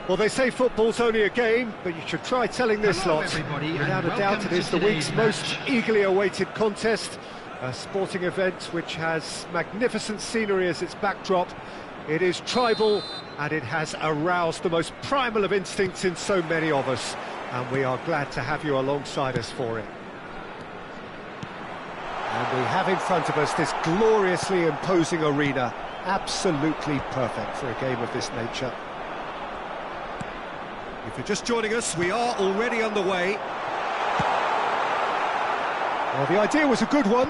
Well, they say football's only a game, but you should try telling this Hello, lot. everybody, Without and a doubt, welcome it is to the week's today's most match. eagerly awaited contest. A sporting event which has magnificent scenery as its backdrop. It is tribal, and it has aroused the most primal of instincts in so many of us. And we are glad to have you alongside us for it. And we have in front of us this gloriously imposing arena. Absolutely perfect for a game of this nature. If you're just joining us, we are already underway. Well, the idea was a good one.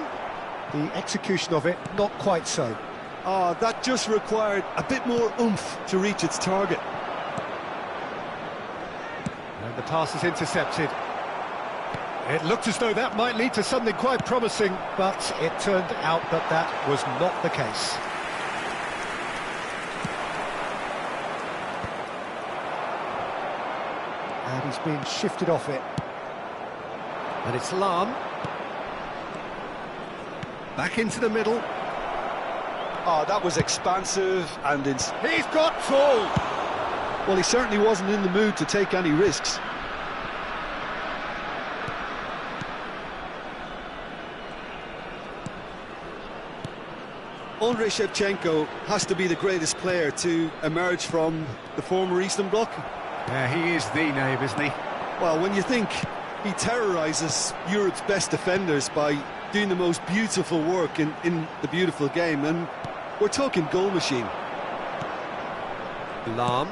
The execution of it, not quite so. That just required a bit more oomph to reach its target. And the pass is intercepted. It looked as though that might lead to something quite promising, but it turned out that that was not the case. And he's being shifted off it. And it's Lahm. Back into the middle. Oh, that was expansive and He's got full! well, he certainly wasn't in the mood to take any risks. Andrei Shevchenko has to be the greatest player to emerge from the former Eastern Bloc. Yeah, he is the name, isn't he? Well, when you think he terrorises Europe's best defenders by doing the most beautiful work in the beautiful game, and we're talking goal machine. Lahm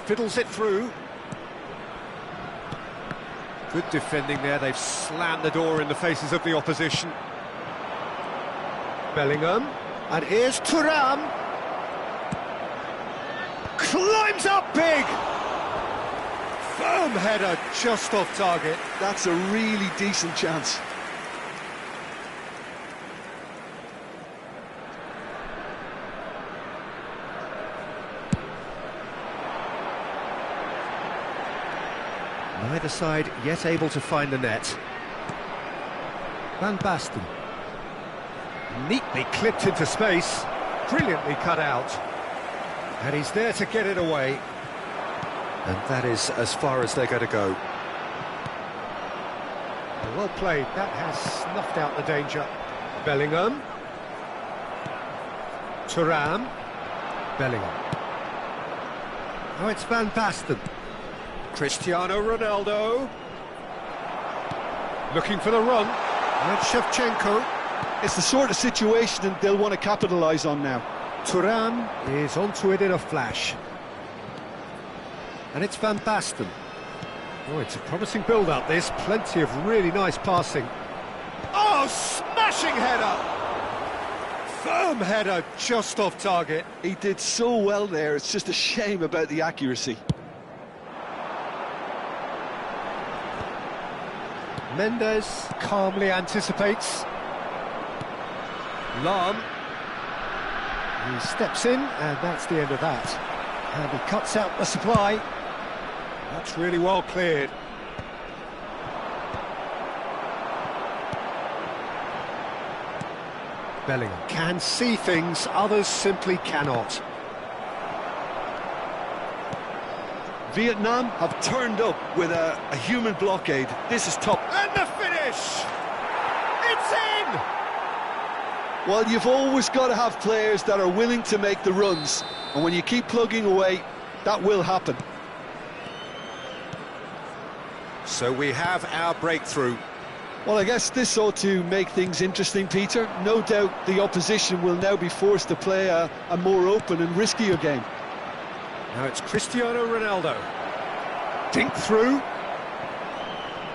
fiddles it through. Good defending there, they've slammed the door in the faces of the opposition. Bellingham, and here's Thuram. Climbs up big! Firm header, just off target. That's a really decent chance. Neither side yet able to find the net. Van Basten. Neatly clipped into space. Brilliantly cut out. And he's there to get it away. And that is as far as they're going to go. Well played. That has snuffed out the danger. Bellingham. Thuram. Bellingham. Oh, it's Van Basten. Cristiano Ronaldo. Looking for the run. And Shevchenko. It's the sort of situation they'll want to capitalise on now. Thuram is onto it in a flash. And it's Van Basten. Oh, it's a promising build-up, this. Plenty of really nice passing. Oh, smashing header! Firm header, just off target. He did so well there, it's just a shame about the accuracy. Mendes calmly anticipates. Lahm. He steps in, and that's the end of that. And he cuts out the supply. That's really well cleared. Bellingham can see things, others simply cannot. Vietnam have turned up with a human blockade. This is top. And the finish! It's in! Well, you've always got to have players that are willing to make the runs, and when you keep plugging away, that will happen. So we have our breakthrough. Well, I guess this ought to make things interesting, Peter. No doubt the opposition will now be forced to play a more open and riskier game. Now it's Cristiano Ronaldo. Dink through.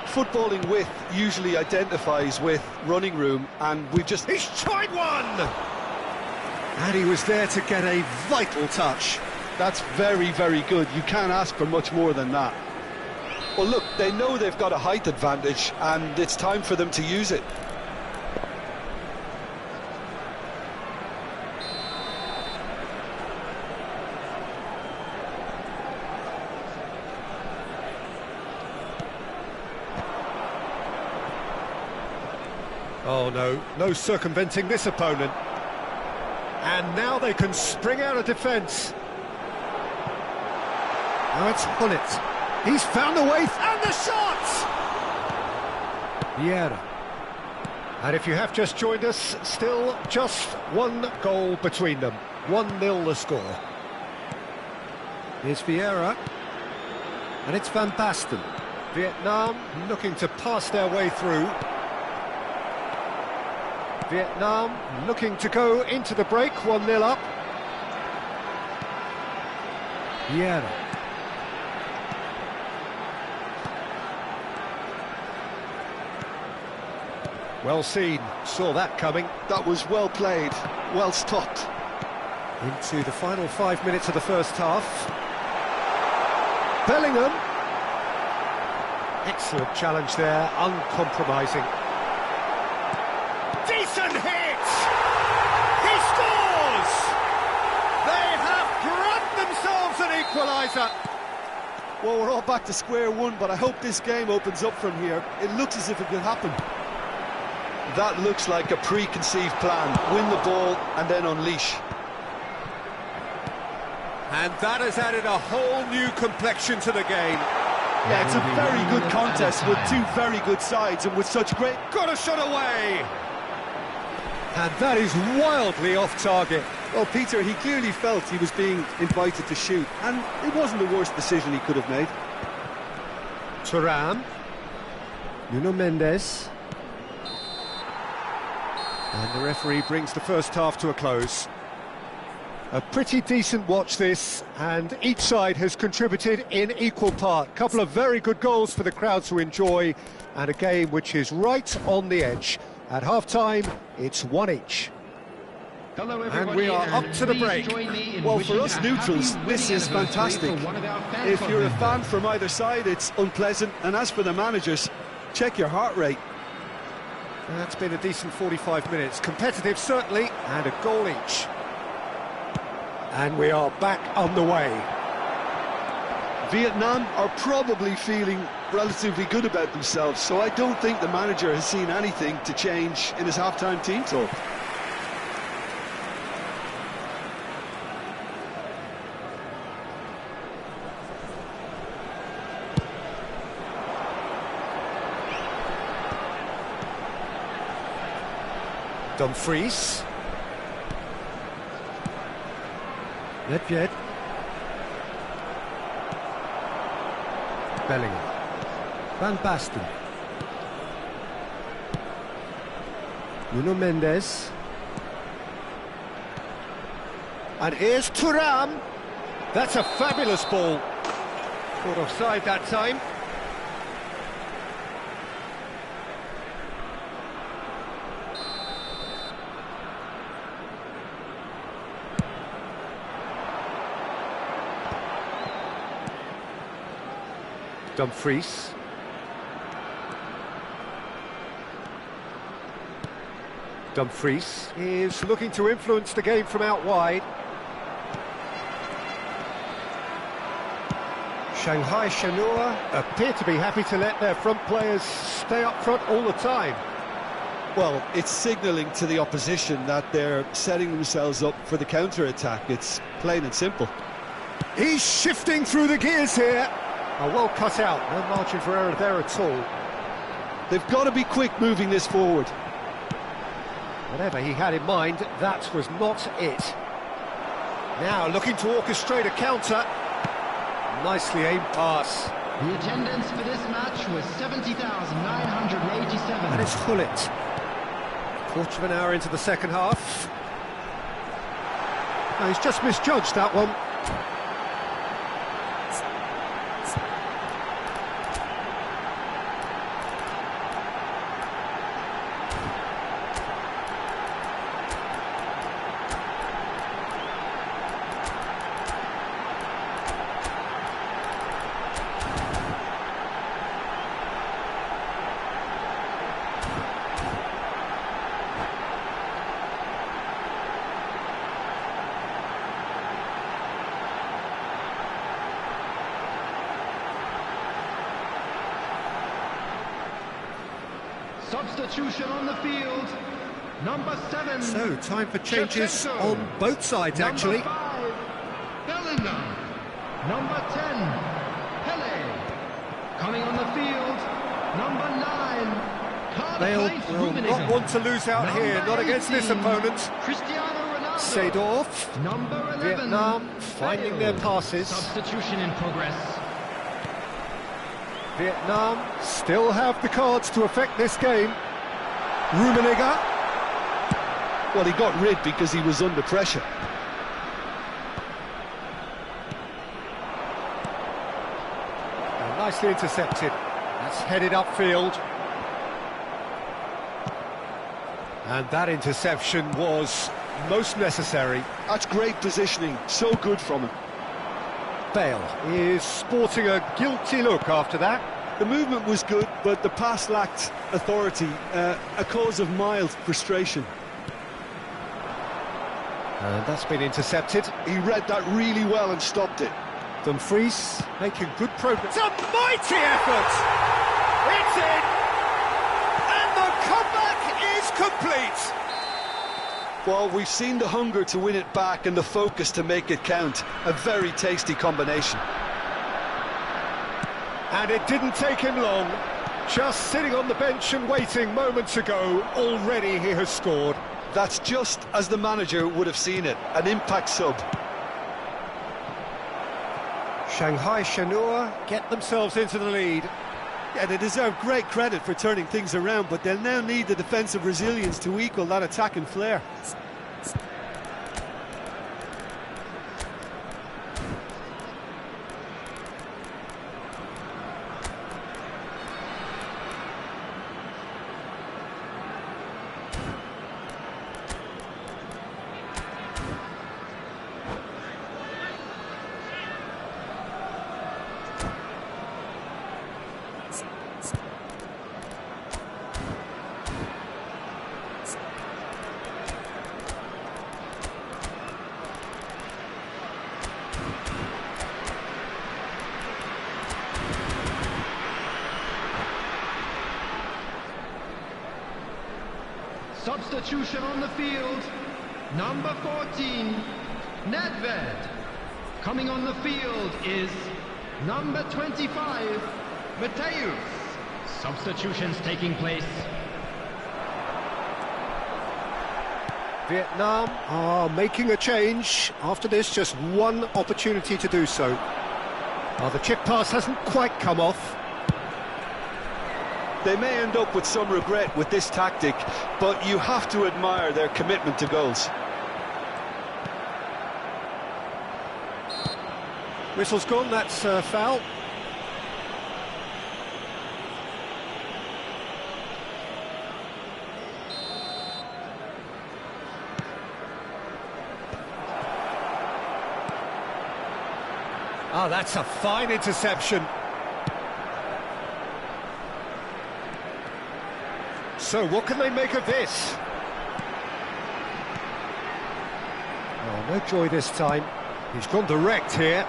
Footballing width usually identifies with running room, and we've just... He's tried one! And he was there to get a vital touch. That's very, very good. You can't ask for much more than that. Well, look, they know they've got a height advantage, and it's time for them to use it. Oh no, no circumventing this opponent. And now they can spring out of defence. Now it's Gullit. He's found a way, and the shot! Vieira. And if you have just joined us, still just one goal between them. 1-0 the score. Here's Vieira. And it's Van Basten. Vietnam looking to pass their way through. Vietnam looking to go into the break, 1-0 up. Vieira. Well seen, saw that coming. That was well played, well stopped. Into the final 5 minutes of the first half. Bellingham. Excellent challenge there, uncompromising. Decent hit! He scores! They have grabbed themselves an equaliser. Well, we're all back to square one, but I hope this game opens up from here. It looks as if it could happen. That looks like a preconceived plan. Win the ball and then unleash. And that has added a whole new complexion to the game. Yeah, it's a very good contest with two very good sides and with such great... Got a shot away! And that is wildly off target. Well, Peter, he clearly felt he was being invited to shoot, and it wasn't the worst decision he could have made. Thuram. Nuno Mendes. And the referee brings the first half to a close. A pretty decent watch this, and each side has contributed in equal part. Couple of very good goals for the crowd to enjoy, and a game which is right on the edge. At half-time, it's 1 each. Hello, and we are up to the break. Well, for us neutrals, this is fantastic. If you're a fan from either side, it's unpleasant. And as for the managers, check your heart rate. That's been a decent 45 minutes. Competitive, certainly, and a goal each. And we are back on the way. Vietnam are probably feeling relatively good about themselves, so I don't think the manager has seen anything to change in his half-time team talk. Dumfries. Nedved. Bellingham. Van Basten. Nuno Mendes. And here's Thuram. That's a fabulous ball. Caught offside that time. Dumfries. Dumfries is looking to influence the game from out wide. Shanghai Shenhua appear to be happy to let their front players stay up front all the time. Well, it's signalling to the opposition that they're setting themselves up for the counter-attack. It's plain and simple. He's shifting through the gears here. Oh, well cut out, no margin for error there at all. They've got to be quick moving this forward. Whatever he had in mind, that was not it. Now looking to orchestrate a counter. Nicely aimed pass. The attendance for this match was 70,987. And it's Gullit. Quarter of an hour into the second half. No, he's just misjudged that one. Substitution on the field, number 7. So, time for changes on both sides, actually. Number 5, Bellingham. number 10, Pele. Coming on the field, number 9, Bale Karl-Heinz will Rummenigge. not want to lose out here, Number not against this 18, opponent. Cristiano Ronaldo. Seedorf, Number 11, Vietnam finding Bale. their passes. Substitution in progress. Vietnam still have the cards to affect this game. Rummenigge. Well, he got rid because he was under pressure. And nicely intercepted. That's headed upfield. And that interception was most necessary. That's great positioning, so good from him. Bale is sporting a guilty look after that. The movement was good, but the pass lacked authority, a cause of mild frustration. And that's been intercepted. He read that really well and stopped it. Dumfries making good progress. It's a mighty effort! It's in! And the comeback is complete! Well, we've seen the hunger to win it back and the focus to make it count. A very tasty combination. And it didn't take him long. Just sitting on the bench and waiting moments ago, already he has scored. That's just as the manager would have seen it, an impact sub. Shanghai Shenhua get themselves into the lead. Yeah, they deserve great credit for turning things around, but they'll now need the defensive resilience to equal that attacking flair. Substitution on the field, number 14, Nedved. Coming on the field is number 25, Mateus. Substitutions taking place. Vietnam are making a change. After this, just one opportunity to do so. The chip pass hasn't quite come off. They may end up with some regret with this tactic, but you have to admire their commitment to goals. Whistle's gone, that's a foul. Oh, that's a fine interception. So, what can they make of this? Oh, no joy this time. He's gone direct here.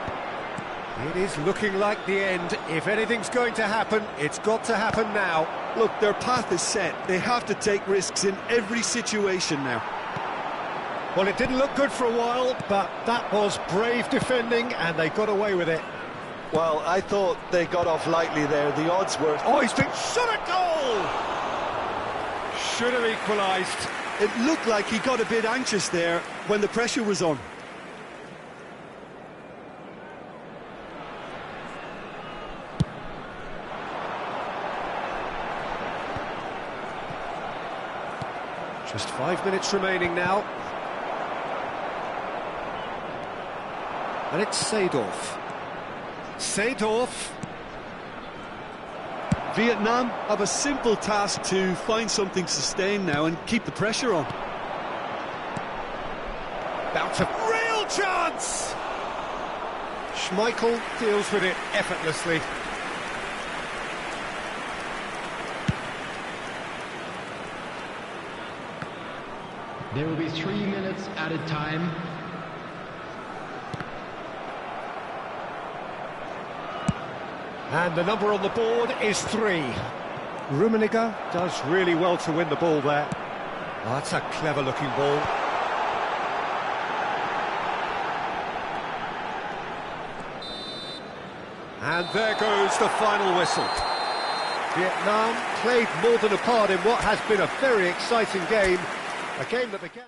It is looking like the end. If anything's going to happen, it's got to happen now. Look, their path is set. They have to take risks in every situation now. Well, it didn't look good for a while, but that was brave defending, and they got away with it. Well, I thought they got off lightly there. The odds were... Oh, he's been shot at goal! Should have equalised. It looked like he got a bit anxious there when the pressure was on. Just 5 minutes remaining now. And it's Seedorf. Seedorf. Vietnam have a simple task to find something sustained now and keep the pressure on. Bounce of real chance! Schmeichel deals with it effortlessly. There will be 3 minutes added time. And the number on the board is 3. Rummenigge does really well to win the ball there. Oh, that's a clever-looking ball. And there goes the final whistle. Vietnam played more than a part in what has been a very exciting game. A game that began...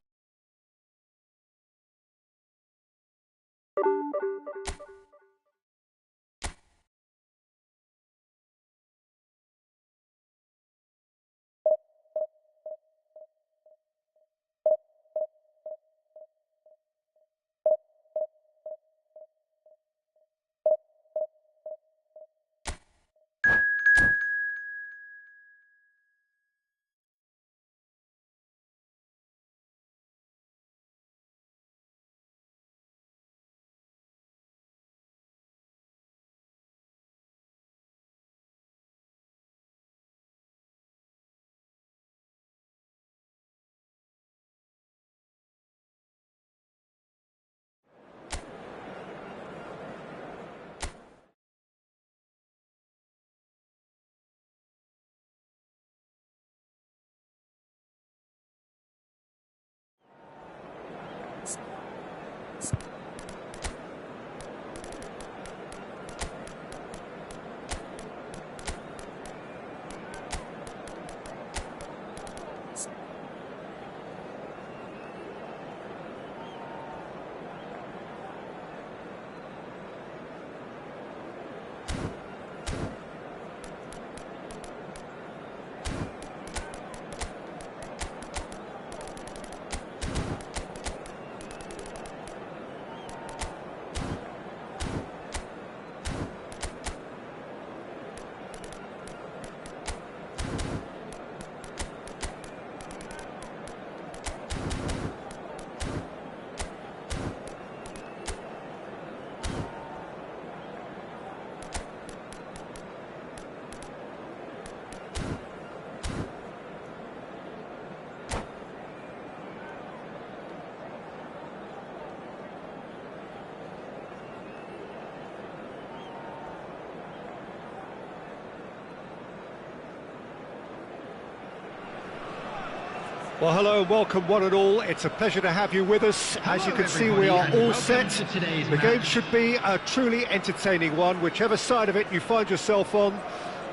Well, hello and welcome one and all. It's a pleasure to have you with us. As you can see, we are all set. The game should be a truly entertaining one, whichever side of it you find yourself on.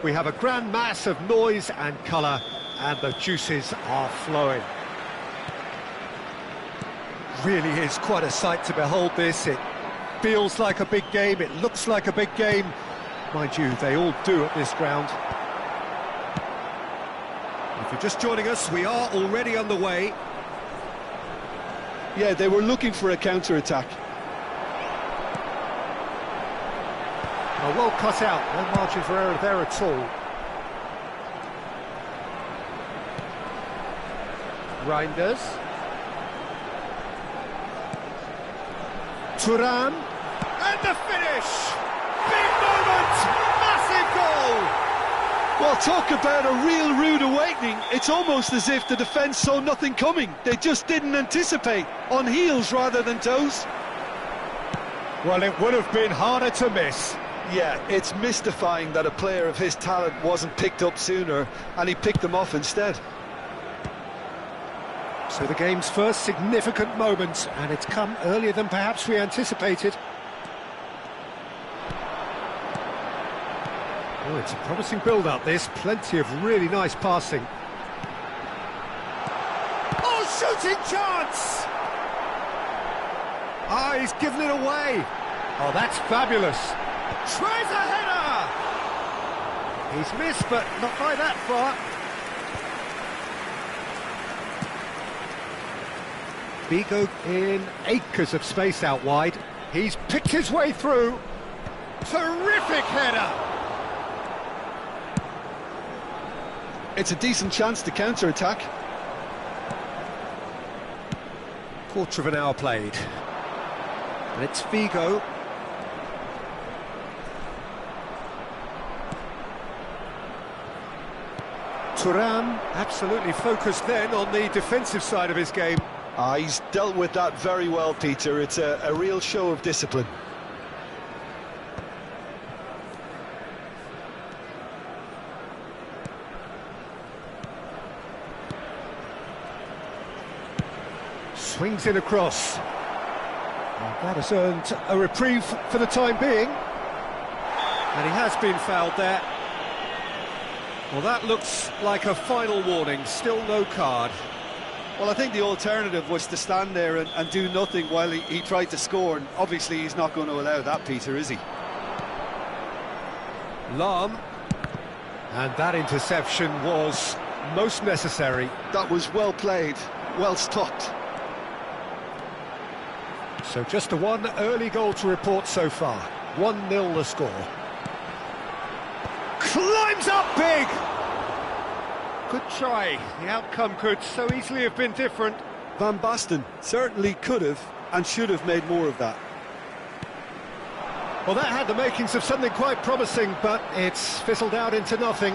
We have a grand mass of noise and colour, and the juices are flowing. Really is quite a sight to behold this. It feels like a big game, it looks like a big game. Mind you, they all do at this ground. If you're just joining us, we are already underway. Yeah, they were looking for a counter-attack. Well cut out, no margin for error there at all. Reinders. Thuram. And the finish! Big moment! Massive goal! Well, talk about a real rude awakening. It's almost as if the defence saw nothing coming. They just didn't anticipate, on heels rather than toes. Well, it would have been harder to miss. Yeah, it's mystifying that a player of his talent wasn't picked up sooner, and he picked them off instead. So the game's first significant moment, and it's come earlier than perhaps we anticipated. Oh, it's a promising build-up, this. Plenty of really nice passing. Oh, shooting chance! Ah, he's given it away. Oh, that's fabulous. Tries a header! He's missed, but not by that far. Vigo in acres of space out wide. He's picked his way through. Terrific header! It's a decent chance to counter-attack. Quarter of an hour played. And it's Vigo. Thuram absolutely focused then on the defensive side of his game. He's dealt with that very well, Peter. It's a real show of discipline. Swings in across. And that has earned a reprieve for the time being. And he has been fouled there. Well, that looks like a final warning, still no card. Well, I think the alternative was to stand there and do nothing while he tried to score, and obviously he's not going to allow that, Peter, is he? Lahm. And that interception was most necessary. That was well played, well stopped. So just the one early goal to report so far. 1-0 the score. Climbs up big! Good try. The outcome could so easily have been different. Van Basten certainly could have and should have made more of that. Well, that had the makings of something quite promising, but it's fizzled out into nothing.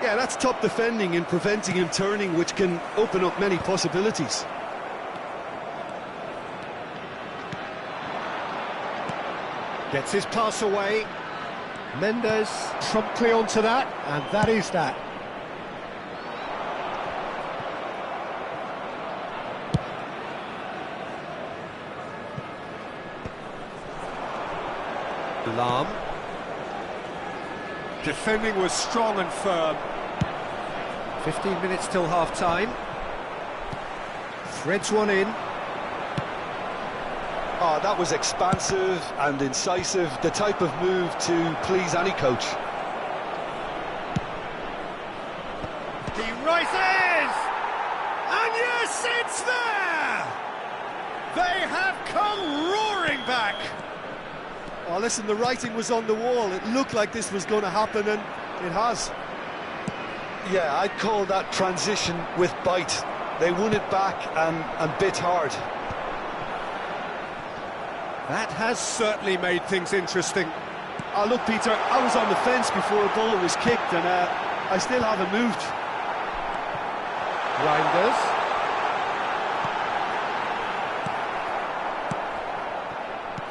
Yeah, that's top defending and preventing him turning, which can open up many possibilities. Gets his pass away. Mendes promptly onto that, and that is that. Lahm. Defending was strong and firm. 15 minutes till half-time. Threads one in. Oh, that was expansive and incisive, the type of move to please any coach. He rises! And yes, it's there! They have come roaring back! Oh, listen, the writing was on the wall. It looked like this was going to happen, and it has. Yeah, I'd call that transition with bite. They won it back and bit hard. That has certainly made things interesting. Oh, look, Peter, I was on the fence before a ball was kicked, and I still haven't moved. Reinders.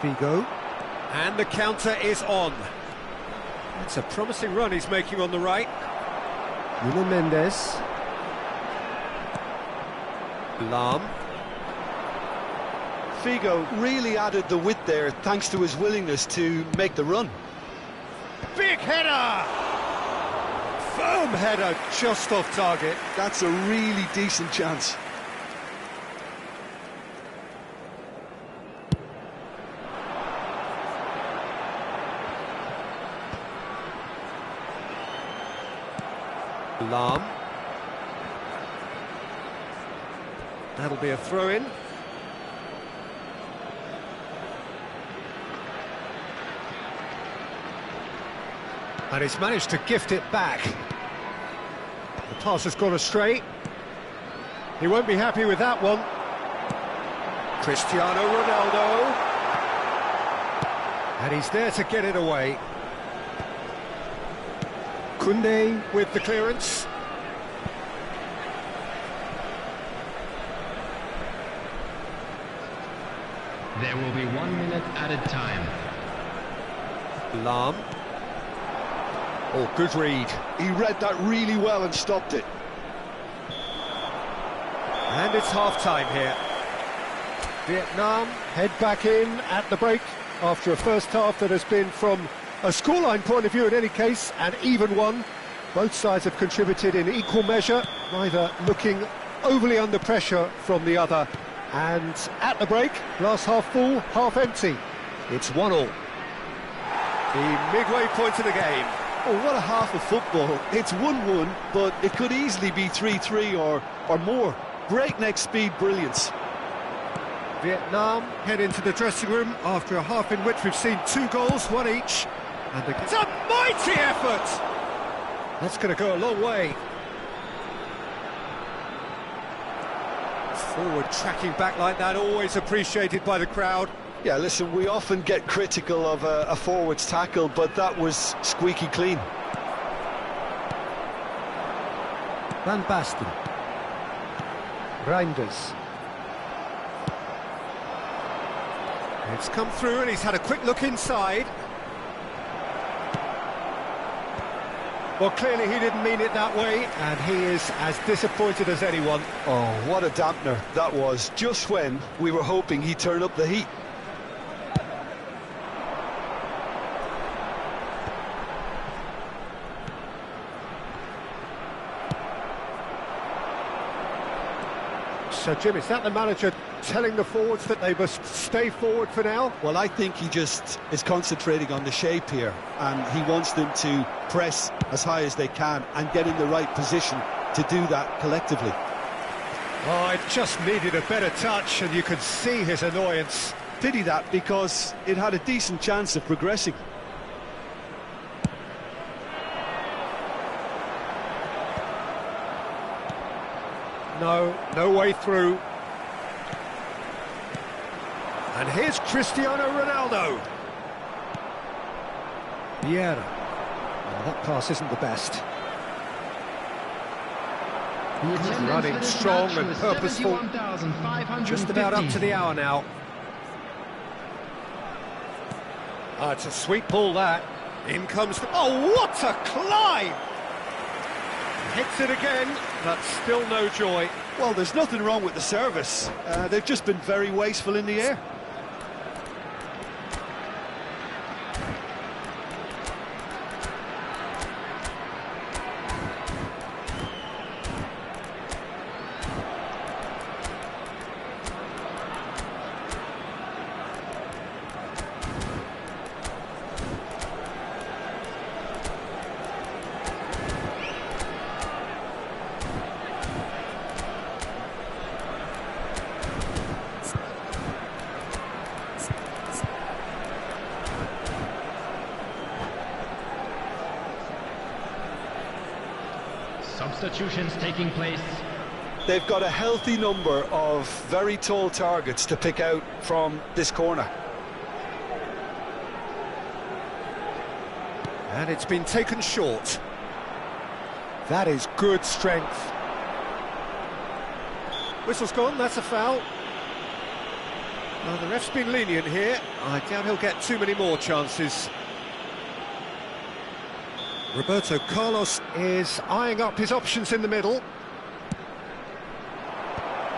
Figo. And the counter is on. It's a promising run he's making on the right. Nuno Mendes. Lahm. Figo really added the width there thanks to his willingness to make the run. Big header! Firm header, just off target. That's a really decent chance. Lahm. That'll be a throw-in. And he's managed to gift it back. The pass has gone astray. He won't be happy with that one. Cristiano Ronaldo. And he's there to get it away. Koundé with the clearance. There will be 1 minute added time. Lahm. Oh, good read. He read that really well and stopped it. And it's half-time here. Vietnam head back in at the break after a first half that has been, from a scoreline point of view in any case, an even one. Both sides have contributed in equal measure, neither looking overly under pressure from the other. And at the break, glass half full, half empty. It's 1-1. The midway point of the game. Oh, what a half of football. It's 1-1, but it could easily be 3-3 or more. Breakneck speed brilliance. Vietnam head into the dressing room after a half in which we've seen 2 goals, 1 each. And it's a mighty effort! That's going to go a long way. Forward tracking back like that, always appreciated by the crowd. Yeah, listen, we often get critical of a forward's tackle, but that was squeaky clean. Van Basten. Reinders. It's come through and he's had a quick look inside. Well, clearly he didn't mean it that way, and he is as disappointed as anyone. Oh, what a dampener that was, just when we were hoping he'd turn up the heat. So, Jim, is that the manager telling the forwards that they must stay forward for now? Well, I think he just is concentrating on the shape here, and he wants them to press as high as they can and get in the right position to do that collectively. Oh, it just needed a better touch, and you could see his annoyance. Pity that, because it had a decent chance of progressing. No way through. And here's Cristiano Ronaldo. Vieira. Well, that pass isn't the best. Running strong and purposeful. Just about up to the hour now. It's a sweet ball, that. In comes the... Oh, what a climb! Hits it again, but still no joy. Well, there's nothing wrong with the service. They've just been very wasteful in the air. Substitutions taking place. They've got a healthy number of very tall targets to pick out from this corner. And it's been taken short. That is good strength. Whistle's gone, that's a foul. Well, the ref's been lenient here. I doubt he'll get too many more chances. Roberto Carlos is eyeing up his options in the middle.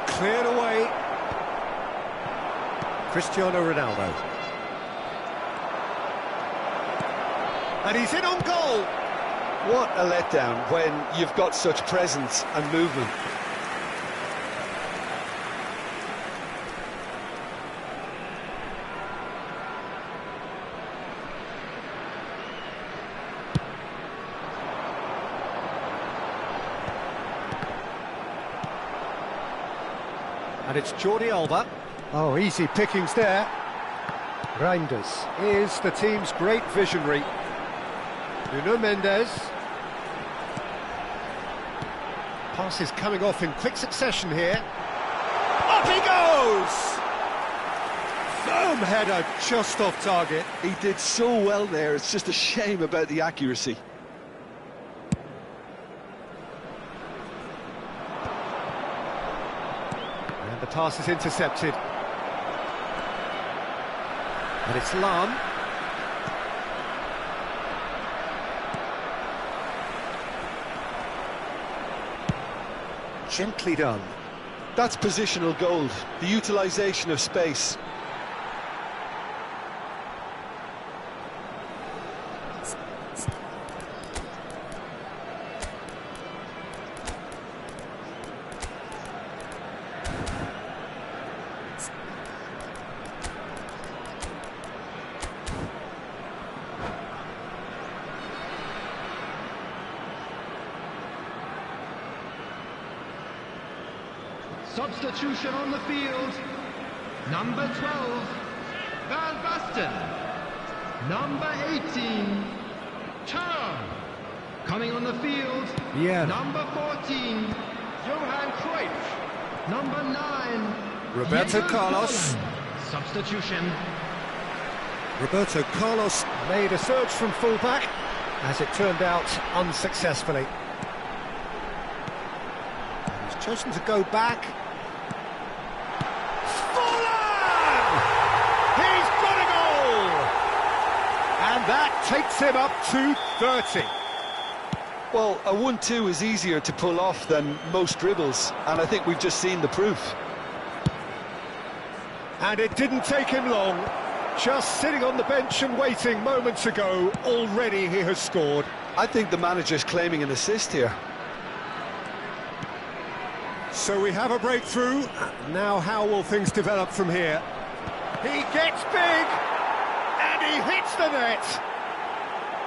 Cleared away. Cristiano Ronaldo. And he's in on goal. What a letdown when you've got such presence and movement. And it's Jordi Alba. Oh, easy pickings there. Reinders is the team's great visionary. Nuno Mendes. Pass is coming off in quick succession here. Up he goes! Firm header just off target. He did so well there, it's just a shame about the accuracy. And the pass is intercepted. And it's Lam. Gently done. That's positional gold, the utilisation of space. Substitution on the field. Number 12, Van Basten. Number 18, Thuram. Coming on the field, Yeah. number 14, Johan Cruyff. Number 9, Roberto Diego Carlos. Forlan. Substitution. Roberto Carlos made a surge from fullback, as it turned out unsuccessfully. He's chosen to go back. Forlan! He's got a goal! And that takes him up to 30. Well, a 1-2 is easier to pull off than most dribbles, and I think we've just seen the proof. And it didn't take him long. Just sitting on the bench and waiting moments ago, already he has scored. I think the manager's claiming an assist here. So we have a breakthrough. Now how will things develop from here? He gets big, and he hits the net.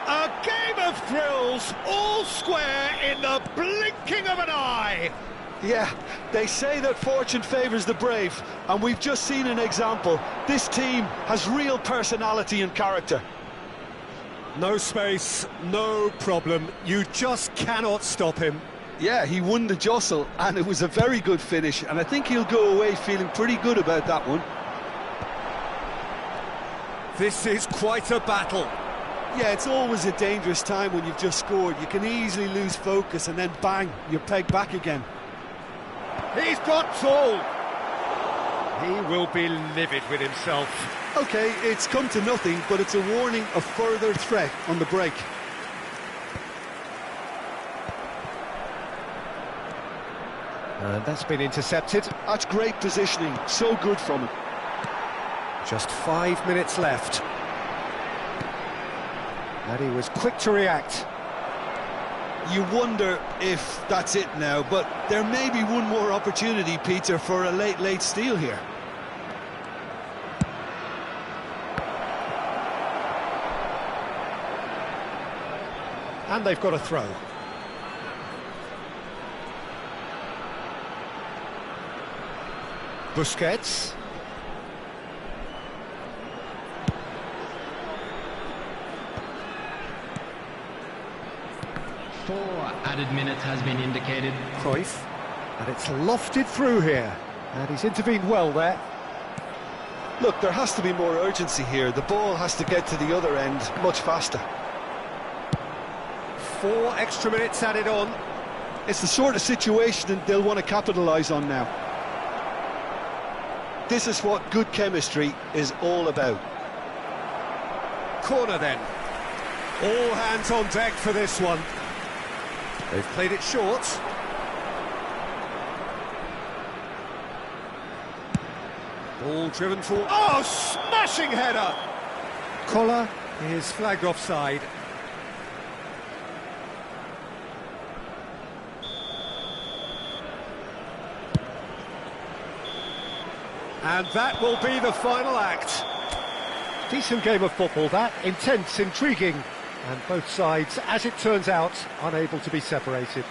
A game of thrills, all square in the blinking of an eye. Yeah, they say that fortune favours the brave, and we've just seen an example. This team has real personality and character. No space, no problem. You just cannot stop him. Yeah, he won the jostle, and it was a very good finish, and I think he'll go away feeling pretty good about that one. This is quite a battle. Yeah, it's always a dangerous time when you've just scored. You can easily lose focus, and then bang, you're pegged back again. He's got Saul. He will be livid with himself. OK, it's come to nothing, but it's a warning of further threat on the break. And that's been intercepted. That's great positioning, so good from him. Just 5 minutes left. And he was quick to react. You wonder if that's it now, but there may be one more opportunity, Peter, for a late steal here. And they've got a throw. Busquets. Four added minutes has been indicated. Cruyff. And it's lofted through here. And he's intervened well there. Look, there has to be more urgency here. The ball has to get to the other end much faster. 4 extra minutes added on. It's the sort of situation that they'll want to capitalise on now. This is what good chemistry is all about. Corner then. All hands on deck for this one. They've played it short. Ball driven for... Oh, smashing header! Collar is flagged offside. And that will be the final act. Decent game of football, that. Intense, intriguing. And both sides, as it turns out, unable to be separated.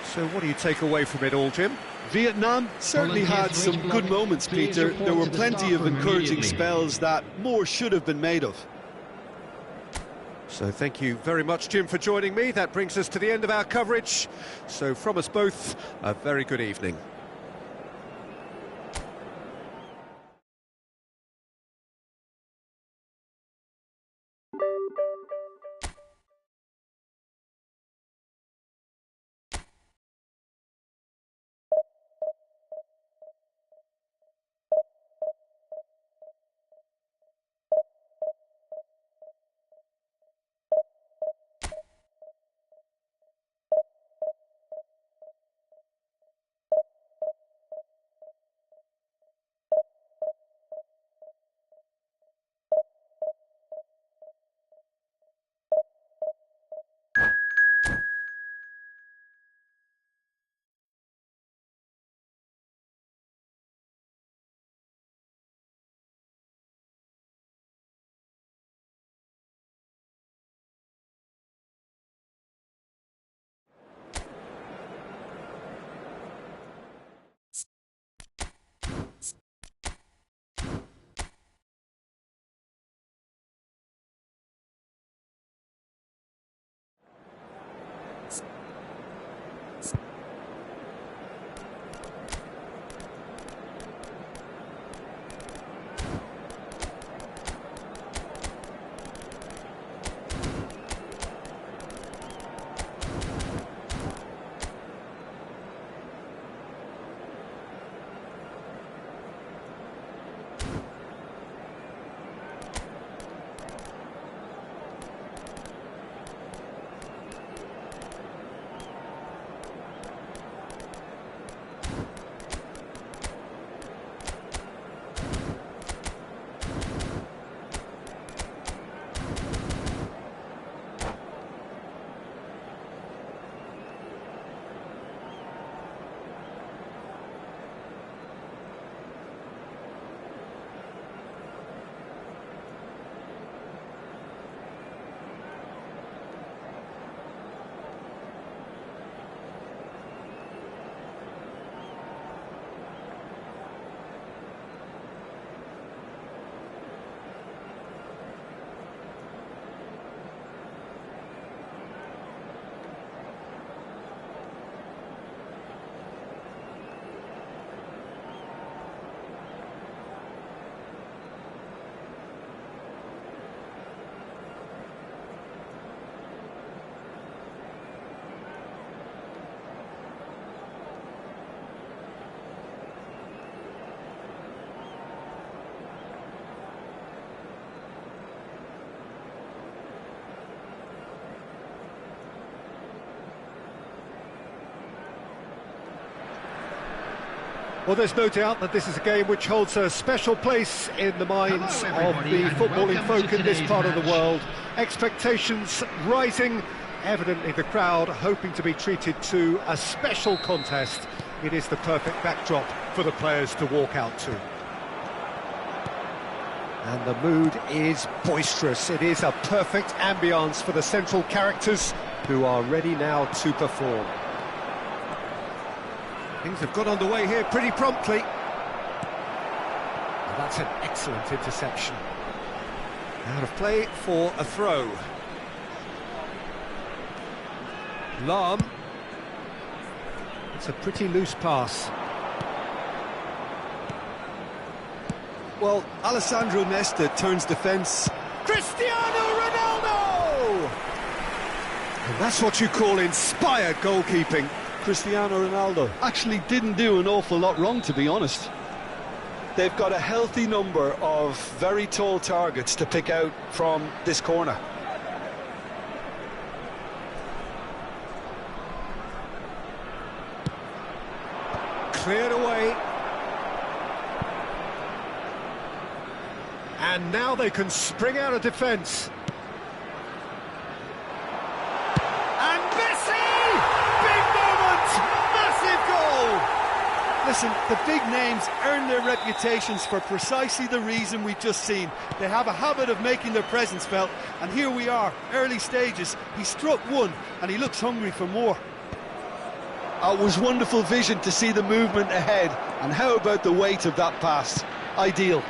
So what do you take away from it all, Jim? Vietnam certainly had some good moments, Peter. There were plenty of encouraging spells that more should have been made of. So thank you very much, Jim, for joining me. That brings us to the end of our coverage. So from us both, a very good evening. Well, there's no doubt that this is a game which holds a special place in the minds Hello, of the and footballing welcome folk to in this today's part of the match. world. Expectations rising, evidently the crowd hoping to be treated to a special contest. It is the perfect backdrop for the players to walk out to. And the mood is boisterous. It is a perfect ambience for the central characters who are ready now to perform. Things have got underway here pretty promptly. Well, that's an excellent interception. Out of play for a throw. Lahm. It's a pretty loose pass. Well, Alessandro Nesta turns defence. Cristiano Ronaldo! And that's what you call inspired goalkeeping. Cristiano Ronaldo actually didn't do an awful lot wrong, to be honest. They've got a healthy number of very tall targets to pick out from this corner. Cleared away. And now they can spring out of defence. And Messi! Big moment! Massive goal! Listen, the big names earn their reputations for precisely the reason we've just seen. They have a habit of making their presence felt, and here we are, early stages. He struck one, and he looks hungry for more. It was wonderful vision to see the movement ahead, and how about the weight of that pass? Ideal.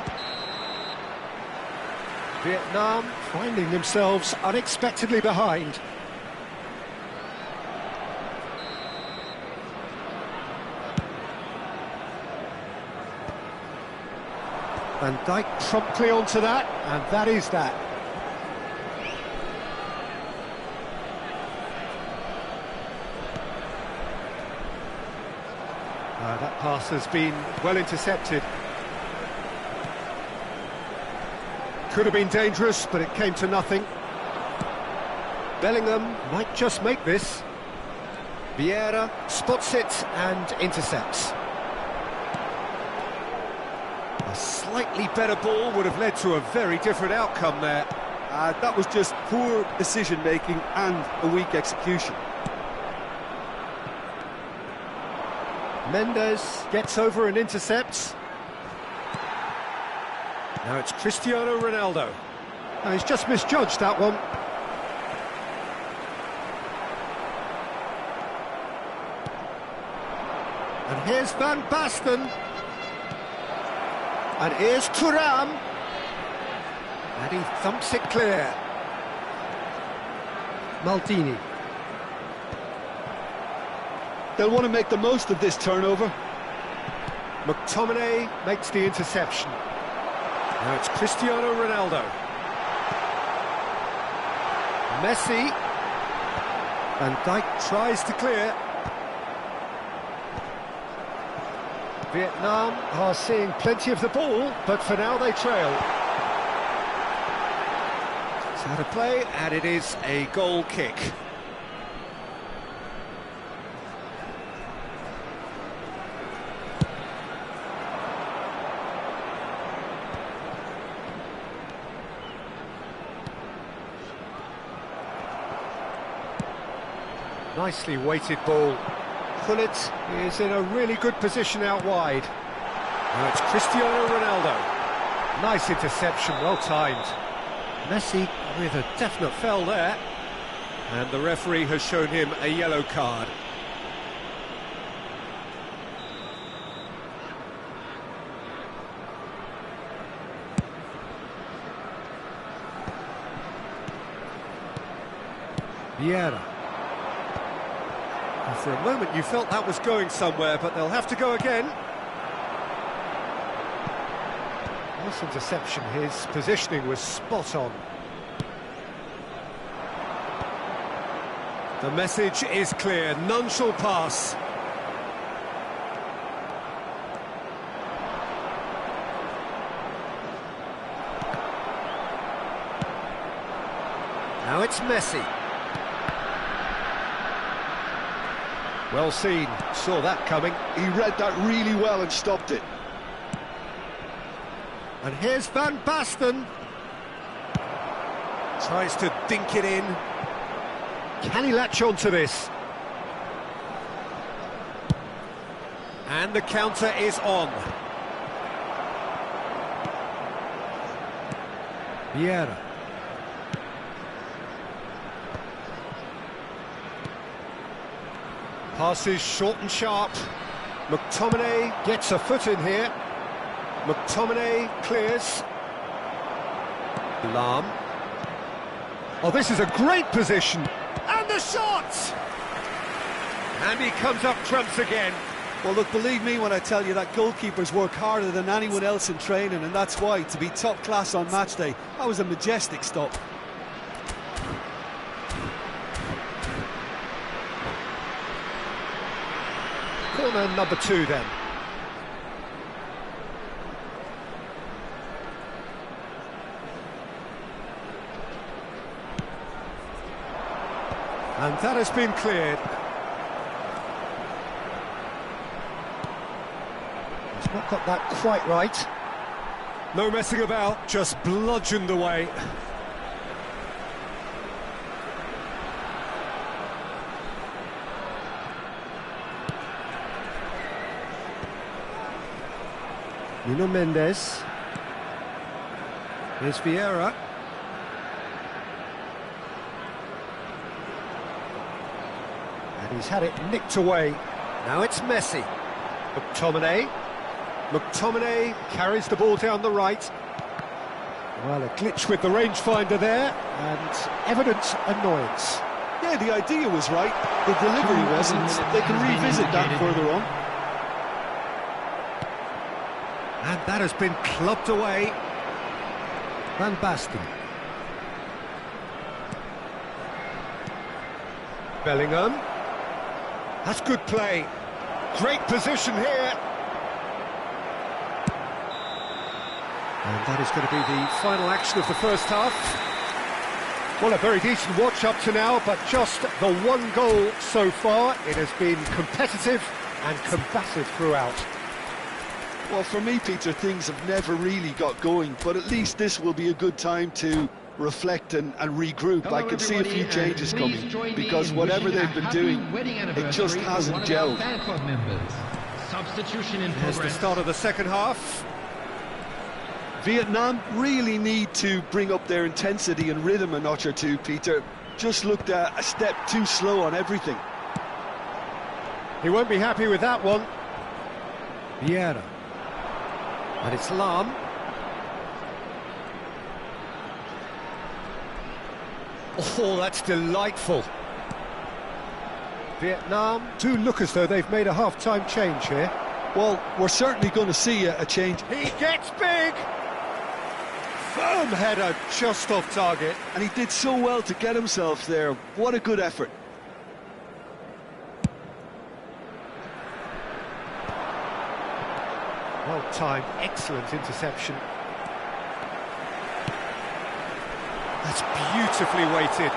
Vietnam finding themselves unexpectedly behind. Van Dijk promptly onto that, and that is that. That pass has been well intercepted. Could have been dangerous, but it came to nothing. Bellingham might just make this. Vieira spots it and intercepts. A slightly better ball would have led to a very different outcome there. That was just poor decision-making and a weak execution. Mendes gets over and intercepts. Now it's Cristiano Ronaldo. Now he's just misjudged that one. And here's Van Basten. And here's Thuram. And he thumps it clear. Maldini. They'll want to make the most of this turnover. McTominay makes the interception. Now it's Cristiano Ronaldo. Messi. Van Dijk tries to clear. Vietnam are seeing plenty of the ball, but for now they trail. It's out of play, and it is a goal kick. Nicely weighted ball. Gullit is in a really good position out wide. Now it's Cristiano Ronaldo. Nice interception, well timed. Messi with a definite foul there. And the referee has shown him a yellow card. Vieira. For a moment you felt that was going somewhere, but they'll have to go again. Nice interception, his positioning was spot on. The message is clear, none shall pass. Now it's Messi. Well seen, saw that coming. He read that really well and stopped it. And here's Van Basten. Tries to dink it in. Can he latch on to this? And the counter is on. Vieira. Passes short and sharp. McTominay gets a foot in here. McTominay clears. Lahm. Oh, this is a great position. And the shot! And he comes up trumps again. Well, look, believe me when I tell you that goalkeepers work harder than anyone else in training, and that's why, to be top class on match day, that was a majestic stop. Corner number 2 then. And that has been cleared. He's not got that quite right. No messing about, just bludgeoned away. Nuno Mendes. Here's Vieira. And he's had it nicked away. Now it's Messi. McTominay. McTominay carries the ball down the right. Well, a glitch with the rangefinder there, and evident annoyance. Yeah, the idea was right, the delivery wasn't. They can revisit that further on. And that has been clubbed away. Van Basten. Bellingham. That's good play. Great position here. And that is going to be the final action of the first half. Well, a very decent watch up to now, but just the one goal so far. It has been competitive and combative throughout. Well, for me, Peter, things have never really got going, but at least this will be a good time to reflect and regroup. Hello, I can see a few changes coming, because whatever they've been doing, it just hasn't gelled. Substitution in Here's the progress. start of the second half. Vietnam really need to bring up their intensity and rhythm a notch or two, Peter. Just looked a step too slow on everything. He won't be happy with that one. Vieira. And it's Lahm. Oh, that's delightful. Vietnam do look as though they've made a half-time change here. Well, we're certainly going to see a change. He gets big! Firm header, just off target. And he did so well to get himself there. What a good effort. Well timed, excellent interception. That's beautifully weighted.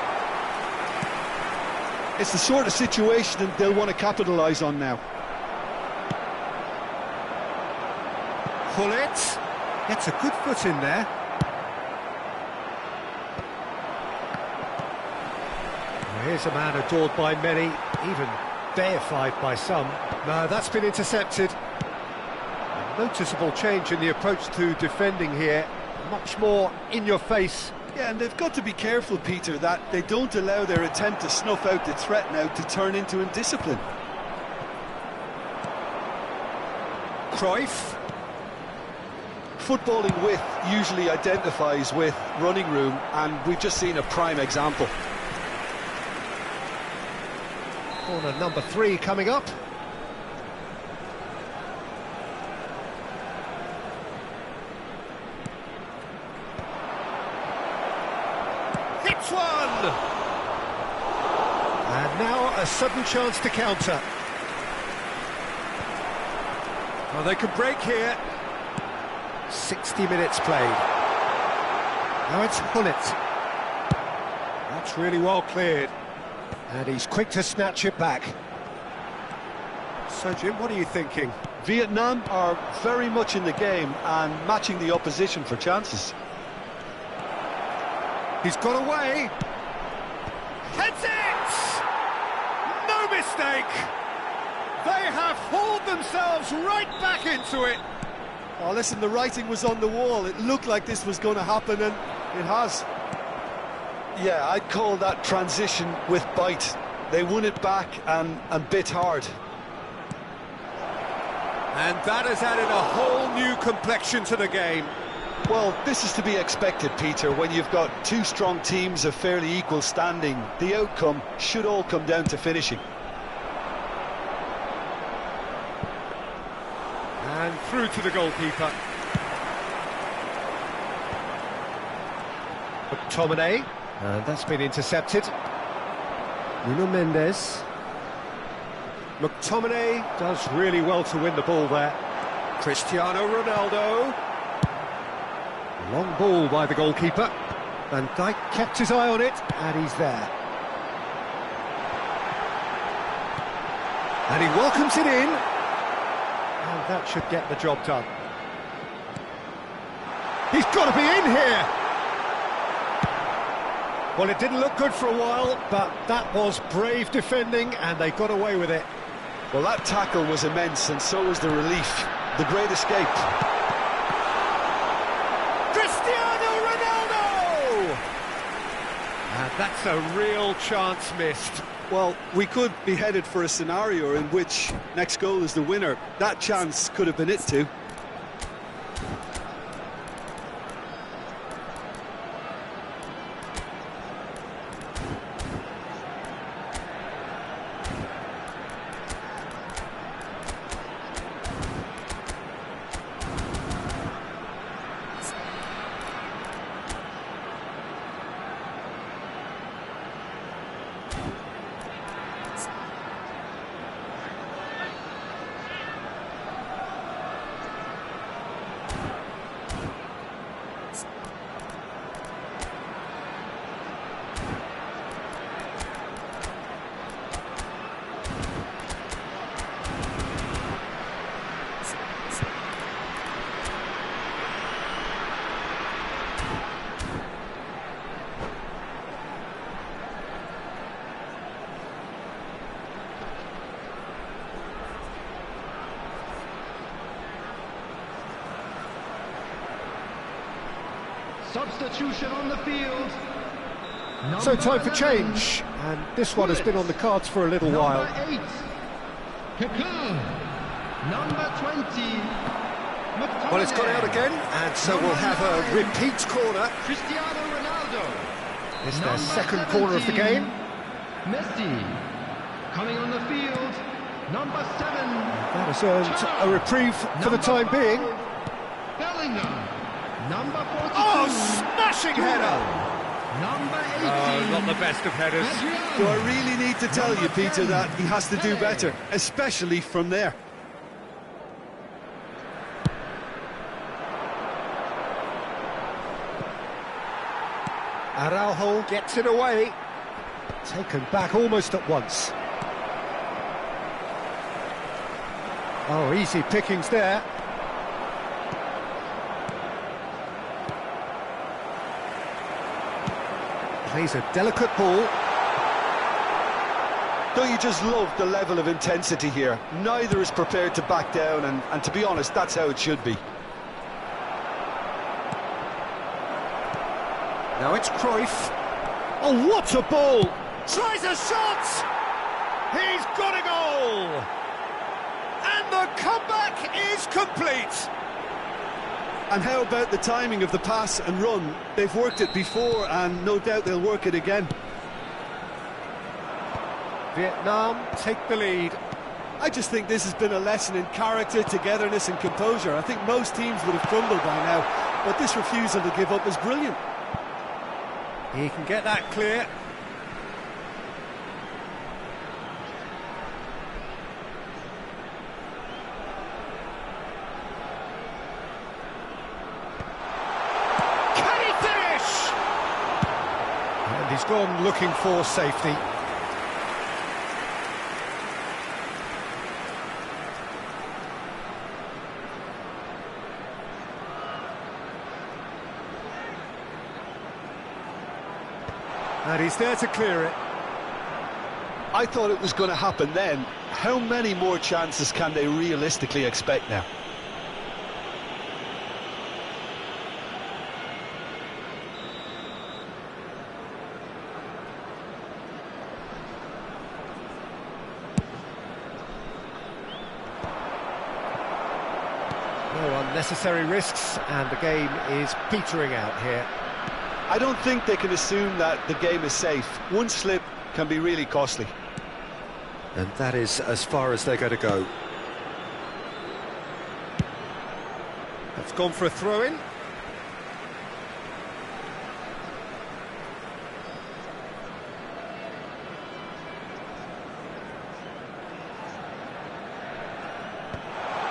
It's the sort of situation they'll want to capitalise on now. Pullet gets a good foot in there. Well, here's a man adored by many, even deified by some. No, that's been intercepted. A noticeable change in the approach to defending here. Much more in your face. Yeah, and they've got to be careful, Peter, that they don't allow their attempt to snuff out the threat now to turn into indiscipline. Cruyff. Footballing width usually identifies with running room, and we've just seen a prime example. Corner number 3 coming up. Hits one! And now a sudden chance to counter. Well, they could break here. 60 minutes played. Now it's Pullet. That's really well cleared. And he's quick to snatch it back. So, Jim, what are you thinking? Vietnam are very much in the game and matching the opposition for chances. He's got away. Heads it! No mistake! They have hauled themselves right back into it. Oh, listen, the writing was on the wall. It looked like this was going to happen, and it has. Yeah, I'd call that transition with bite. They won it back and bit hard. And that has added a whole new complexion to the game. Well, this is to be expected, Peter. When you've got two strong teams of fairly equal standing, the outcome should all come down to finishing. And through to the goalkeeper. McTominay, and that's been intercepted. Nuno Mendes. McTominay does really well to win the ball there. Cristiano Ronaldo. Long ball by the goalkeeper. Van Dijk kept his eye on it, and he's there. And he welcomes it in. And that should get the job done. He's got to be in here! Well, it didn't look good for a while, but that was brave defending, and they got away with it. Well, that tackle was immense, and so was the relief. The great escape. Cristiano Ronaldo! And that's a real chance missed. Well, we could be headed for a scenario in which next goal is the winner. That chance could have been it too. Substitution on the field. So time for change, and this one has been on the cards for a little while. Number 8, Kaká. Number 20, McTominay. Well, it's gone out again, and so we'll have a repeat corner. Cristiano Ronaldo. It's their Number second corner of the 17, game. Messi. Coming on the field, number 7. That has earned a reprieve for the time being. Bellingham. Number 42. Oh, smashing header! Number 18. Oh, not the best of headers. Do I really need to tell you, Peter, that he has to do better, especially from there? Araujo gets it away. Taken back almost at once. Oh, easy pickings there. Plays a delicate ball. Don't you just love the level of intensity here? Neither is prepared to back down, and to be honest, that's how it should be. Now it's Cruyff. Oh, what a ball! Tries a shot! He's got a goal! And the comeback is complete! And how about the timing of the pass and run? They've worked it before, and no doubt they'll work it again. Vietnam take the lead. I just think this has been a lesson in character, togetherness and composure. I think most teams would have crumbled by now, but this refusal to give up is brilliant. He can get that clear. Can he finish? And he's gone looking for safety. And he's there to clear it. I thought it was going to happen then. How many more chances can they realistically expect now? No unnecessary risks, and the game is petering out here. I don't think they can assume that the game is safe. One slip can be really costly. And that is as far as they're going to go. That's gone for a throw-in.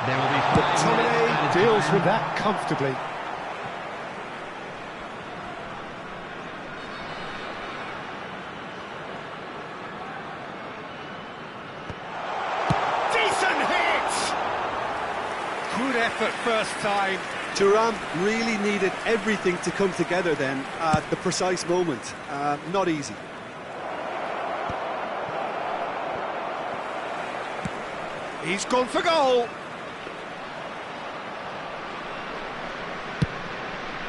There will be 5 minutes McTominay added deals time. with that comfortably. Decent hit! Good effort first time. Thuram really needed everything to come together then at the precise moment. Not easy. He's gone for goal.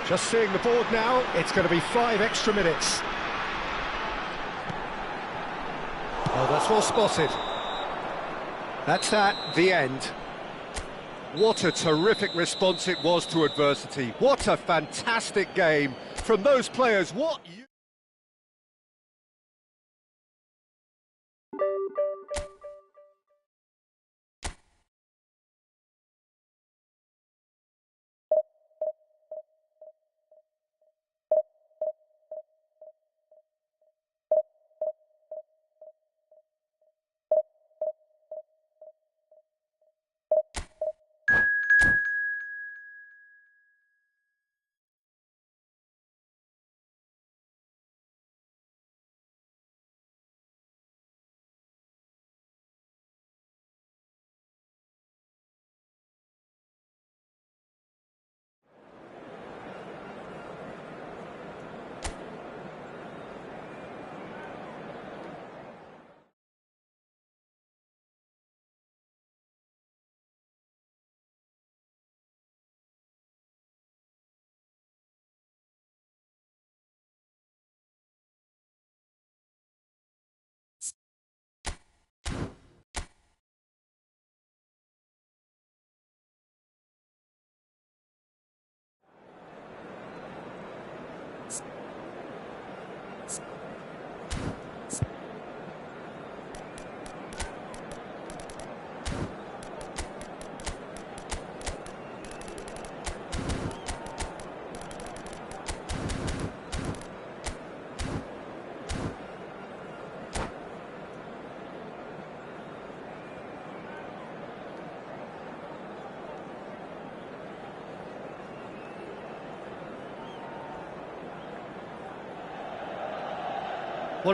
Just seeing the board now, it's going to be 5 extra minutes. Oh, that's well spotted. That's that, the end. What a terrific response it was to adversity. What a fantastic game from those players. Well,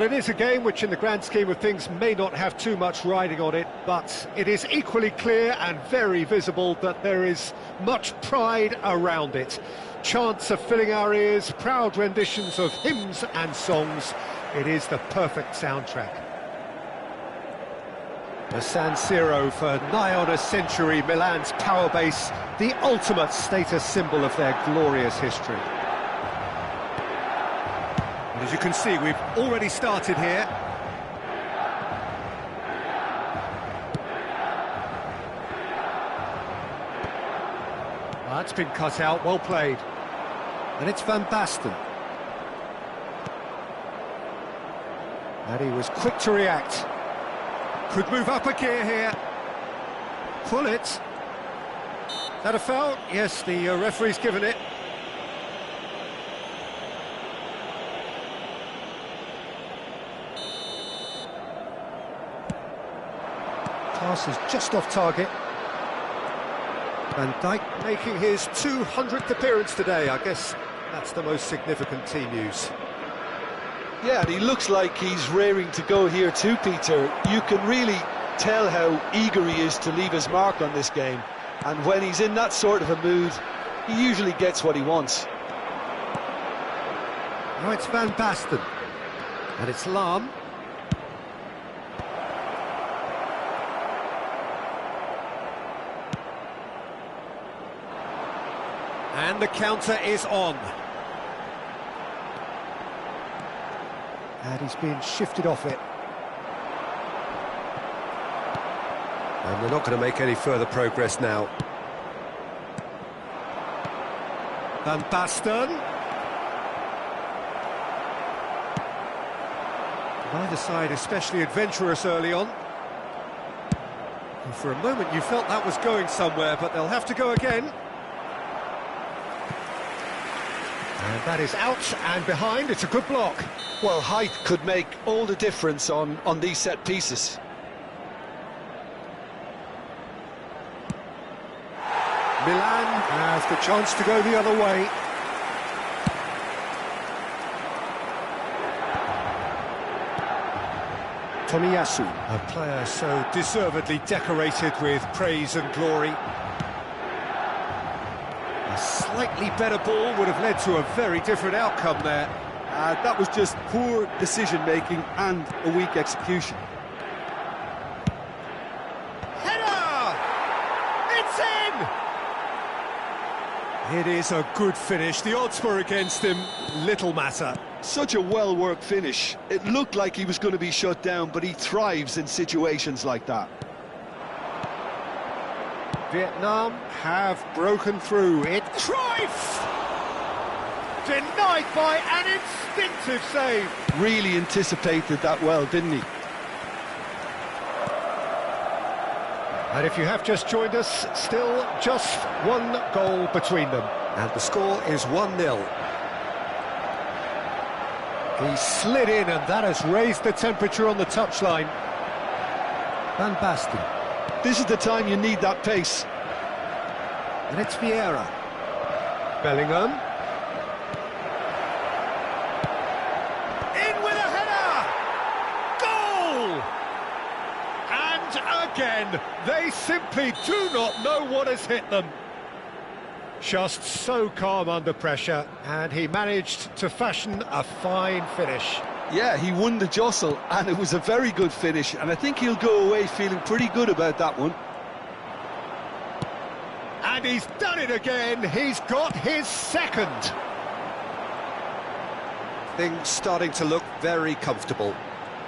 it is a game which in the grand scheme of things may not have too much riding on it, but it is equally clear and very visible that there is much pride around it. Chants are filling our ears, proud renditions of hymns and songs. It is the perfect soundtrack. The San Siro for nigh on a century, Milan's power base, the ultimate status symbol of their glorious history. As you can see, we've already started here. That's been cut out, well played. And it's Van Basten. And he was quick to react. Could move up a gear here. Pull it. Is that a foul? Yes, the referee's given it. Pass is just off target. Van Dijk making his 200th appearance today. I guess that's the most significant team news. Yeah, and he looks like he's raring to go here too, Peter. You can really tell how eager he is to leave his mark on this game. And when he's in that sort of a mood, he usually gets what he wants. Now it's Van Basten. And it's Lahm. And the counter is on. And he's being shifted off it. And they're not going to make any further progress now. Van Basten. Neither side especially adventurous early on. And for a moment you felt that was going somewhere, but they'll have to go again. And that is out and behind. It's a good block. Well, height could make all the difference on these set pieces. Milan has the chance to go the other way. Tomiyasu, a player so deservedly decorated with praise and glory. A slightly better ball would have led to a very different outcome there. That was just poor decision-making and a weak execution. Header! It's in! It is a good finish. The odds were against him. Little matter. Such a well-worked finish. It looked like he was going to be shut down, but he thrives in situations like that. Vietnam have broken through. It Cruyff! Denied by an instinctive save. Really anticipated that well, didn't he? And if you have just joined us, still just one goal between them. And the score is 1-0. He slid in, and that has raised the temperature on the touchline. Van Basten. This is the time you need that pace. And it's Vieira. Bellingham. In with a header! Goal! And again, they simply do not know what has hit them. Just so calm under pressure, and he managed to fashion a fine finish. Yeah, he won the jostle, and it was a very good finish, and I think he'll go away feeling pretty good about that one. And he's done it again. He's got his second. Things starting to look very comfortable.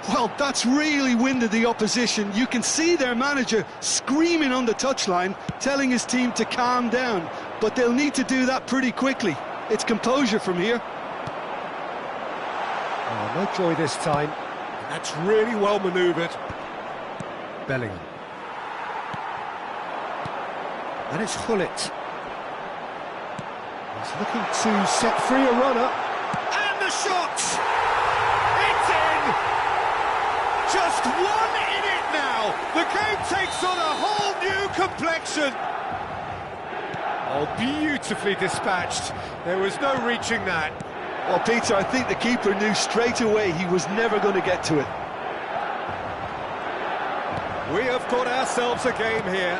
Well, that's really winded the opposition. You can see their manager screaming on the touchline, telling his team to calm down, but they'll need to do that pretty quickly. It's composure from here. Oh, no joy this time. That's really well manoeuvred. Bellingham. And it's Gullit. He's looking to set free a runner. And the shot! It's in! Just one in it now! The game takes on a whole new complexion! Oh, beautifully dispatched. There was no reaching that. Well, Peter, I think the keeper knew straight away he was never going to get to it. We have got ourselves a game here.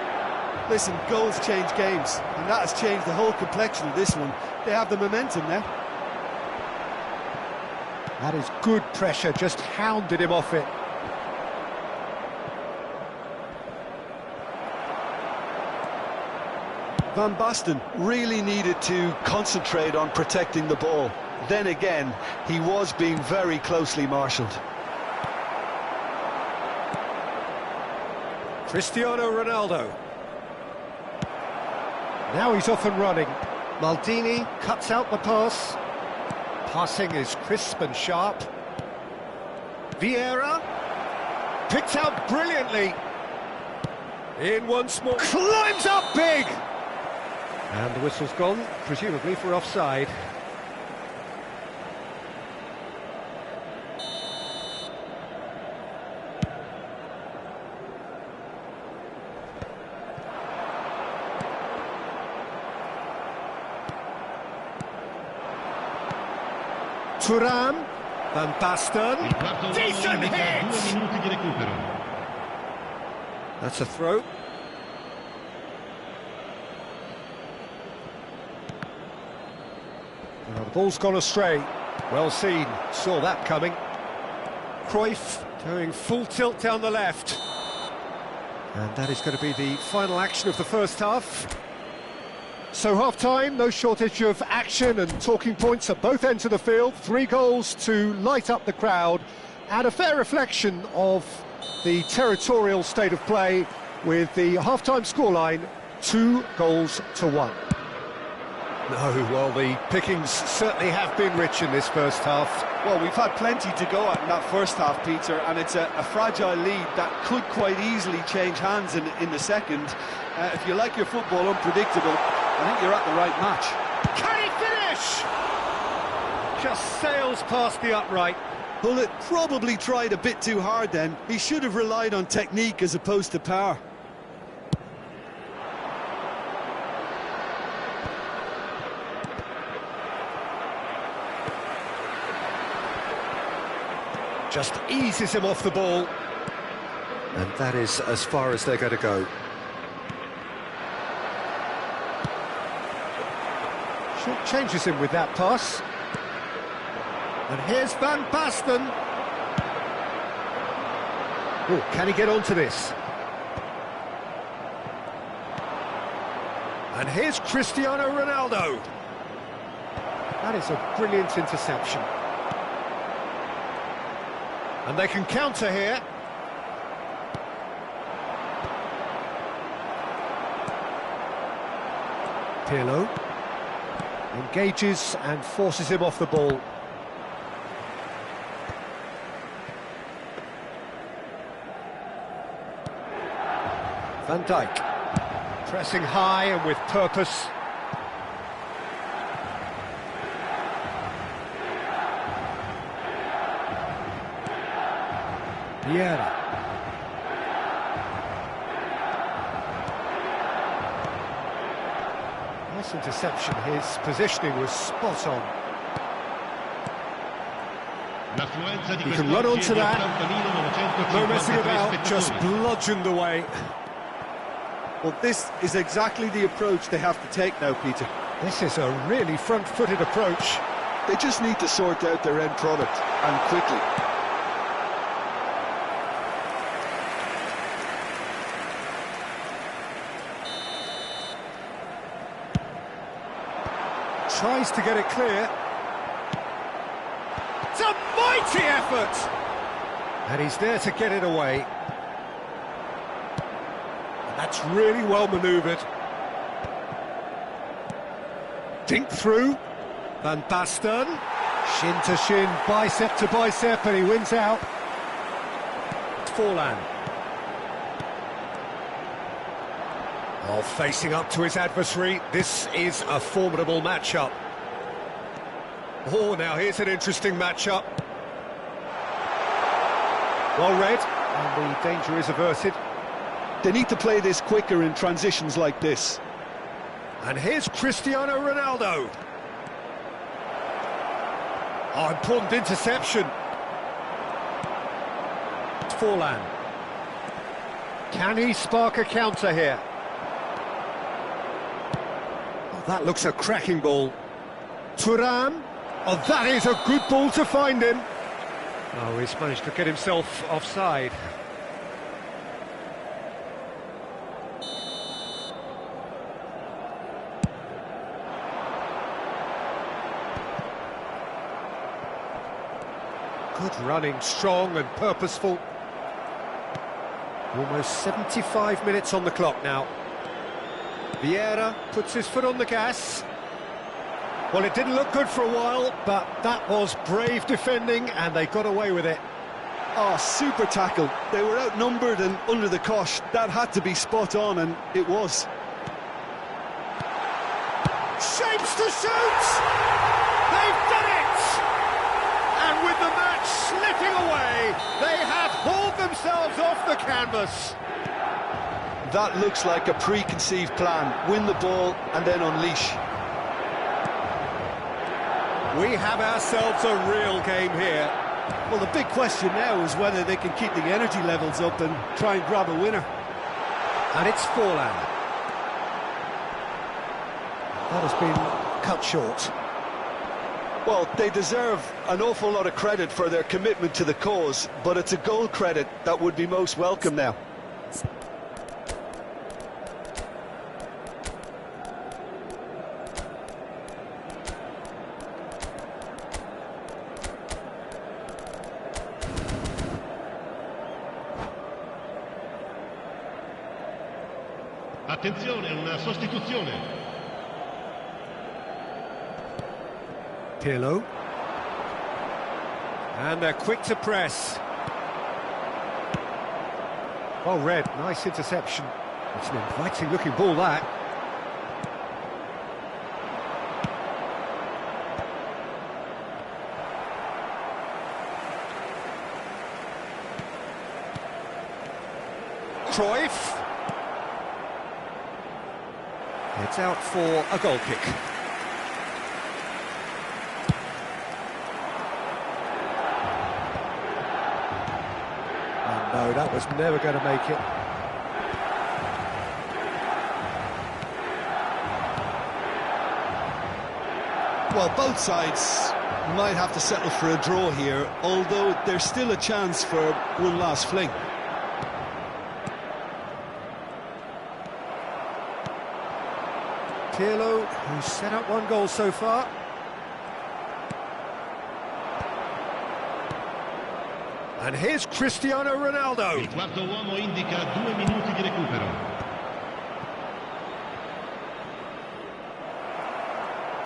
Listen, goals change games, and that has changed the whole complexion of this one. They have the momentum now. That is good pressure, just hounded him off it. Van Basten really needed to concentrate on protecting the ball. Then again, he was being very closely marshalled. Cristiano Ronaldo. Now he's off and running. Maldini cuts out the pass. Passing is crisp and sharp. Vieira picked out brilliantly. In once more. Climbs up big! And the whistle's gone, presumably for offside. Thuram, Van Basten, decent hit! That's a throw. Well, the ball's gone astray. Well seen, saw that coming. Cruyff doing full tilt down the left. And that is going to be the final action of the first half. So half-time, no shortage of action and talking points at both ends of the field. 3 goals to light up the crowd, and a fair reflection of the territorial state of play, with the half-time scoreline 2-1. No, well, the pickings certainly have been rich in this first half. Well, we've had plenty to go at in that first half, Peter, and it's a fragile lead that could quite easily change hands in the second. If you like your football unpredictable, I think you're at the right match. Can he finish? Just sails past the upright. Hullet probably tried a bit too hard then. He should have relied on technique as opposed to power. Just eases him off the ball. And that is as far as they're going to go. Short changes him with that pass. And here's Van Basten. Oh, can he get onto this? And here's Cristiano Ronaldo. That is a brilliant interception. And they can counter here. Pirlo engages and forces him off the ball. Van Dijk pressing high and with purpose. Vieira. Nice interception. His positioning was spot on. He can run onto that. No messing about, just bludgeoned away. Well, this is exactly the approach they have to take now, Peter. This is a really front-footed approach. They just need to sort out their end product, and quickly. Tries to get it clear. It's a mighty effort! And he's there to get it away. And that's really well manoeuvred. Dink through. Van Basten. Shin to shin, bicep to bicep, and he wins out. Forlan. Oh, facing up to his adversary, this is a formidable matchup. Oh, now here's an interesting matchup. Well read, and the danger is averted. They need to play this quicker in transitions like this. And here's Cristiano Ronaldo. Oh, important interception. Forlan. Can he spark a counter here? That looks a cracking ball. Thuram. Oh, that is a good ball to find him. Oh, he's managed to get himself offside. Good running, strong and purposeful. Almost 75 minutes on the clock now. Vieira puts his foot on the gas. Well, it didn't look good for a while, but that was brave defending, and they got away with it. Oh, super tackle. They were outnumbered and under the cosh. That had to be spot on, and it was. Shapes to shoot! They've done it! And with the match slipping away, they have hauled themselves off the canvas. That looks like a preconceived plan. Win the ball and then unleash. We have ourselves a real game here. Well, the big question now is whether they can keep the energy levels up and try and grab a winner. And it's Forlan. That has been cut short. Well, they deserve an awful lot of credit for their commitment to the cause, but it's a goal credit that would be most welcome now. Attenzione, una sostituzione. Pirlo. And they're quick to press. Well read, nice interception. It's an inviting looking ball, that. Cruyff. It's out for a goal kick. And no, that was never going to make it. Well, both sides might have to settle for a draw here, although there's still a chance for one last fling. Pirlo, who's set up one goal so far. And here's Cristiano Ronaldo. Il quarto uomo indica 2 minuti di recupero.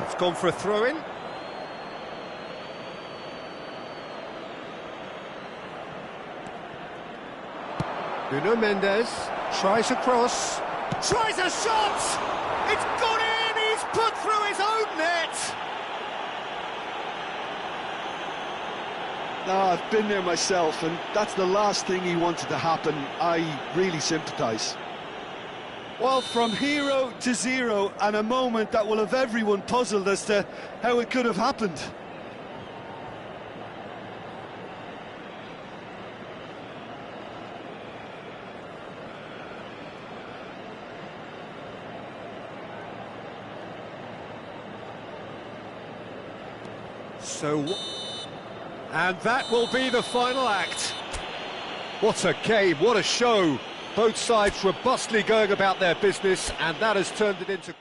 It's gone for a throw-in. Nuno Mendes tries a cross, tries a shot! It's gone in! He's put through his own net! I've been there myself, and that's the last thing he wanted to happen. I really sympathise. Well, from hero to zero, and a moment that will have everyone puzzled as to how it could have happened. And that will be the final act. What a game, what a show. Both sides robustly going about their business, and that has turned it into...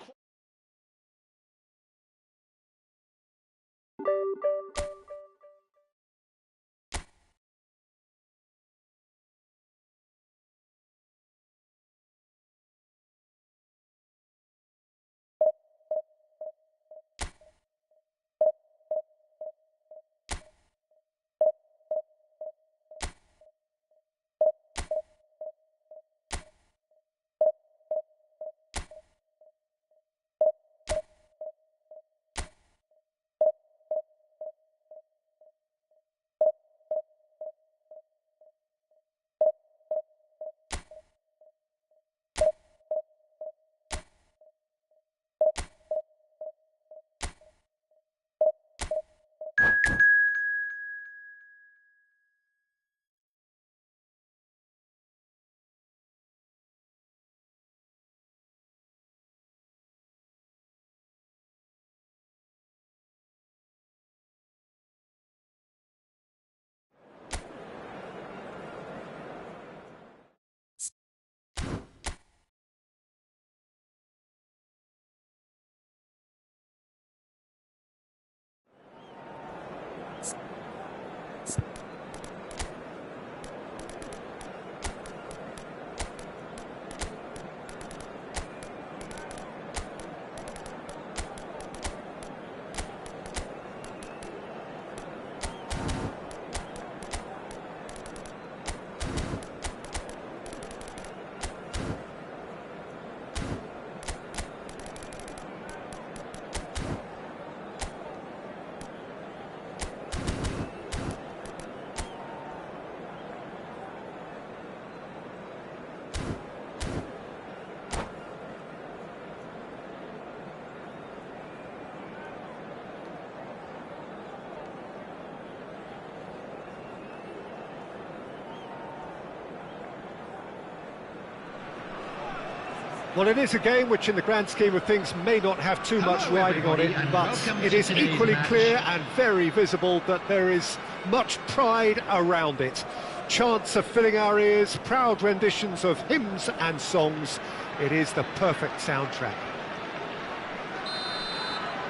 Well, it is a game which, in the grand scheme of things, may not have too much Hello, riding on it, everybody, and but welcome it to is today's equally match. clear and very visible that there is much pride around it. Chants are filling our ears, proud renditions of hymns and songs. It is the perfect soundtrack.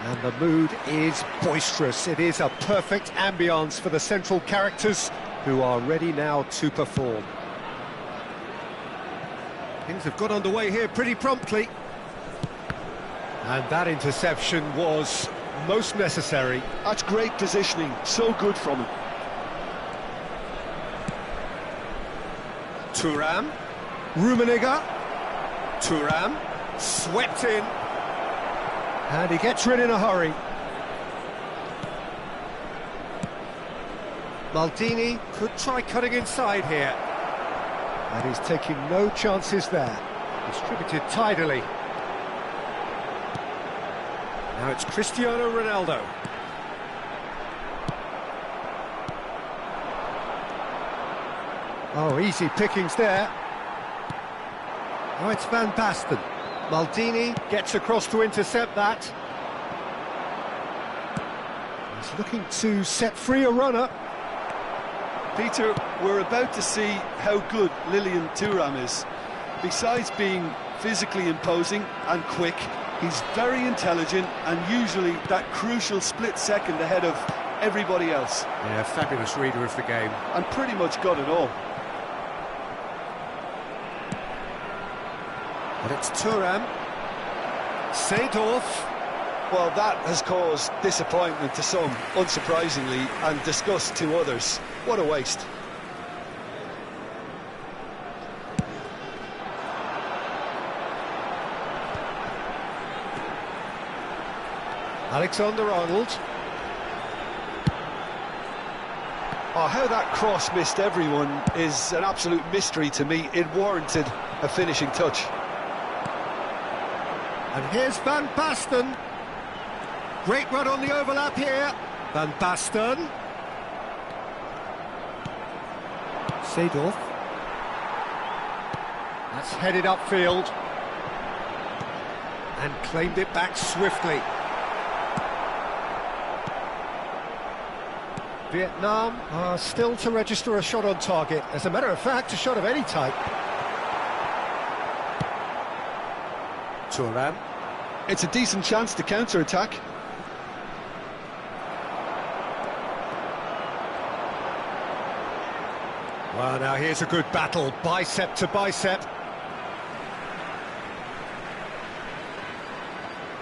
And the mood is boisterous. It is a perfect ambience for the central characters who are ready now to perform. Things have got underway here pretty promptly. And that interception was most necessary. That's great positioning, so good from him. Thuram, Rummenigge, Thuram, swept in. And he gets rid in a hurry. Maldini could try cutting inside here. And he's taking no chances there. Distributed tidily. Now it's Cristiano Ronaldo. Oh, easy pickings there. Now it's Van Basten. Maldini gets across to intercept that. He's looking to set free a runner. Peter, we're about to see how good Lilian Thuram is. Besides being physically imposing and quick, he's very intelligent and usually that crucial split second ahead of everybody else. Yeah, fabulous reader of the game. And pretty much got it all. But it's Thuram. Seedorf. Well, that has caused disappointment to some, unsurprisingly, and disgust to others. What a waste. Alexander-Arnold. Oh, how that cross missed everyone is an absolute mystery to me. It warranted a finishing touch. And here's Van Basten. Great run on the overlap here. Van Basten. Seedorf. That's headed upfield. And claimed it back swiftly. Vietnam are still to register a shot on target. As a matter of fact, a shot of any type. Thuram. It's a decent chance to counter-attack. Well, now here's a good battle, bicep to bicep.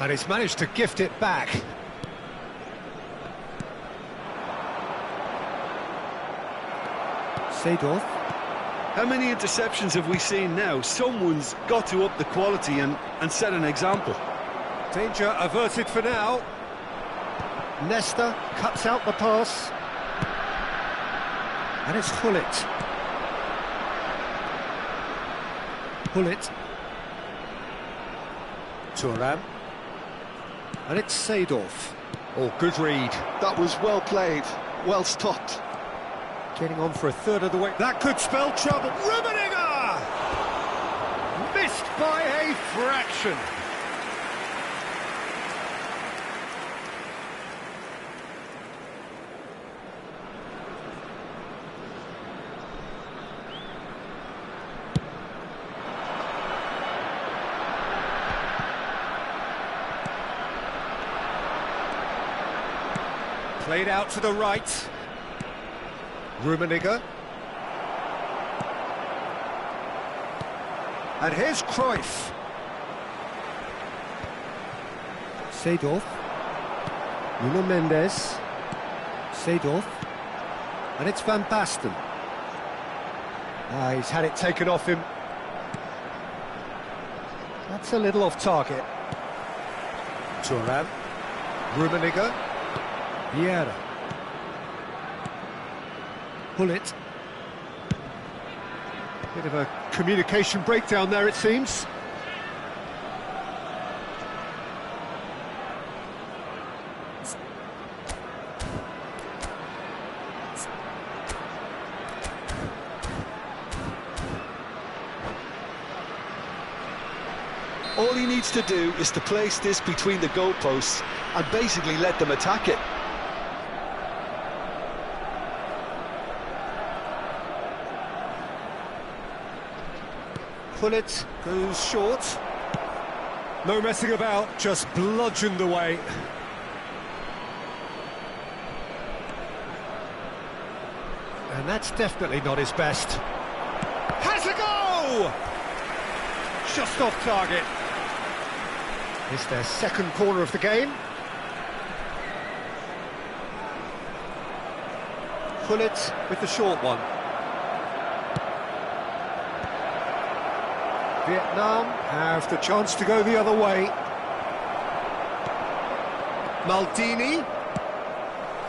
And he's managed to gift it back. Seedorf. How many interceptions have we seen now? Someone's got to up the quality and set an example. Danger averted for now. Nesta cuts out the pass. And it's Hullet. Hullet. Thuram. And it's Seedorf. Oh, good read. That was well played, well stopped. Getting on for a third of the way. That could spell trouble. Rummenigge! Missed by a fraction. Played out to the right. Rummenigge. And here's Cruyff. Seedorf. Nuno Mendes. Seedorf. And it's Van Basten. He's had it taken off him. That's a little off target. Thuram. Rummenigge. Vieira. Hullet. Bit of a communication breakdown there, it seems. All he needs to do is to place this between the goalposts and basically let them attack it. Gullit goes short. No messing about, just bludgeoned away. And that's definitely not his best. Has a go! Just off target. It's their second corner of the game. Gullit with the short one. Vietnam have the chance to go the other way. Maldini.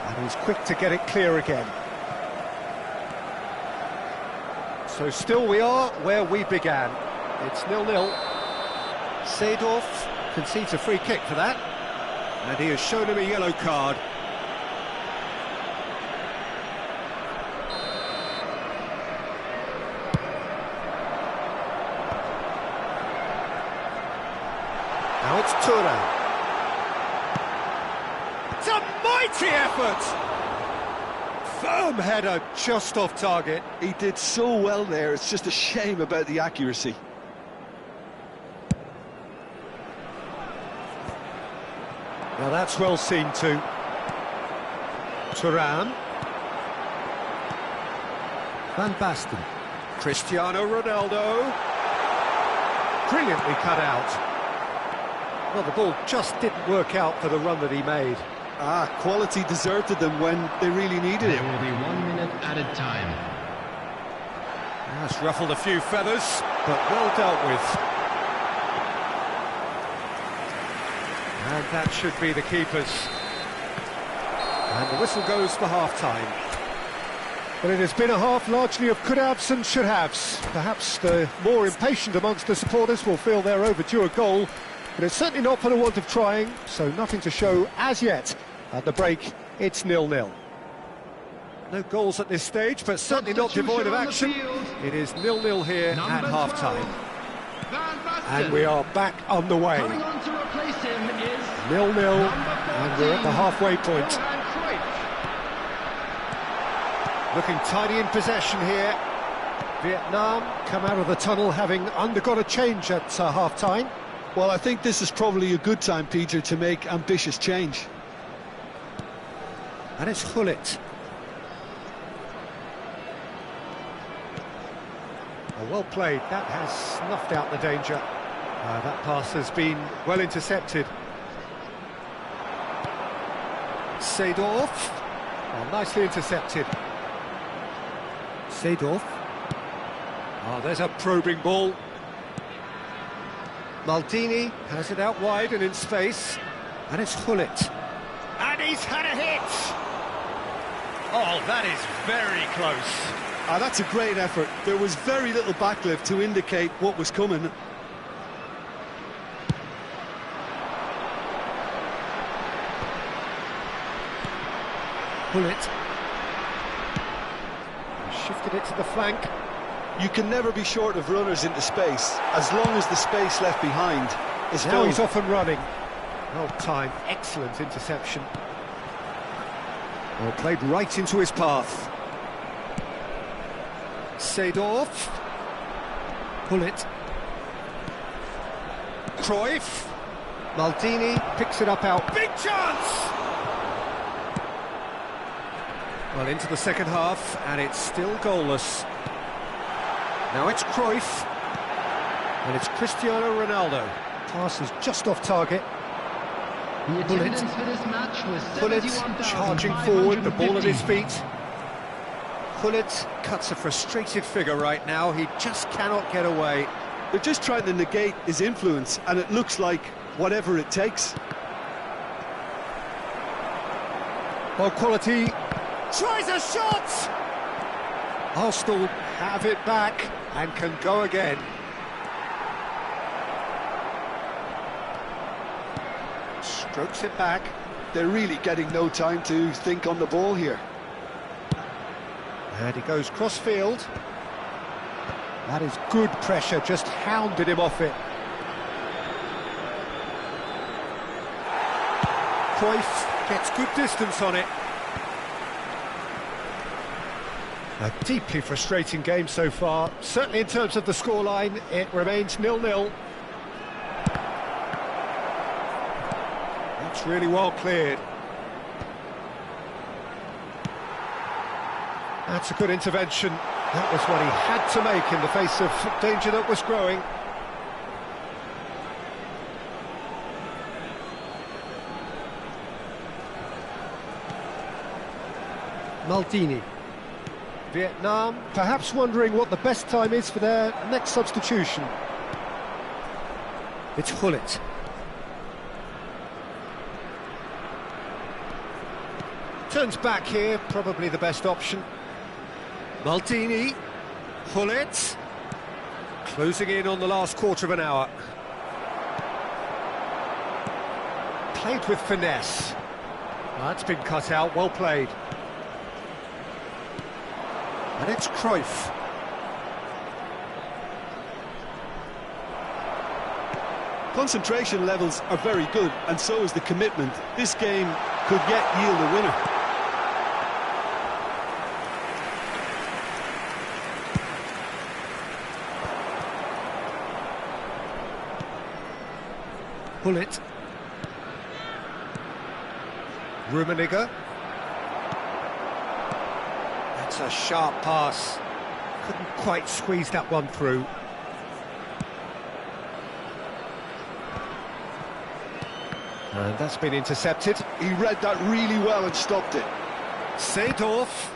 And he's quick to get it clear again. So still we are where we began. It's 0-0. Seedorf concedes a free kick for that. And he has shown him a yellow card. Now it's Thuram. It's a mighty effort! Firm header, just off target. He did so well there, it's just a shame about the accuracy. Now that's well seen too. Thuram. Van Basten. Cristiano Ronaldo. Brilliantly cut out. Well, the ball just didn't work out for the run that he made. Quality deserted them when they really needed it. There will be 1 minute added time. That's ruffled a few feathers, but well dealt with. And that should be the keepers. And the whistle goes for half-time. Well, it has been a half largely of could-haves and should-haves. Perhaps the more impatient amongst the supporters will feel they're overdue a goal, but it's certainly not for the want of trying, so nothing to show as yet. At the break, it's 0-0. No goals at this stage, but certainly not devoid of action. It is 0-0 here at half-time. And we are back underway. Coming on to replace him is 0-0, and we're at the halfway point. Looking tidy in possession here. Vietnam come out of the tunnel having undergone a change at half-time. Well, I think this is probably a good time, Peter, to make ambitious change. And it's Gullit. Well played, that has snuffed out the danger. That pass has been well intercepted. Seedorf. Well, nicely intercepted. Seedorf. Oh, there's a probing ball. Maldini has it out wide and in space. And it's Gullit. And he's had a hit! Oh, that is very close. That's a great effort. There was very little backlift to indicate what was coming. Gullit. Shifted it to the flank. You can never be short of runners into space, as long as the space left behind is Now filled. he's off and running. Well timed, excellent interception. Well, played right into his path. Seedorf. Gullit. Cruyff. Maldini picks it up out. Big chance! Well, into the second half, and it's still goalless. Now it's Cruyff. And it's Cristiano Ronaldo. Pass is just off target. the attendance for this match was Gullit charging forward, the ball at his feet. Gullit cuts a frustrated figure right now, he just cannot get away. They're just trying to negate his influence, and it looks like whatever it takes. Well, quality tries a shot! Arsenal have it back and can go again. Strokes it back. They're really getting no time to think on the ball here. And he goes cross-field. That is good pressure, just hounded him off it. Cruyff gets good distance on it. A deeply frustrating game so far. Certainly in terms of the scoreline, it remains 0-0. That's really well cleared. That's a good intervention. That was what he had to make in the face of danger that was growing. Maldini. Vietnam perhaps wondering what the best time is for their next substitution. It's Gullit. Turns back here, probably the best option. Maldini. Gullit. Closing in on the last quarter of an hour. Played with finesse. That's been cut out, well played. And it's Cruyff. Concentration levels are very good, and so is the commitment. This game could yet yield a winner. Gullit. Rummenigge. That's a sharp pass. Couldn't quite squeeze that one through. And that's been intercepted. He read that really well and stopped it. Seedorf.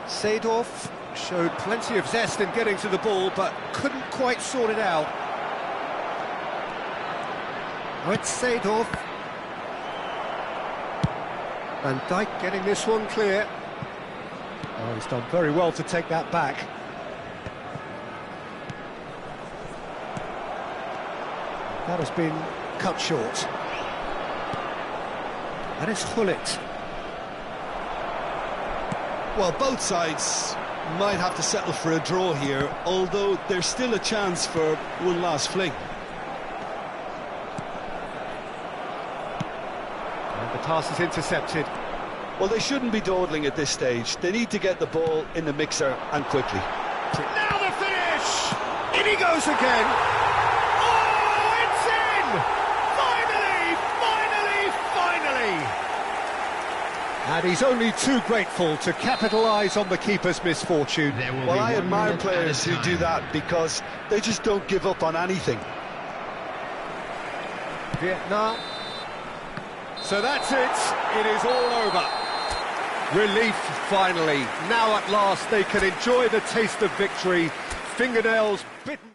Seedorf showed plenty of zest in getting to the ball, but couldn't quite sort it out. Oh, it's Seedorf. Van Dijk getting this one clear. Oh, he's done very well to take that back. That has been cut short. And it's Gullit. Well, both sides might have to settle for a draw here, although there's still a chance for one last fling. And the pass is intercepted. Well, they shouldn't be dawdling at this stage. They need to get the ball in the mixer, and quickly. Now the finish! In he goes again! Oh, it's in! Finally, finally, finally! And he's only too grateful to capitalise on the keeper's misfortune. Well, I admire players who do that because they just don't give up on anything. Vietnam. So that's it. It is all over. Relief, finally. Now at last they can enjoy the taste of victory. Fingernails bitten.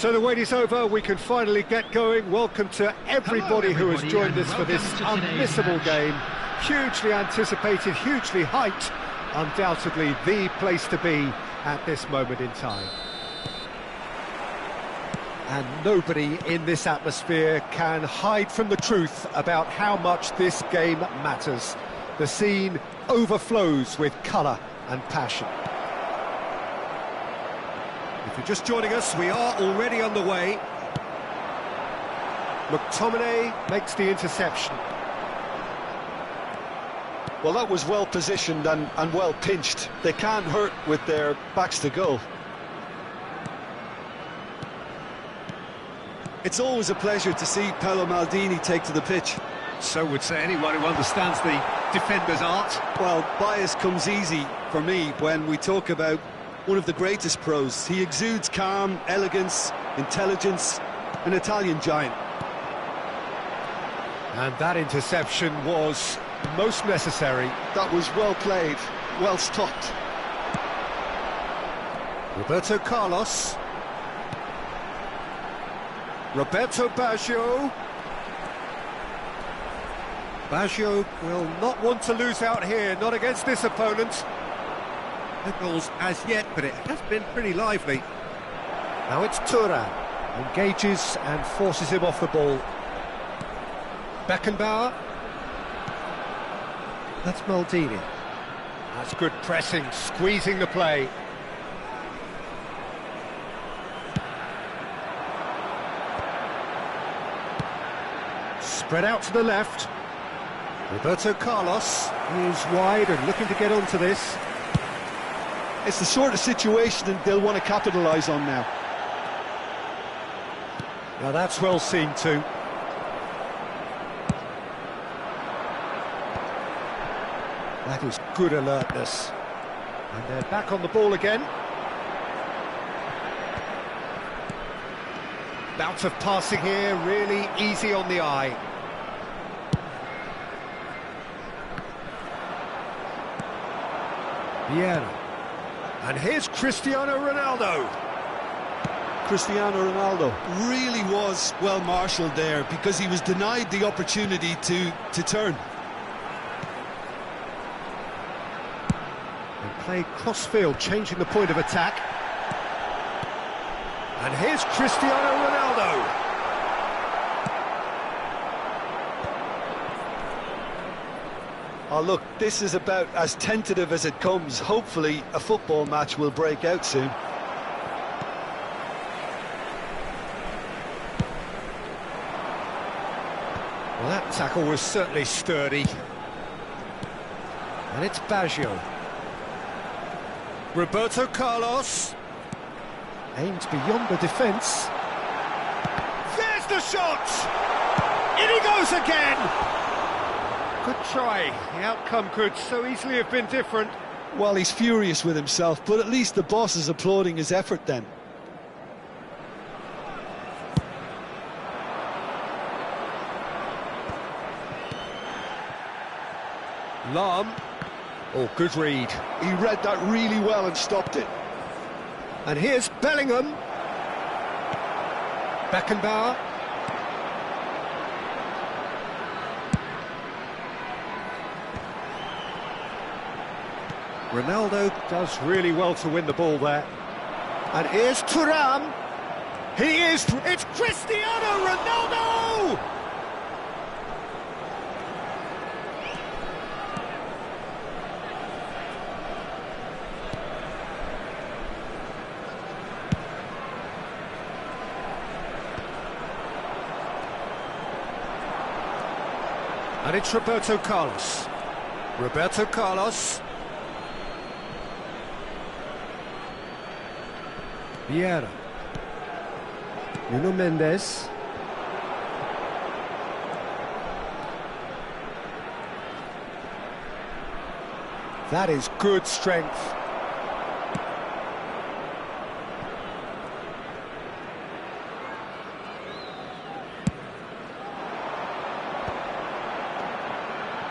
So the wait is over, we can finally get going. Welcome to everybody who has joined us for this unmissable game. Hugely anticipated, hugely hyped, undoubtedly the place to be at this moment in time. And nobody in this atmosphere can hide from the truth about how much this game matters. The scene overflows with colour and passion. If you're just joining us, we are already underway. McTominay makes the interception. Well, that was well positioned and well pinched. They can't hurt with their backs to goal. It's always a pleasure to see Paolo Maldini take to the pitch. So would say anyone who understands the defender's art. Well, bias comes easy for me when we talk about one of the greatest pros. He exudes calm, elegance, intelligence, an Italian giant. And that interception was most necessary. That was well played, well stopped. Roberto Carlos. Roberto Baggio. Baggio will not want to lose out here, not against this opponent. No goals as yet, but it has been pretty lively. Now it's Thuram, engages and forces him off the ball. Beckenbauer. That's Maldini. That's good pressing, squeezing the play. Spread out to the left. Roberto Carlos is wide and looking to get onto this. It's the sort of situation that they'll want to capitalise on now. Now that's well seen too. That is good alertness. And they're back on the ball again. Bout of passing here, really easy on the eye. Vieira. And here's Cristiano Ronaldo. Cristiano Ronaldo really was well marshalled there because he was denied the opportunity to turn. And play cross-field, changing the point of attack. And here's Cristiano Ronaldo. Oh, look, this is about as tentative as it comes. Hopefully, a football match will break out soon. Well, that tackle was certainly sturdy. And it's Baggio. Roberto Carlos. Aimed beyond the defence. There's the shot! In he goes again! Good try. The outcome could so easily have been different. Well, he's furious with himself, but at least the boss is applauding his effort then. Lahm. Oh, good read. He read that really well and stopped it. And here's Bellingham. Beckenbauer. Ronaldo does really well to win the ball there. And here's Thuram. It's Cristiano Ronaldo! And it's Roberto Carlos. Roberto Carlos. Vieira. Nuno Mendes. That is good strength.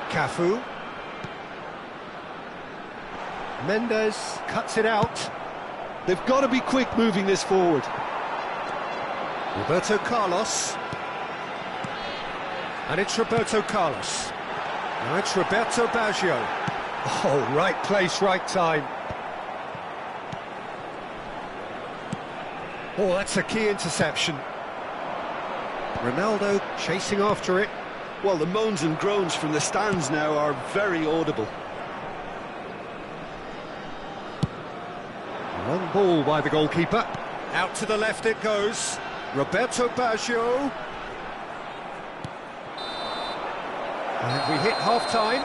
Cafu. Mendes cuts it out. They've got to be quick moving this forward. Roberto Carlos. And it's Roberto Carlos. Now it's Roberto Baggio. Oh, right place, right time. Oh, that's a key interception. Ronaldo chasing after it. Well, the moans and groans from the stands now are very audible. Long ball by the goalkeeper. Out to the left it goes. Roberto Baggio. And we hit half-time.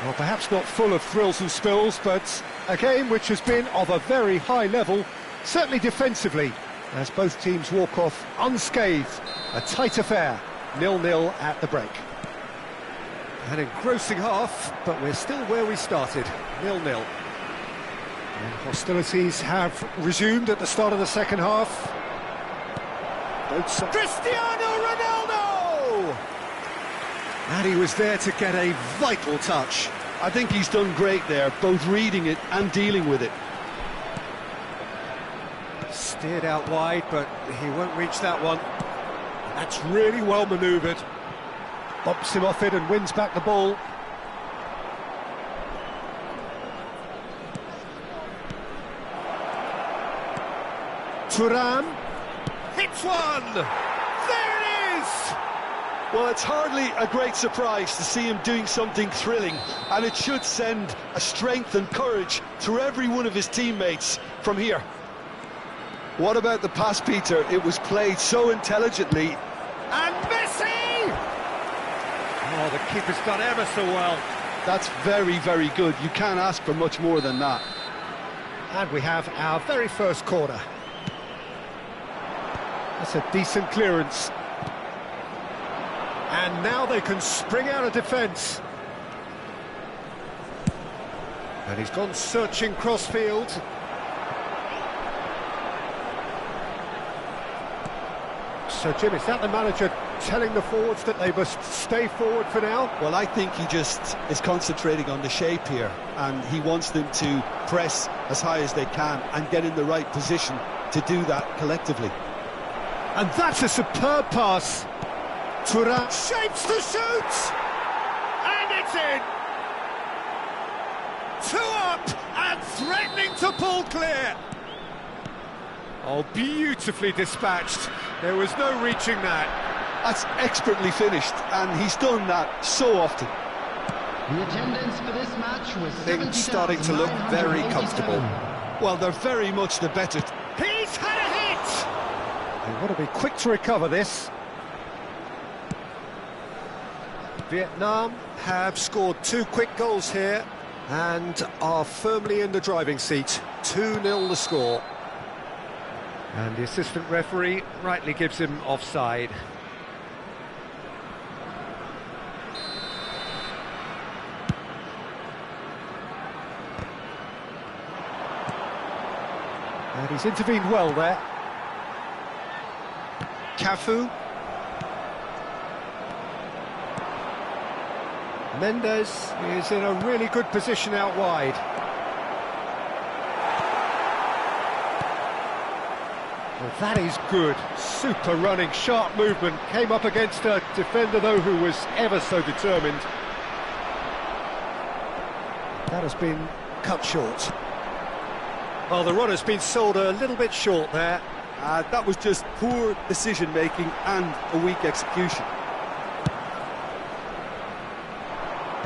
Well, perhaps not full of thrills and spills, but a game which has been of a very high level, certainly defensively, as both teams walk off unscathed. A tight affair, 0-0 at the break. An engrossing half, but we're still where we started, 0-0. And hostilities have resumed at the start of the second half. Cristiano Ronaldo! And he was there to get a vital touch. I think he's done great there, both reading it and dealing with it. Steered out wide, but he won't reach that one. That's really well manoeuvred. Bumps him off it and wins back the ball. Thuram hits one! There it is! Well, it's hardly a great surprise to see him doing something thrilling, and it should send a strength and courage through every one of his teammates from here. What about the pass, Peter? It was played so intelligently. And Messi! Oh, the keeper's done ever so well. That's very, very good. You can't ask for much more than that. And we have our very first corner. That's a decent clearance. And now they can spring out of defence. And he's gone searching crossfield. So, Jim, is that the manager telling the forwards that they must stay forward for now? Well, I think he just is concentrating on the shape here, and he wants them to press as high as they can and get in the right position to do that collectively. And that's a superb pass. Thuram shapes to shoot! And it's in! 2 up and threatening to pull clear. Oh, beautifully dispatched. There was no reaching that. That's expertly finished, and he's done that so often. The attendance for this match was Things starting to look very comfortable. Well, they're very much the better. He's had a hit! They want to be quick to recover this. Vietnam have scored 2 quick goals here and are firmly in the driving seat. 2-0 the score. And the assistant referee rightly gives him offside. And he's intervened well there. Cafu. Mendes is in a really good position out wide. Well, that is good. Super running, sharp movement. Came up against a defender, though, who was ever so determined. That has been cut short. Well, the run has been sold a little bit short there. That was just poor decision-making and a weak execution.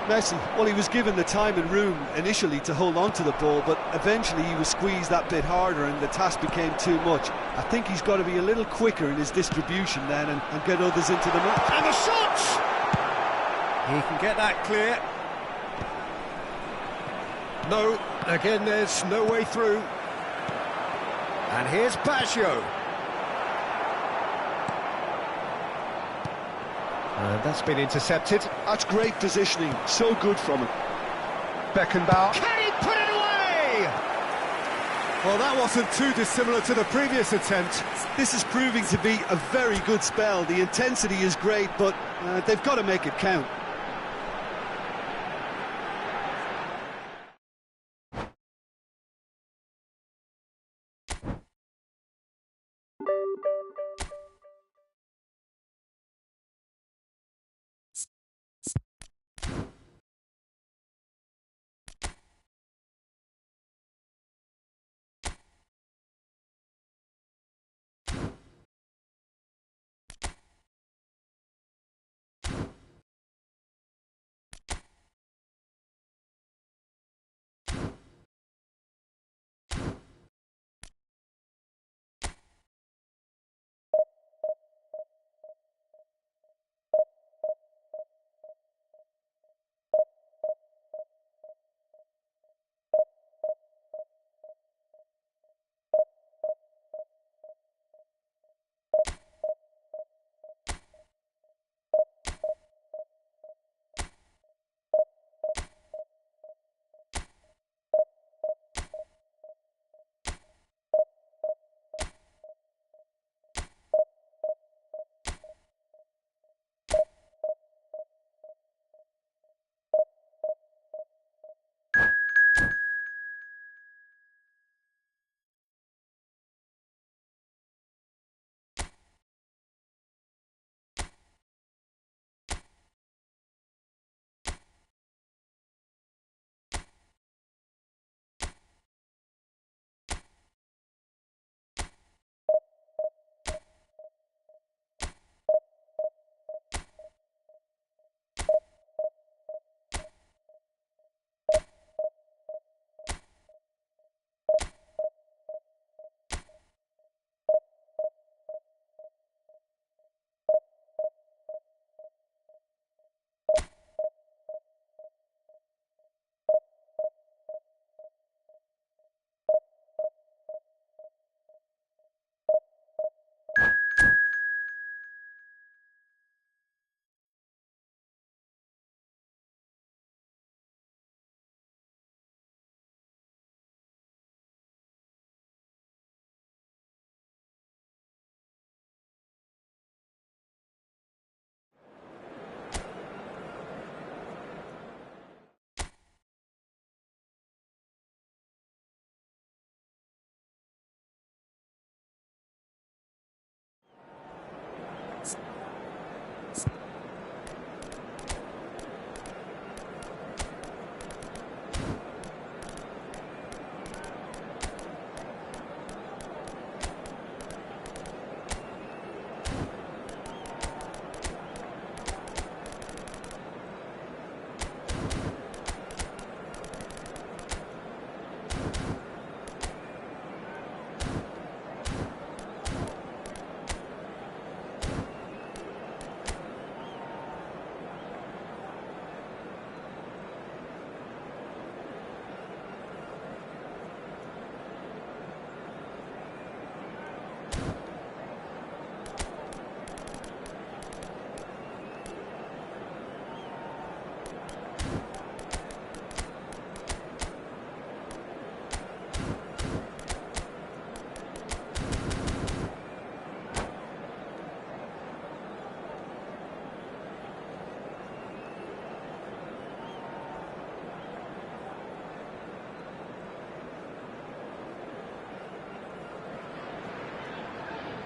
Messi, well, he was given the time and room initially to hold on to the ball, but eventually he was squeezed that bit harder and the task became too much. I think he's got to be a little quicker in his distribution then and get others into the match. And the shot! He can get that clear. No, again there's no way through. And here's Baggio. And that's been intercepted. That's great positioning, so good from him. Beckenbauer. Can he put it away? Well, that wasn't too dissimilar to the previous attempt. This is proving to be a very good spell. The intensity is great, but they've got to make it count.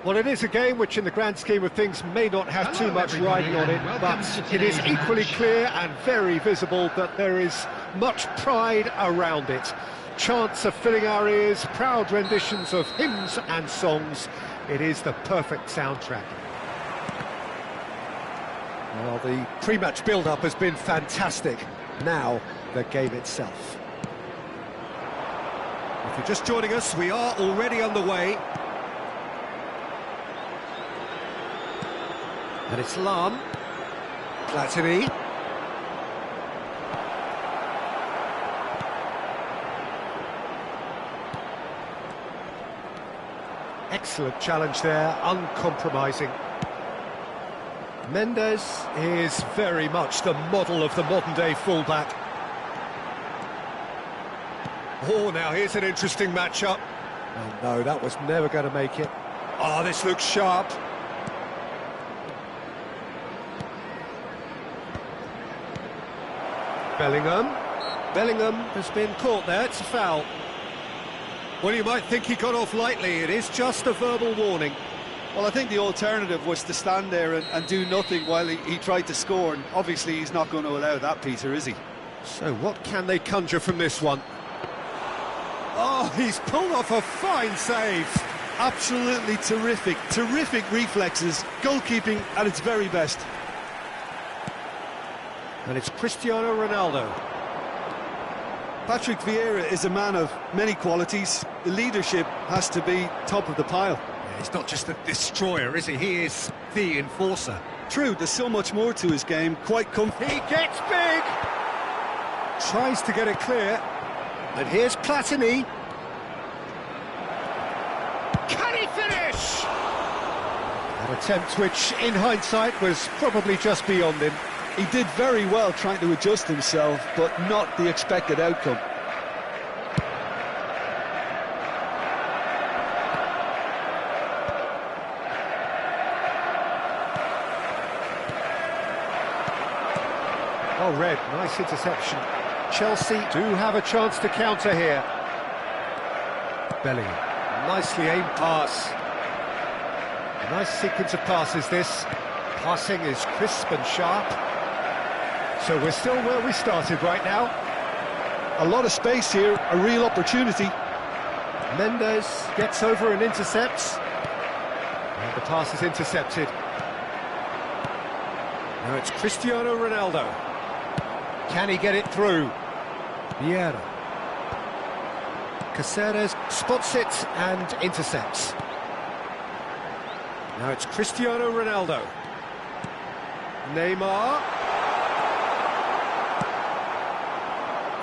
Well, it is a game which, in the grand scheme of things, may not have too much riding on it, but it is equally clear and very visible that there is much pride around it. Chants are filling our ears, proud renditions of hymns and songs. It is the perfect soundtrack. Well, the pre-match build-up has been fantastic. Now, the game itself. If you're just joining us, we are already underway. And it's Lahm. Platini. Excellent challenge there, uncompromising. Mendes is very much the model of the modern-day fullback. Oh, now here's an interesting matchup. Oh no, that was never going to make it. Oh, this looks sharp. Bellingham. Bellingham has been caught there, it's a foul. Well, you might think he got off lightly, it is just a verbal warning. Well, I think the alternative was to stand there and do nothing while he tried to score, and obviously he's not going to allow that, Peter, is he? So what can they conjure from this one? Oh, he's pulled off a fine save. Absolutely terrific, terrific reflexes, goalkeeping at its very best. And it's Cristiano Ronaldo. Patrick Vieira is a man of many qualities. The leadership has to be top of the pile. Yeah, he's not just a destroyer, is he? He is the enforcer. True, there's so much more to his game, quite He gets big! Tries to get it clear. And here's Platini. Can he finish? An attempt which, in hindsight, was probably just beyond him. He did very well trying to adjust himself, but not the expected outcome. Oh, Red, nice interception. Chelsea do have a chance to counter here. Bellingham, nicely aimed pass. A nice sequence of passes this. Passing is crisp and sharp. So we're still where we started right now. A lot of space here, a real opportunity. Mendes gets over and intercepts. And the pass is intercepted. Now it's Cristiano Ronaldo. Can he get it through? Vieira. Caceres spots it and intercepts. Now it's Cristiano Ronaldo. Neymar.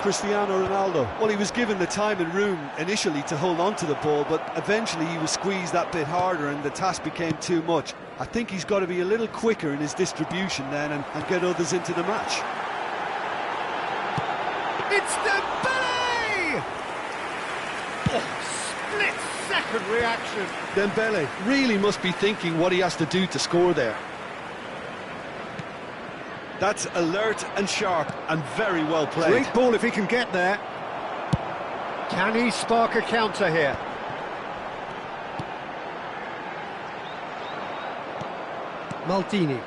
Cristiano Ronaldo. Well, he was given the time and room initially to hold on to the ball, but eventually he was squeezed that bit harder and the task became too much. I think he's got to be a little quicker in his distribution then and get others into the match. It's Dembele! Oh, split-second reaction. Dembele really must be thinking what he has to do to score there. That's alert and sharp and very well played. Great ball if he can get there. Can he spark a counter here? Maldini.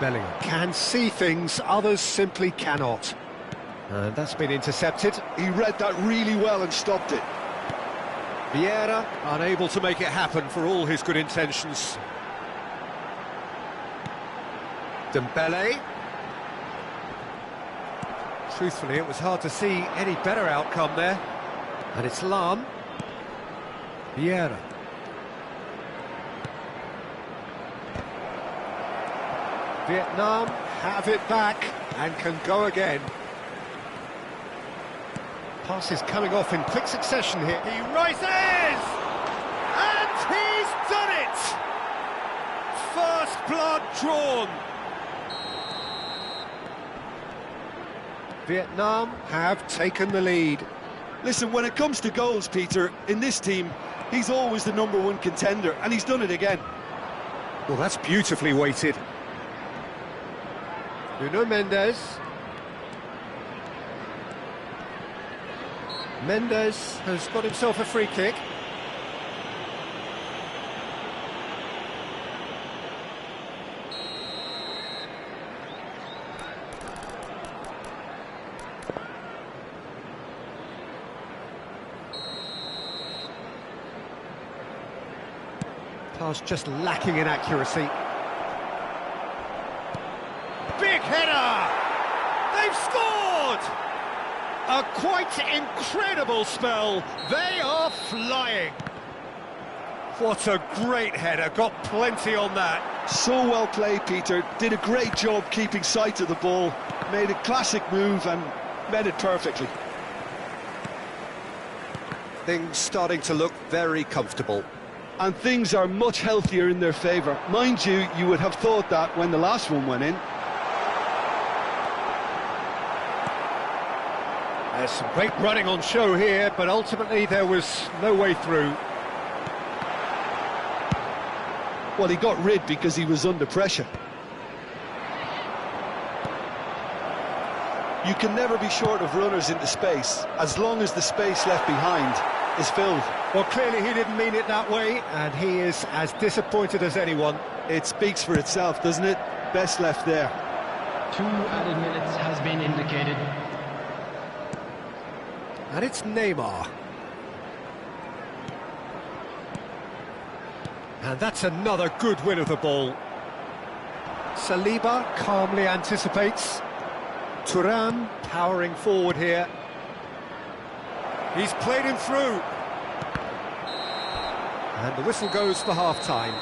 Bellingham can see things others simply cannot. And that's been intercepted. He read that really well and stopped it. Vieira unable to make it happen for all his good intentions. Dembele. Truthfully, it was hard to see any better outcome there. And it's Lahm. Vieira. Vietnam have it back and can go again. Pass is coming off in quick succession here. He rises! And he's done it! First blood drawn. Vietnam have taken the lead. Listen, when it comes to goals, Peter, in this team, he's always the #1 contender, and he's done it again. Well, that's beautifully weighted. Nuno Mendes. Mendes has got himself a free kick. Pass just lacking in accuracy. Big header! They've scored! A quite incredible spell. They are flying. What a great header, got plenty on that. So well played, Peter. Did a great job keeping sight of the ball. Made a classic move and met it perfectly. Things starting to look very comfortable. And things are much healthier in their favour. Mind you, you would have thought that when the last one went in. There's some great running on show here, but ultimately there was no way through. Well, he got rid because he was under pressure. You can never be short of runners into space, as long as the space left behind is filled. Well, clearly he didn't mean it that way, and he is as disappointed as anyone. It speaks for itself, doesn't it? Best left there. 2 added minutes has been indicated. And it's Neymar. And that's another good win of the ball. Saliba calmly anticipates. Thuram powering forward here. He's played him through. And the whistle goes for half-time.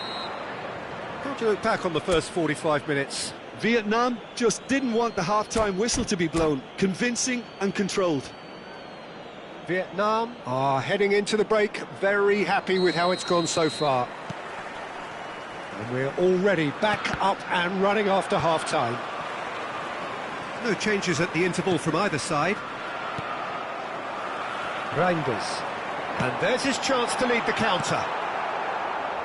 How do you look back on the first 45 minutes? Vietnam just didn't want the half-time whistle to be blown. Convincing and controlled. Vietnam are heading into the break, very happy with how it's gone so far. And we're already back up and running after half-time. No changes at the interval from either side. Reinders. And there's his chance to lead the counter.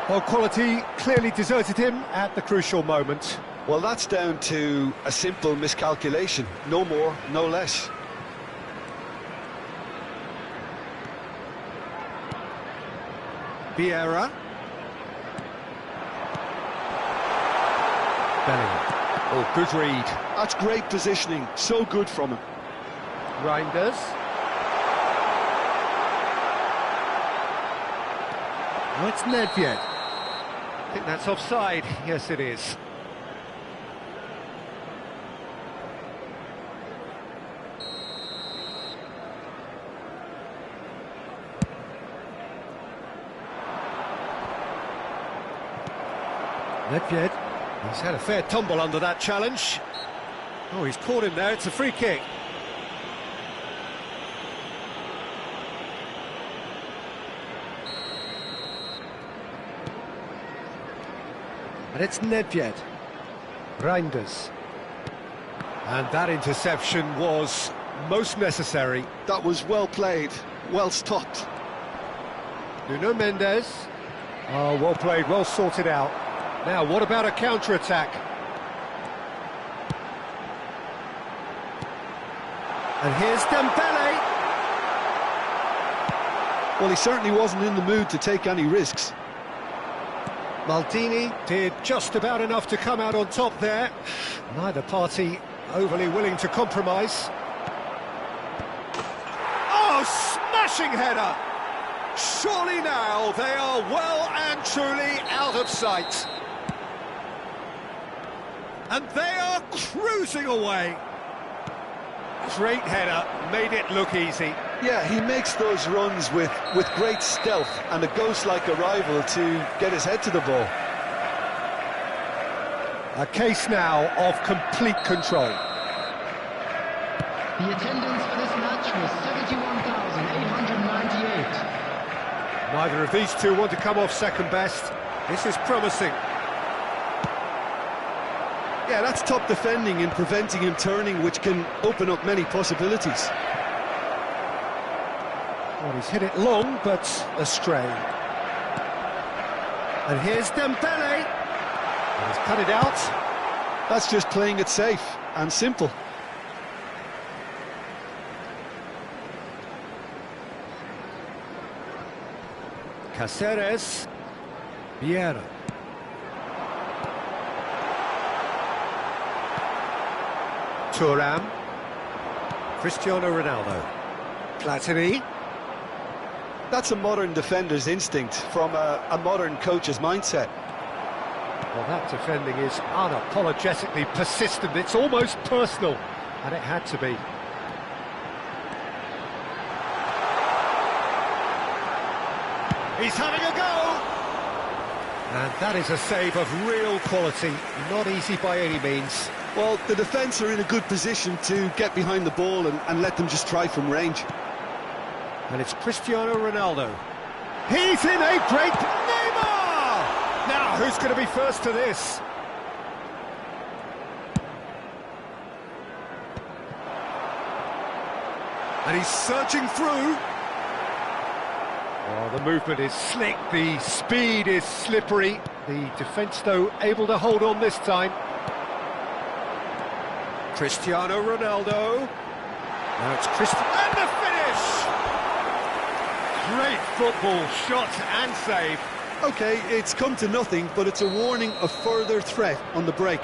Well, quality clearly deserted him at the crucial moment. Well, that's down to a simple miscalculation. No more, no less. Vieira. Bellingham. Oh, good read. That's great positioning. So good from him. Reinders. Oh, it's Nedved. I think that's offside. Yes, it is. Nedved. He's had a fair tumble under that challenge. Oh, he's caught him there. It's a free kick. And it's Nedved. Reinders. And that interception was most necessary. That was well played, well stopped. Nuno Mendes. Oh, well played, well sorted out. Now, what about a counter-attack? And here's Dembele. Well, he certainly wasn't in the mood to take any risks. Maldini did just about enough to come out on top there. Neither party overly willing to compromise. Oh, smashing header! Surely now they are well and truly out of sight. And they are cruising away. Great header, made it look easy. Yeah, he makes those runs with great stealth and a ghost-like arrival to get his head to the ball. A case now of complete control. The attendance for this match was 71,898. Neither of these two want to come off second best. This is promising. Yeah, that's top defending and preventing him turning, which can open up many possibilities. Well, he's hit it long, but astray. And here's Dembele. And he's cut it out. That's just playing it safe and simple. Cáceres. Vieira. Thuram. Cristiano Ronaldo. Platini. That's a modern defender's instinct from a modern coach's mindset. Well, that defending is unapologetically persistent. It's almost personal, and it had to be. He's having a go! And that is a save of real quality, not easy by any means. Well, the defence are in a good position to get behind the ball and let them just try from range. And it's Cristiano Ronaldo. He's in a great... Neymar! Now, who's going to be first to this? And he's surging through. Oh, the movement is slick, the speed is slippery. The defence, though, able to hold on this time. Cristiano Ronaldo. Now it's Cristiano... And the finish! Great football, shot and save. OK, it's come to nothing, but it's a warning of further threat on the break.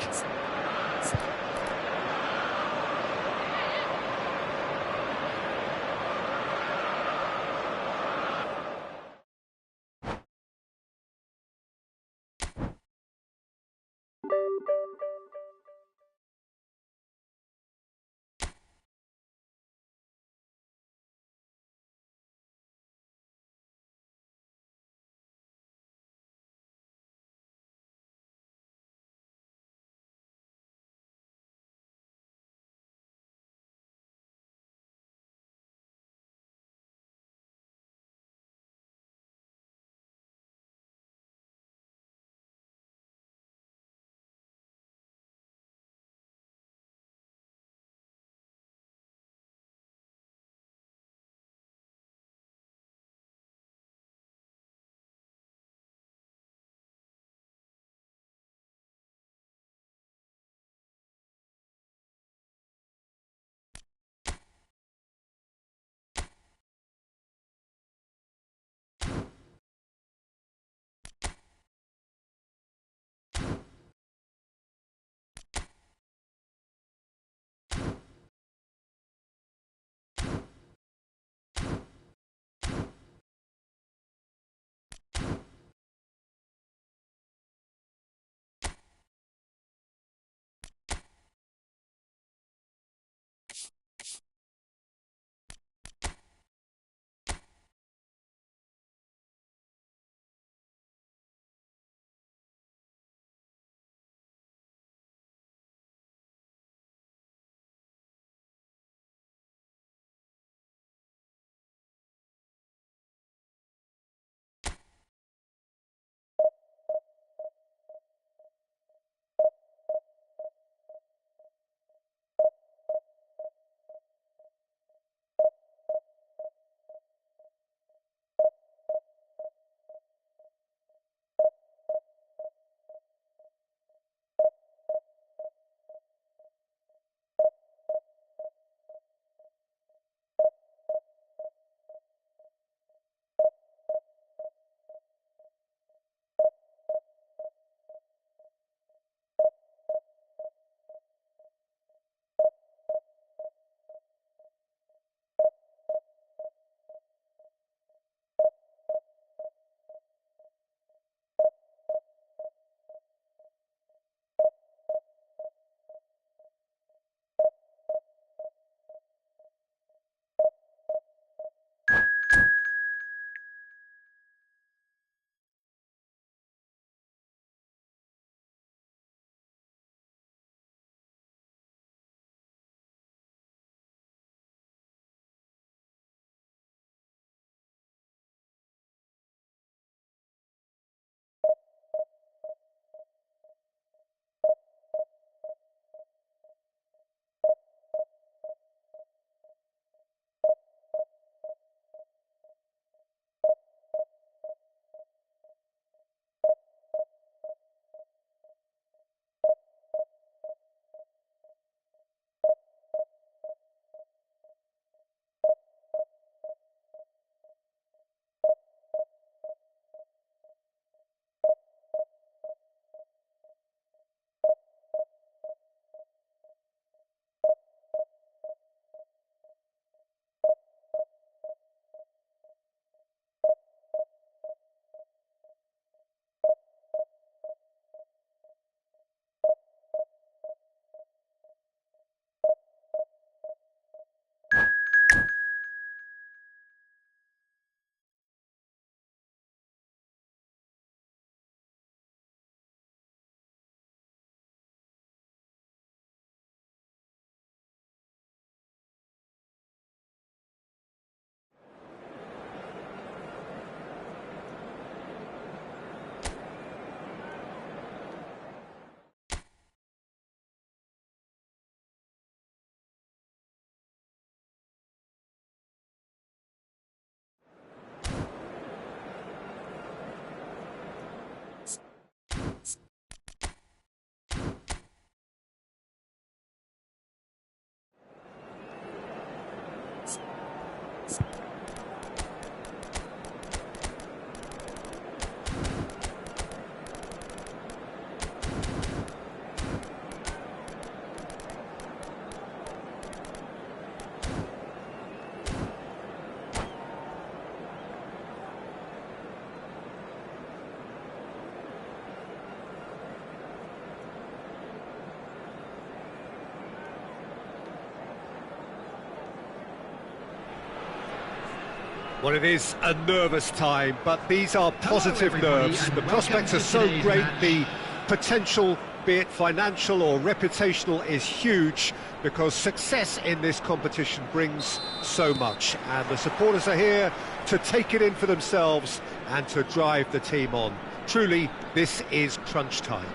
Well, it is a nervous time, but these are positive everybody, nerves. and The welcome prospects to are so today's great, match. the potential, be it financial or reputational, is huge, because success in this competition brings so much. And the supporters are here to take it in for themselves and to drive the team on. Truly, this is crunch time.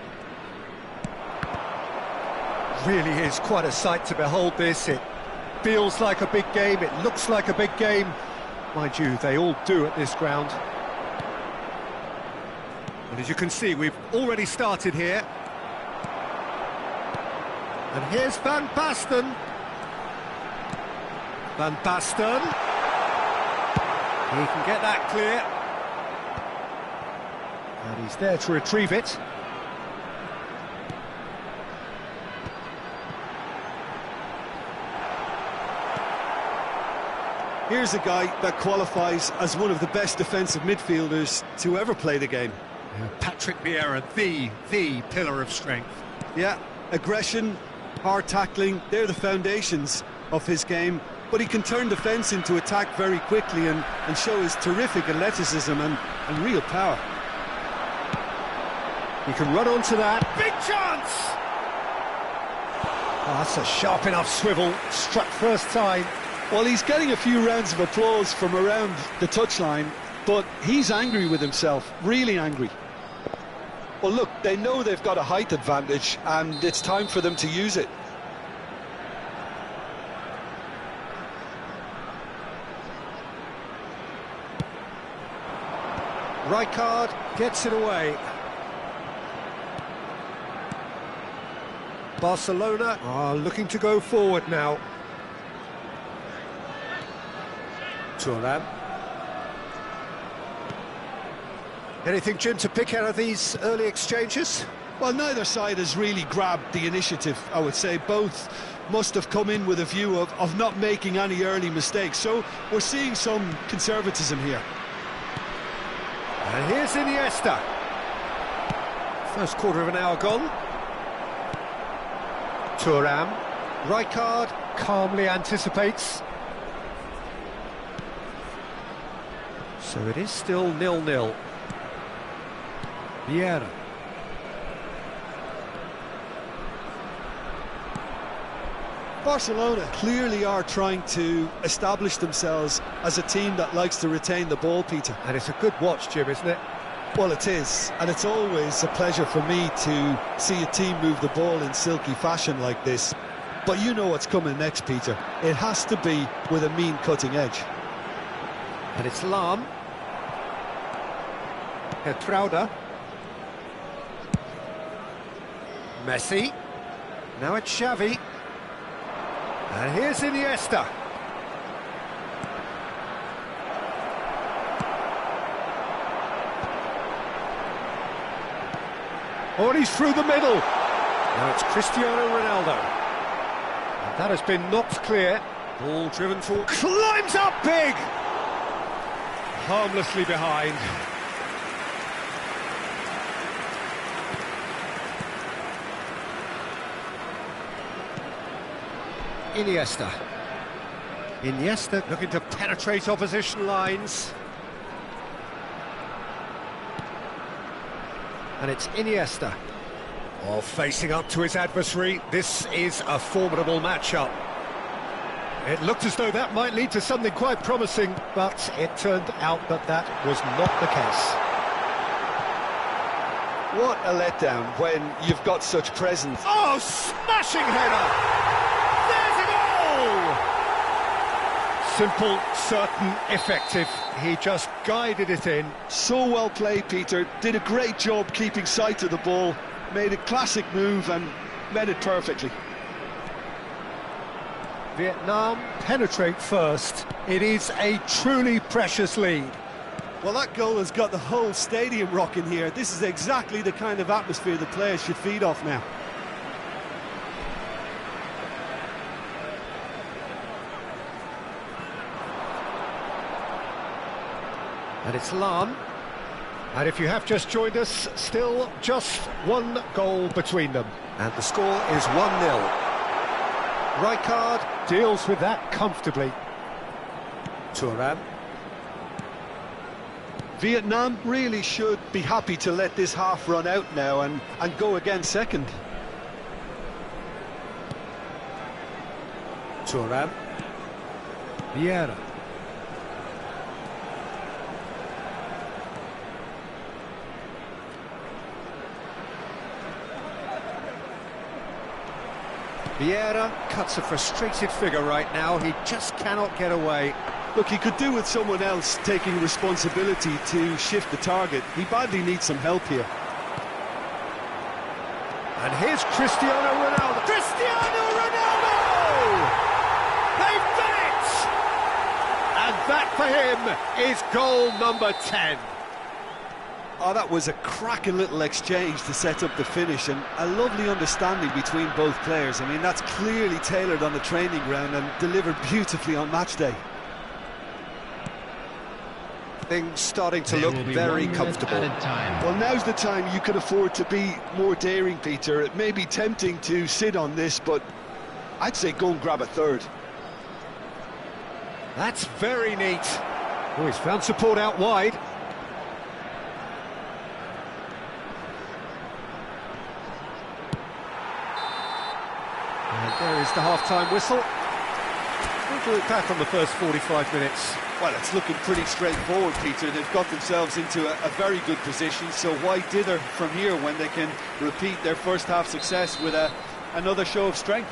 Really is quite a sight to behold this. It feels like a big game, it looks like a big game. Mind you, they all do at this ground. And as you can see, we've already started here. And here's Van Basten. Van Basten. He can get that clear. And he's there to retrieve it. Here's a guy that qualifies as one of the best defensive midfielders to ever play the game. Patrick Vieira, the pillar of strength. Yeah, aggression, hard tackling, they're the foundations of his game. But he can turn defence into attack very quickly and show his terrific athleticism and real power. He can run onto that. Big chance! Oh, that's a sharp enough swivel. Struck first time. Well, he's getting a few rounds of applause from around the touchline, but he's angry with himself, really angry. Well, look, they know they've got a height advantage, and it's time for them to use it. Rijkaard gets it away. Barcelona are looking to go forward now. Thuram. Anything, Jim, to pick out of these early exchanges? Well, neither side has really grabbed the initiative, I would say. Both must have come in with a view of not making any early mistakes. So we're seeing some conservatism here. And here's Iniesta. First quarter of an hour gone. Thuram. Rijkaard calmly anticipates. So it is still 0-0. Vieira. Barcelona clearly are trying to establish themselves as a team that likes to retain the ball, Peter. And it's a good watch, Jim, isn't it? Well, it is, and it's always a pleasure for me to see a team move the ball in silky fashion like this. But you know what's coming next, Peter. It has to be with a mean cutting edge. And it's Lahm. Geertruida. Messi. Now it's Xavi. And here's Iniesta. Oh, and he's through the middle. Now it's Cristiano Ronaldo. And that has been knocked clear. Ball driven forward. Climbs up big! Harmlessly behind. Iniesta. Iniesta looking to penetrate opposition lines. And it's Iniesta. Oh, facing up to his adversary. This is a formidable matchup. It looked as though that might lead to something quite promising, but it turned out that that was not the case. What a letdown when you've got such presence. Oh, smashing header! There's a goal! Simple, certain, effective. He just guided it in. So well played, Peter. Did a great job keeping sight of the ball. Made a classic move and met it perfectly. Vietnam penetrate first. It is a truly precious lead. Well, that goal has got the whole stadium rocking here. This is exactly the kind of atmosphere the players should feed off now. And it's Lahm. And if you have just joined us, still just one goal between them. And the score is 1-0. Rijkaard deals with that comfortably. Thuram. Vietnam really should be happy to let this half run out now and go again second. Thuram. Vieira. Vieira cuts a frustrated figure right now. He just cannot get away. Look, he could do with someone else taking responsibility to shift the target. He badly needs some help here. And here's Cristiano Ronaldo. Cristiano Ronaldo! They've done it! And that for him is goal number 10. Oh, that was a cracking little exchange to set up the finish, and a lovely understanding between both players. I mean, that's clearly tailored on the training ground and delivered beautifully on match day. Things starting to look very comfortable. Well, now's the time you could afford to be more daring, Peter. It may be tempting to sit on this, but I'd say go and grab a third. That's very neat. Oh, he's found support out wide. And there is the half-time whistle. We'll look back on the first 45 minutes. Well, it's looking pretty straightforward, Peter. They've got themselves into a very good position, so why dither from here when they can repeat their first half success with another show of strength?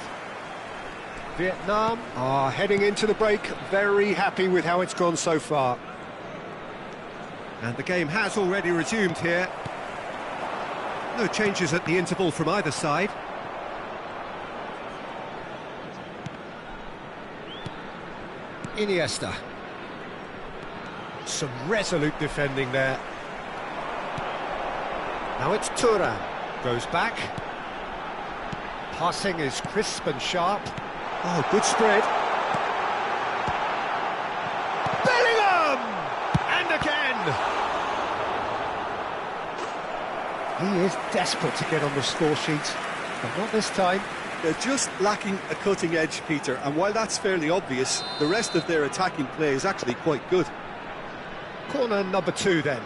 Vietnam are heading into the break, very happy with how it's gone so far. And the game has already resumed here. No changes at the interval from either side. Iniesta. Some resolute defending there. Now it's Thuram. Goes back. Passing is crisp and sharp. Oh, good spread. Bellingham! And again! He is desperate to get on the score sheet, but not this time. They're just lacking a cutting edge, Peter, and while that's fairly obvious, the rest of their attacking play is actually quite good. Corner number 2 then.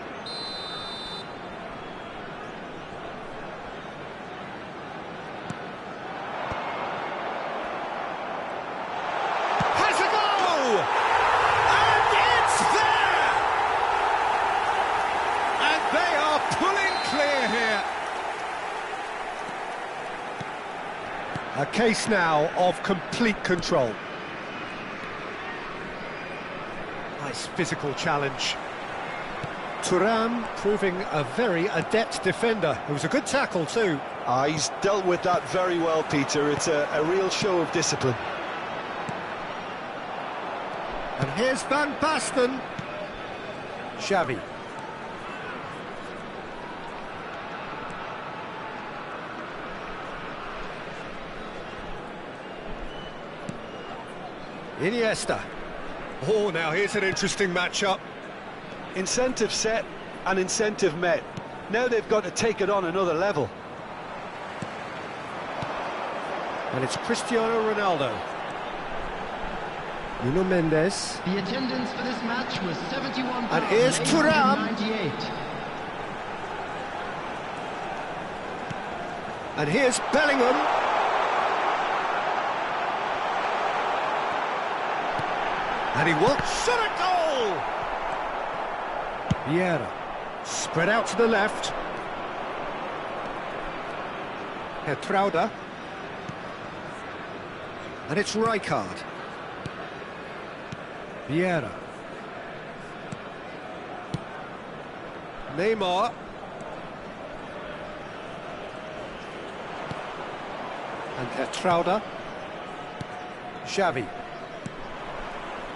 Has a goal! And it's there! And they are pulling clear here. A case now of complete control. Nice physical challenge. Thuram proving a very adept defender. It was a good tackle too. He's dealt with that very well, Peter. It's a real show of discipline. And here's Van Basten. Xavi. Iniesta. Oh, now here's an interesting matchup. Incentive set and incentive met. Now they've got to take it on another level. And it's Cristiano Ronaldo. Nuno Mendes. The attendance for this match was 71,898. And here's Thuram. And here's Bellingham. And he wants shot a goal! Vieira, spread out to the left. Trauda. And it's Rijkaard. Vieira. Neymar. And Trauda. Xavi.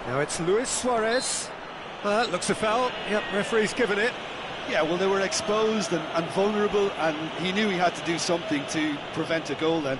Now it's Luis Suarez. Looks a foul. Yep, referee's given it. Yeah, well, they were exposed and vulnerable, and he knew he had to do something to prevent a goal then.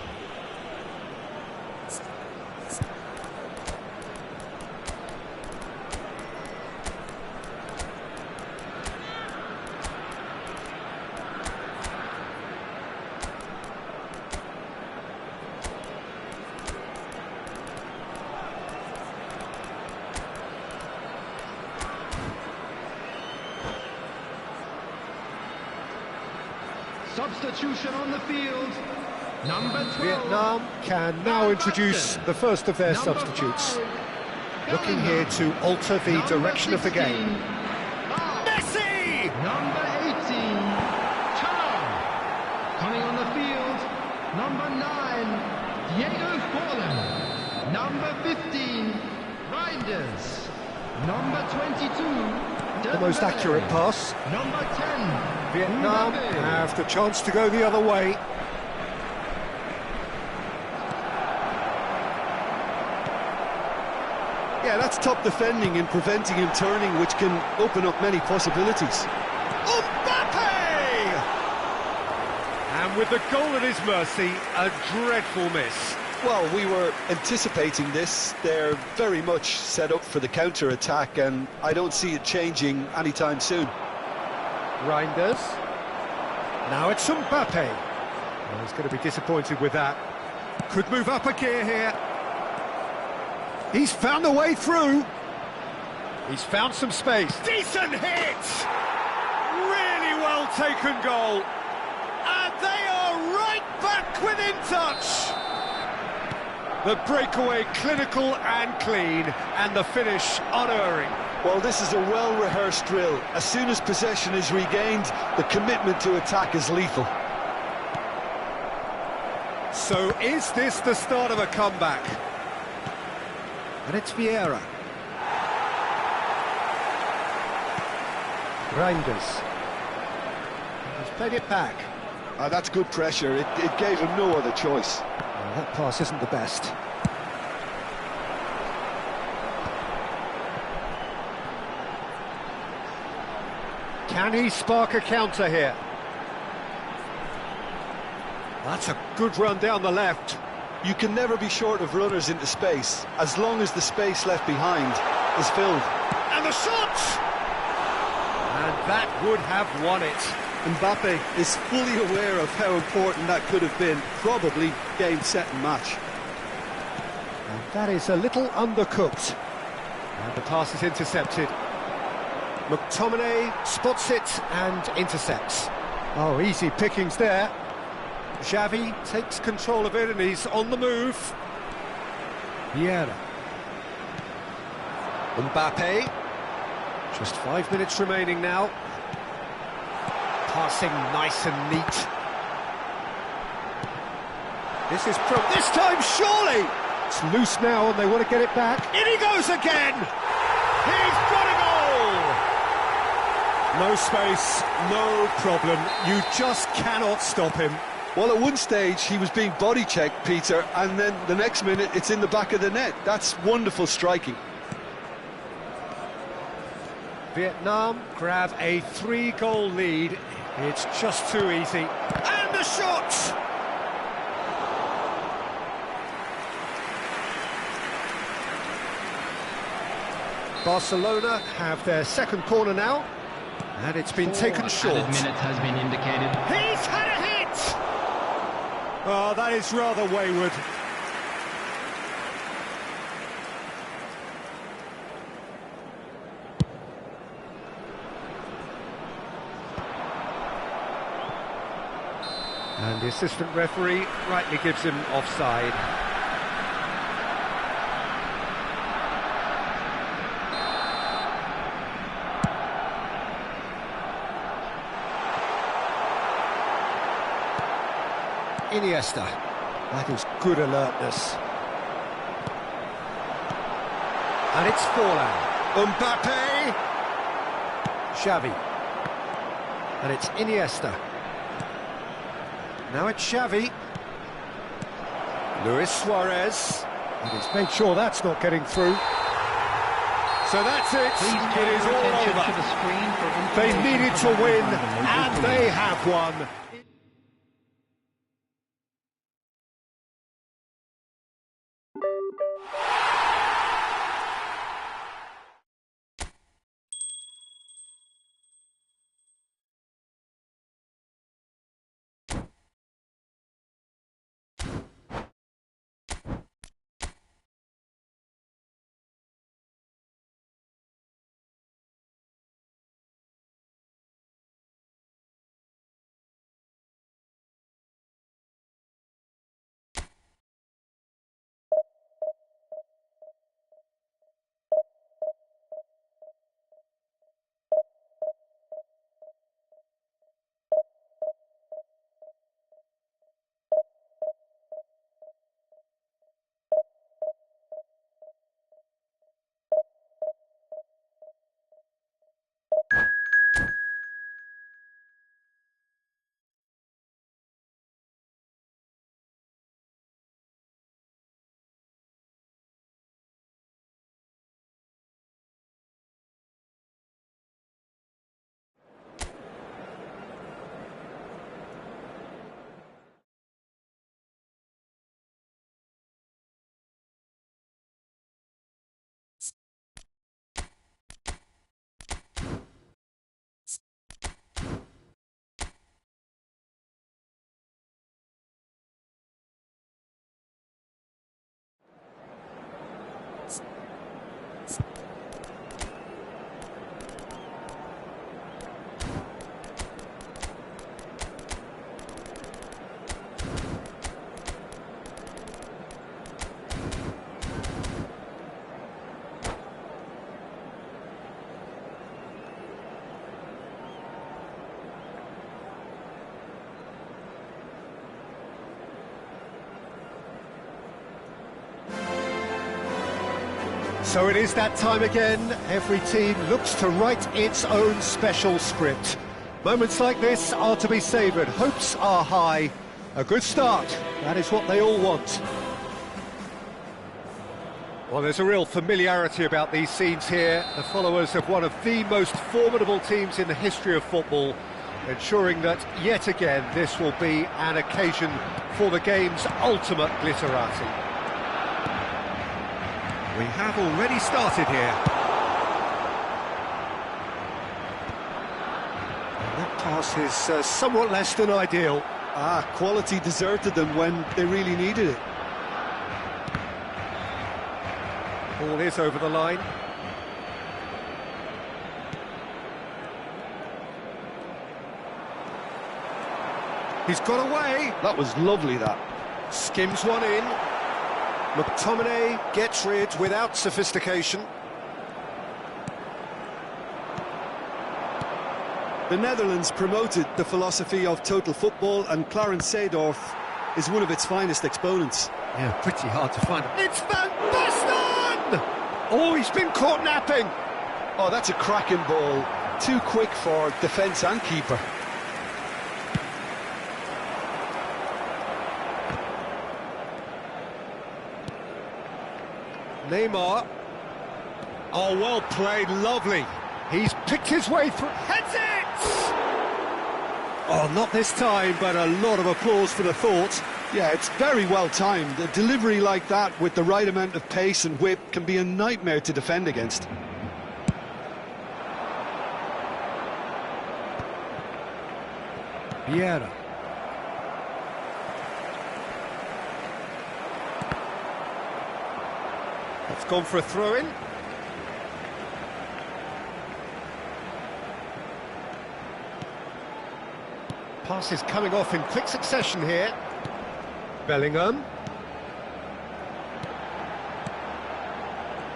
Substitution on the field. Number 12. Vietnam can now introduce the first of their Number substitutes. 5, Looking Bellingham. here to alter the Number direction of the 16, game. Lau. Messi! Number 18, Chang. Coming on the field, number 9, Diego Forlan. Number 15, Reinders. Number 22, The most accurate pass. Number 10, Vietnam Mbappe. have the chance to go the other way. Yeah, that's top defending and preventing him turning, which can open up many possibilities. Mbappe! And with the goal at his mercy, a dreadful miss. Well, we were anticipating this. They're very much set up for the counter-attack, and I don't see it changing anytime soon. Reinders. Now it's Mbappe. Well, he's going to be disappointed with that. Could move up a gear here. He's found a way through. He's found some space. Decent hit! Really well taken goal. And they are right back within touch. The breakaway clinical and clean, and the finish unerring. Well, this is a well-rehearsed drill. As soon as possession is regained, the commitment to attack is lethal. So is this the start of a comeback? And it's Vieira. Reinders. He's played it back. That's good pressure. It gave him no other choice. Well, that pass isn't the best. Can he spark a counter here? That's a good run down the left. You can never be short of runners into space, as long as the space left behind is filled. And the shot! And that would have won it. Mbappe is fully aware of how important that could have been. Probably game, set and match. And that is a little undercooked. And the pass is intercepted. McTominay spots it and intercepts. Oh, easy pickings there. Xavi takes control of it and he's on the move. Vieira. Mbappe. Just 5 minutes remaining now. Passing nice and neat. This is this time surely! It's loose now and they want to get it back. In he goes again! He's got a goal! No space, no problem. You just cannot stop him. Well, at one stage he was being body checked, Peter, and then the next minute it's in the back of the net. That's wonderful striking. Vietnam grab a 3-goal lead. It's just too easy. And the shot! Barcelona have their second corner now. And it's been taken short. Added minute has been indicated. He's had a hit! Oh, that is rather wayward. And the assistant referee rightly gives him offside. Iniesta. That is good alertness. And it's Forlan. Mbappe! Xavi. And it's Iniesta. Now it's Xavi. Luis Suarez. And he's made sure that's not getting through. So that's it. Please It is all attention over. to the screen for They information needed to provided win, by the local and police. they have won. So it is that time again. Every team looks to write its own special script. Moments like this are to be savoured. Hopes are high. A good start. That is what they all want. Well, there's a real familiarity about these scenes here. The followers of one of the most formidable teams in the history of football, ensuring that, yet again, this will be an occasion for the game's ultimate glitterati. We have already started here. And that pass is somewhat less than ideal. Quality deserted them when they really needed it. Ball is over the line. He's got away. That was lovely, that. Skims one in. McTominay gets rid without sophistication. The Netherlands promoted the philosophy of total football, and Clarence Seedorf is one of its finest exponents. Yeah, pretty hard to find. It's Van Basten! Oh, he's been caught napping. Oh, that's a cracking ball. Too quick for defence and keeper. Neymar. Oh, well played, lovely. He's picked his way through. Heads it! Oh, not this time, but a lot of applause for the thought. Yeah, it's very well timed. A delivery like that with the right amount of pace and whip can be a nightmare to defend against. Vieira. It's gone for a throw-in. Pass is coming off in quick succession here. Bellingham.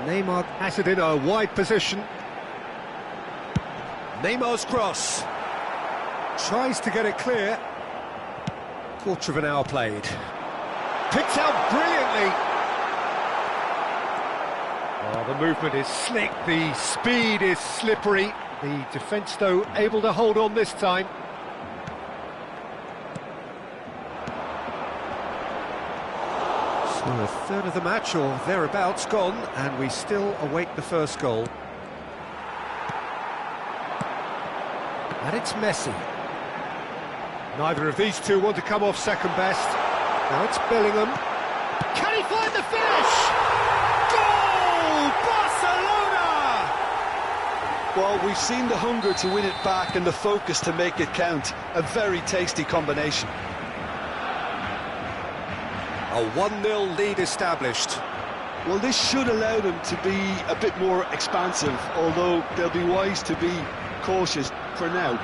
Neymar has it in a wide position. Neymar's cross. Tries to get it clear. Quarter of an hour played. Picked out brilliantly. Oh, the movement is slick, the speed is slippery. The defence, though, able to hold on this time. So a third of the match, or thereabouts, gone, and we still await the first goal. And it's Messi. Neither of these two want to come off second best. Now it's Bellingham. Can he find the finish? Goal! Barcelona! Well, we've seen the hunger to win it back and the focus to make it count. A very tasty combination. A 1-0 lead established. Well, this should allow them to be a bit more expansive, although they'll be wise to be cautious for now.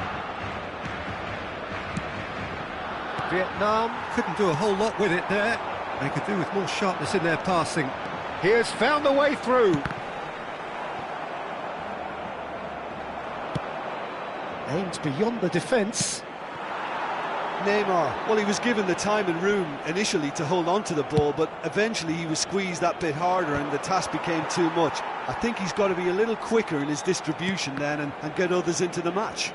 Vietnam couldn't do a whole lot with it there. They could do with more sharpness in their passing. He has found the way through. Aims beyond the defence. Neymar, well, he was given the time and room initially to hold on to the ball, but eventually he was squeezed that bit harder and the task became too much. I think he's got to be a little quicker in his distribution then and get others into the match.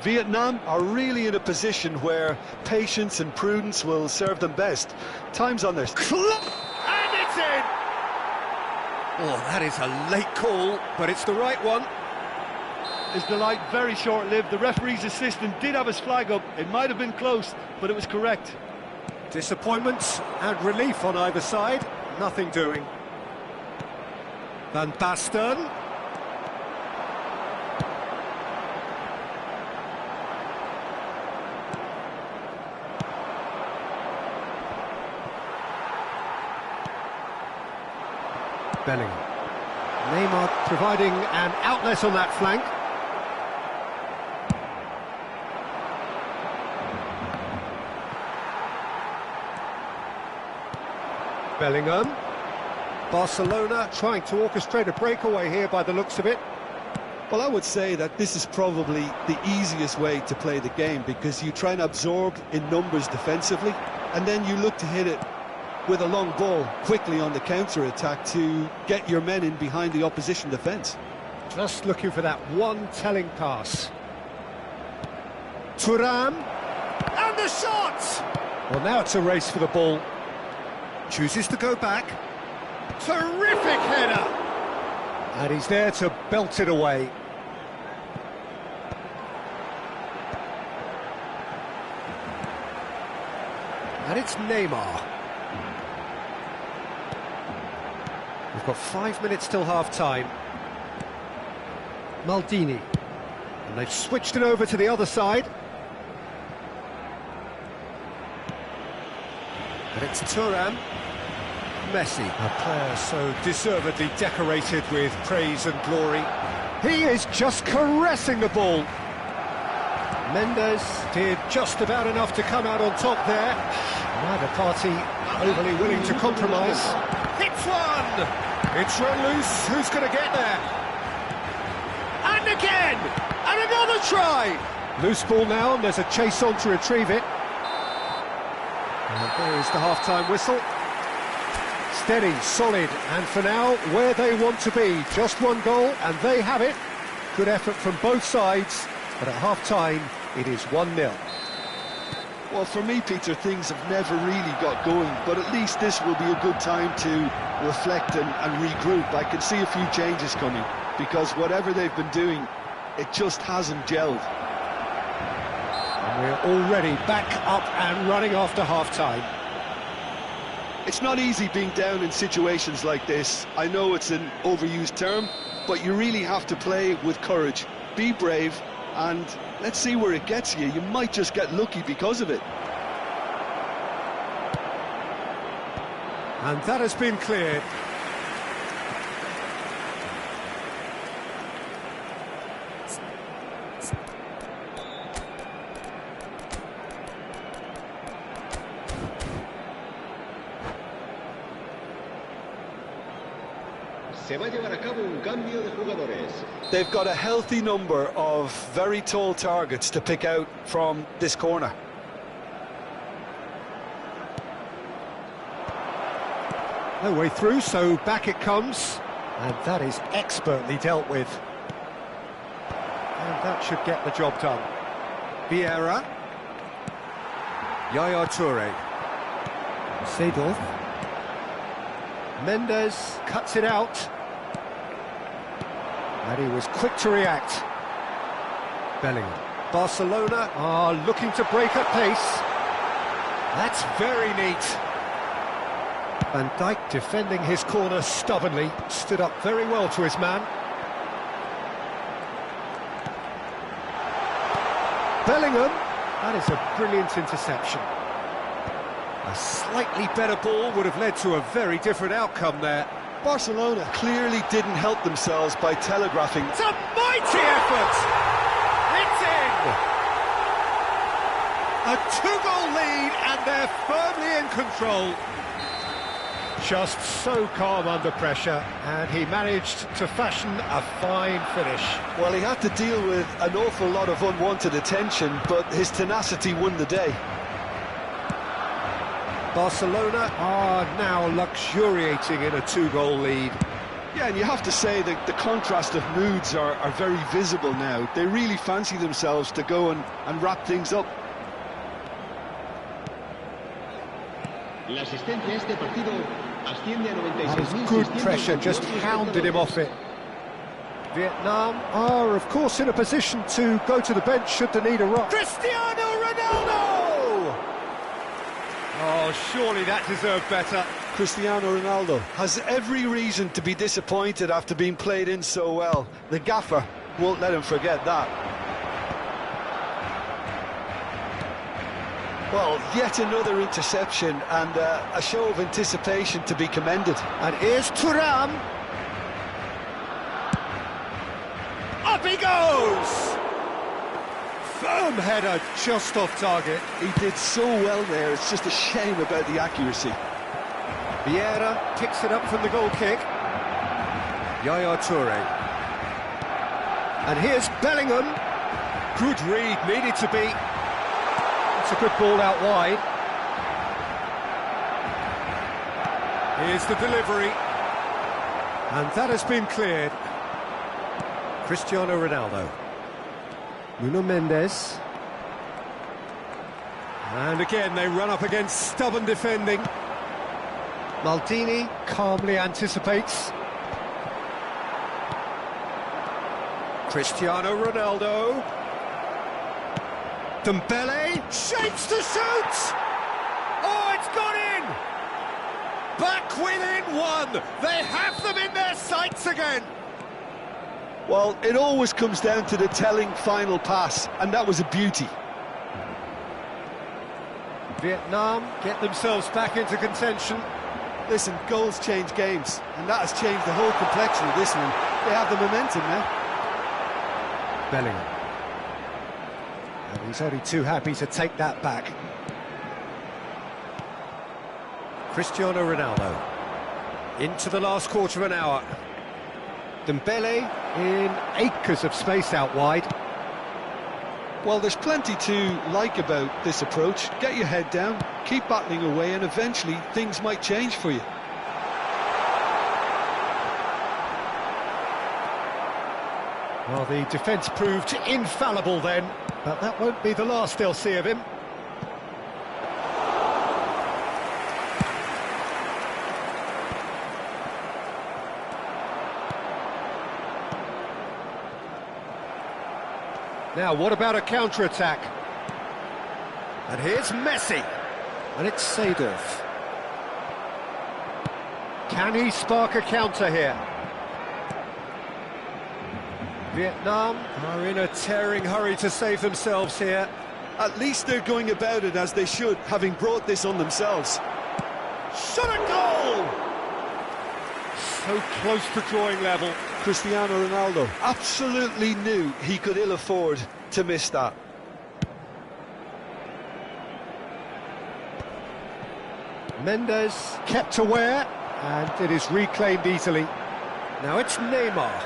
Vietnam are really in a position where patience and prudence will serve them best. Time's on their... And it's in! Oh, that is a late call, but it's the right one. His delight very short-lived. The referee's assistant did have his flag up. It might have been close, but it was correct. Disappointment and relief on either side. Nothing doing. Van Basten. Bellingham. Neymar providing an outlet on that flank. Bellingham. Barcelona trying to orchestrate a breakaway here by the looks of it. Well, I would say that this is probably the easiest way to play the game, because you try and absorb in numbers defensively, and then you look to hit it with a long ball quickly on the counter-attack to get your men in behind the opposition defence. Just looking for that one telling pass. Thuram, and the shot! Well, now it's a race for the ball. Chooses to go back. Terrific header! And he's there to belt it away. And it's Neymar. We've got 5 minutes till half-time. Maldini. And they've switched it over to the other side. And it's Thuram. Messi, a player so deservedly decorated with praise and glory. He is just caressing the ball. Mendes did just about enough to come out on top there. Neither party overly willing to compromise. Hits one! It's run loose. Who's going to get there? And again! And another try! Loose ball now, and there's a chase on to retrieve it. And there's the half-time whistle. Steady, solid, and for now, where they want to be. Just one goal, and they have it. Good effort from both sides, but at half-time, it is 1-0. Well, for me, Peter, things have never really got going, but at least this will be a good time to reflect and regroup. I can see a few changes coming, because whatever they've been doing, it just hasn't gelled. And we're already back up and running after half-time. It's not easy being down in situations like this. I know it's an overused term, but you really have to play with courage. Be brave, and let's see where it gets you. You might just get lucky because of it. And that has been cleared. Se va a llevar a cabo un cambio de jugadores. They've got a healthy number of very tall targets to pick out from this corner. No way through, so back it comes. And that is expertly dealt with. And that should get the job done. Vieira. Yaya Toure. Seedorf. Mendes cuts it out. And he was quick to react. Bellingham. Barcelona are looking to break at pace. That's very neat. Van Dijk defending his corner stubbornly. Stood up very well to his man. Bellingham. That is a brilliant interception. A slightly better ball would have led to a very different outcome there. Barcelona clearly didn't help themselves by telegraphing. It's a mighty effort! It's in! A two-goal lead and they're firmly in control. Just so calm under pressure, and he managed to fashion a fine finish. Well, he had to deal with an awful lot of unwanted attention, but his tenacity won the day. Barcelona are now luxuriating in a two-goal lead. Yeah, and you have to say that the contrast of moods are very visible now. They really fancy themselves to go and wrap things up. La asistencia a este partido asciende a That was good pressure, just hounded him off it. Vietnam are, of course, in a position to go to the bench should the need arise. Cristiano Ronaldo! Oh, surely that deserved better. Cristiano Ronaldo has every reason to be disappointed after being played in so well. The gaffer won't let him forget that. Well, yet another interception and a show of anticipation to be commended. And here's Thuram. Up he goes! Firm header, just off target. He did so well there, it's just a shame about the accuracy. Vieira picks it up from the goal kick. Yaya Toure. And here's Bellingham. Good read, needed to be. It's a good ball out wide. Here's the delivery. And that has been cleared. Cristiano Ronaldo. Nuno Mendes. And again, they run up against stubborn defending. Maldini calmly anticipates. Cristiano Ronaldo. Dembele shapes to shoot! Oh, it's gone in! Back within one! They have them in their sights again! Well, it always comes down to the telling final pass, and that was a beauty. Vietnam get themselves back into contention. Listen, goals change games, and that has changed the whole complexion of this one. They have the momentum now. Bellingham. And he's only too happy to take that back. Cristiano Ronaldo. Into the last quarter of an hour. Dembele in acres of space out wide. Well, there's plenty to like about this approach. Get your head down, keep battling away, and eventually things might change for you. Well, the defence proved infallible then, but that won't be the last they'll see of him. Now, what about a counter-attack? And here's Messi. And it's Seedorf. Can he spark a counter here? Vietnam are in a tearing hurry to save themselves here. At least they're going about it as they should, having brought this on themselves. Shot a goal! So close to drawing level. Cristiano Ronaldo absolutely knew he could ill afford to miss that. Mendes kept aware, and it is reclaimed easily. Now it's Neymar.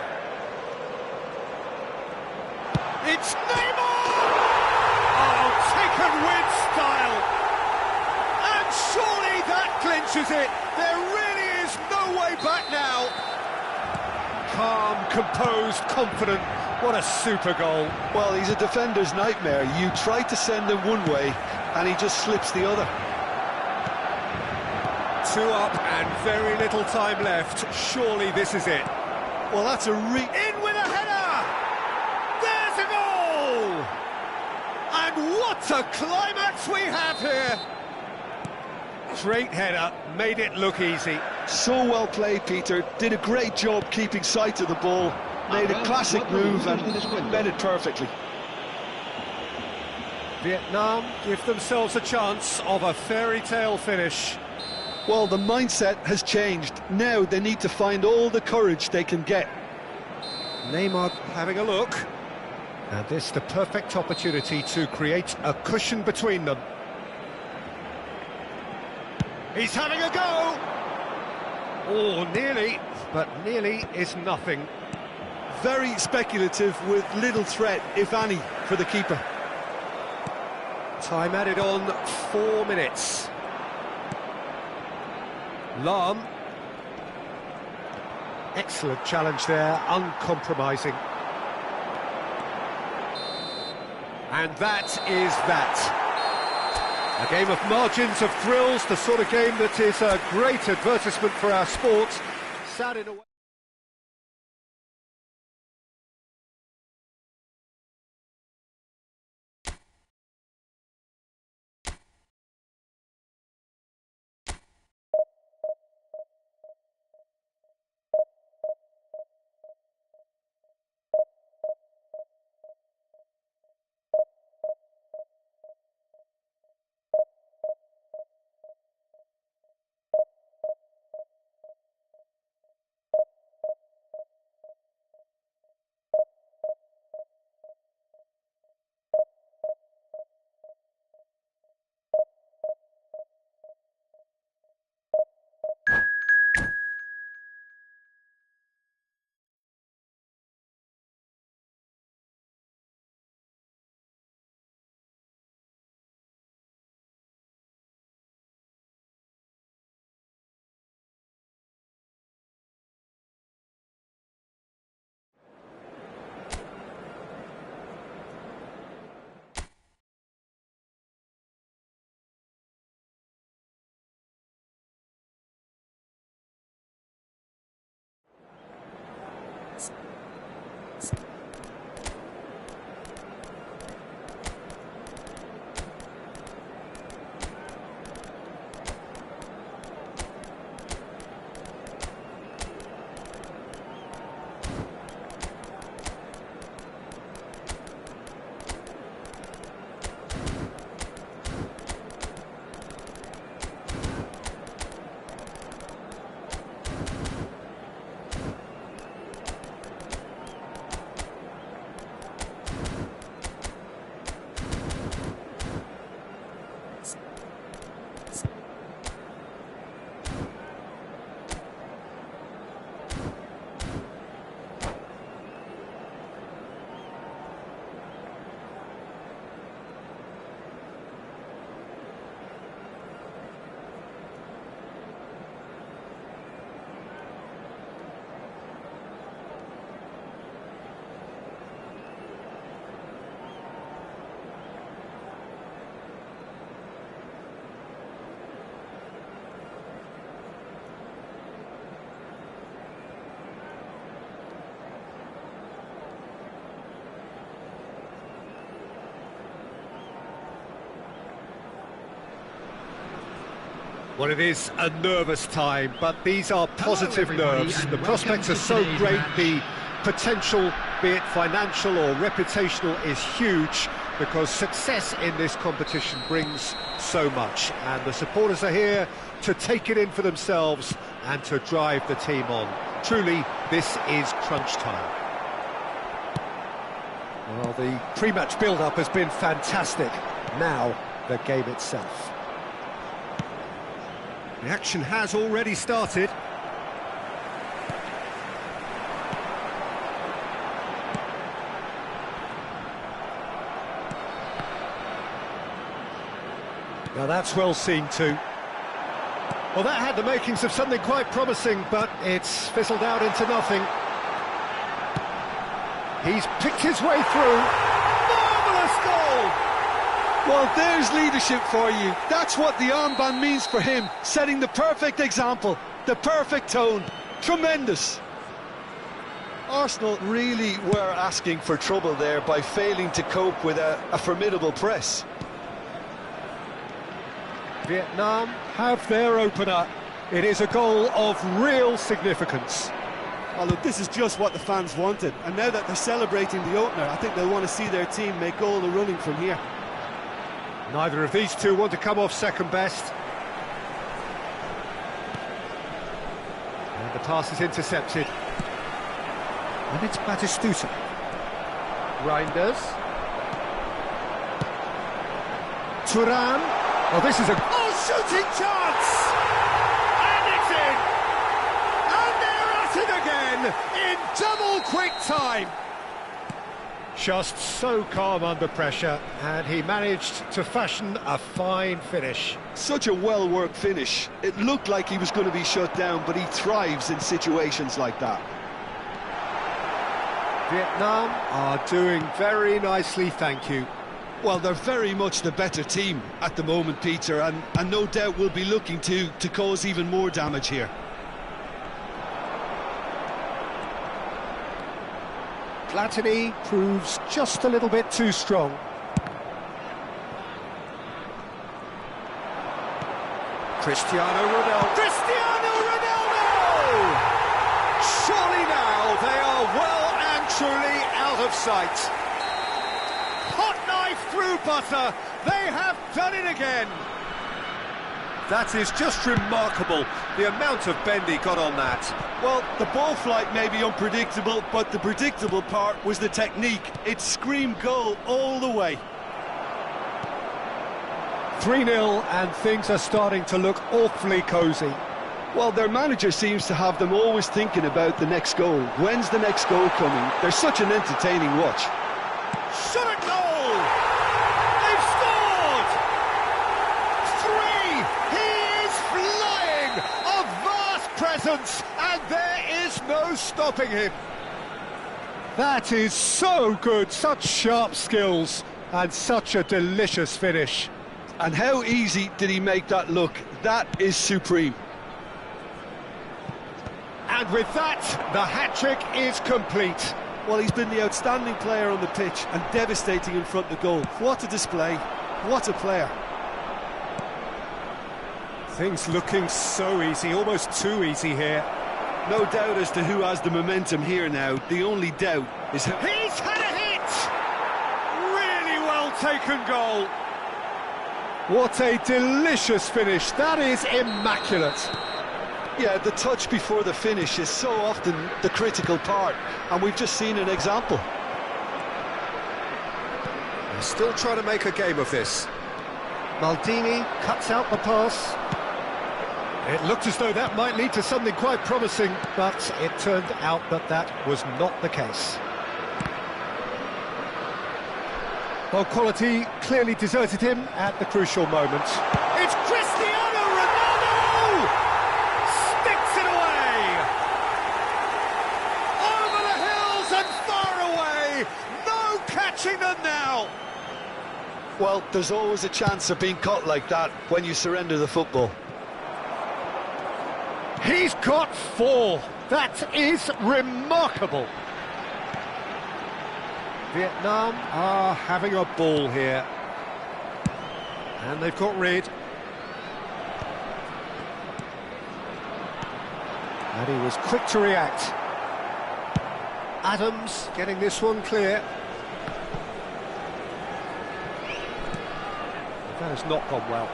It's Neymar! Oh, taken with style! And surely that clinches it. There really is no way back now. Calm, composed, confident. What a super goal. Well, he's a defender's nightmare. You try to send him one way, and he just slips the other. 2 up and very little time left. Surely this is it. Well, that's a In with a header! There's a goal! And what a climax we have here! Great header, made it look easy. So well played, Peter. Did a great job keeping sight of the ball. Made a classic move and met it perfectly. Vietnam give themselves a chance of a fairy tale finish. Well, the mindset has changed. Now they need to find all the courage they can get. Neymar having a look. And this the perfect opportunity to create a cushion between them. He's having a go! Oh, nearly, but nearly is nothing. Very speculative with little threat, if any, for the keeper. Time added on 4 minutes. Lahm. Excellent challenge there, uncompromising. And that is that. A game of margins, of thrills, the sort of game that is a great advertisement for our sport. Sad in a way. Well, it is a nervous time, but these are positive nerves. The prospects are so great, the potential, be it financial or reputational, is huge, because success in this competition brings so much. And the supporters are here to take it in for themselves and to drive the team on. Truly, this is crunch time. Well, the pre-match build-up has been fantastic. Now, the game itself. The action has already started. Now that's well seen too. Well, that had the makings of something quite promising, but it's fizzled out into nothing. He's picked his way through. Marvellous goal! Well, there's leadership for you. That's what the armband means for him, setting the perfect example, the perfect tone. Tremendous. Arsenal really were asking for trouble there by failing to cope with a formidable press. Vietnam have their opener. It is a goal of real significance. Oh, look, this is just what the fans wanted, and now that they're celebrating the opener, I think they'll want to see their team make all the running from here. Neither of these two want to come off second best. And the pass is intercepted. And it's Batistuta. Reinders. Thuram. Oh, this is a... Oh, shooting chance! And it's in! And they're at it again in double quick time. Just so calm under pressure, and he managed to fashion a fine finish. Such a well-worked finish. It looked like he was going to be shut down, but he thrives in situations like that. Vietnam are doing very nicely, thank you. Well, they're very much the better team at the moment, Peter, and no doubt will be looking to cause even more damage here. Platini proves just a little bit too strong. Cristiano Ronaldo. Cristiano Ronaldo! Surely now they are well and truly out of sight. Hot knife through butter. They have done it again. That is just remarkable, the amount of bend he got on that. Well, the ball flight may be unpredictable, but the predictable part was the technique. It screamed goal all the way. 3-0, and things are starting to look awfully cosy. Well, their manager seems to have them always thinking about the next goal. When's the next goal coming? They're such an entertaining watch. Shot at goal! They've scored! 3! He is flying! A vast presence, and there is no stopping him. That is so good, such sharp skills, and such a delicious finish. And how easy did he make that look? That is supreme. And And with that, the hat-trick is complete. Well, he's been the outstanding player on the pitch and devastating in front of goal. What a display, what a player. Things looking so easy, almost too easy here. No doubt as to who has the momentum here now. The only doubt is how... He's had a hit! Really well taken goal. What a delicious finish. That is immaculate. Yeah, the touch before the finish is so often the critical part, and we've just seen an example. They're still trying to make a game of this. Maldini cuts out the pass. It looked as though that might lead to something quite promising, but it turned out that that was not the case. Well, quality clearly deserted him at the crucial moment. It's Cristiano Ronaldo! Sticks it away! Over the hills and far away! No catching them now! Well, there's always a chance of being caught like that when you surrender the football. He's got 4. That is remarkable. Vietnam are having a ball here. And they've got rid. And he was quick to react. Adams getting this one clear. That has not gone well.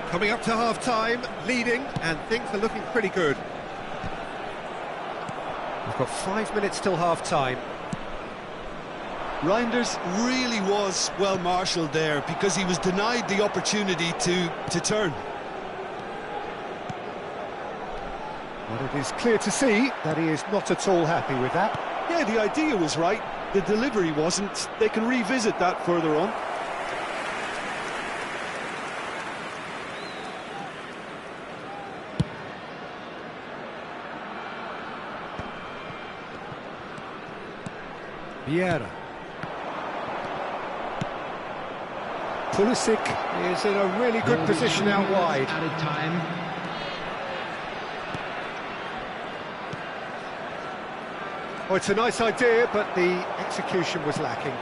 Coming up to half-time, leading, and things are looking pretty good. We've got 5 minutes till half-time. Reinders really was well marshalled there because he was denied the opportunity to turn. But it is clear to see that he is not at all happy with that. Yeah, the idea was right, the delivery wasn't. They can revisit that further on. Vieira. Pulisic is in a really good position out wide. Added time. Oh, it's a nice idea, but the execution was lacking.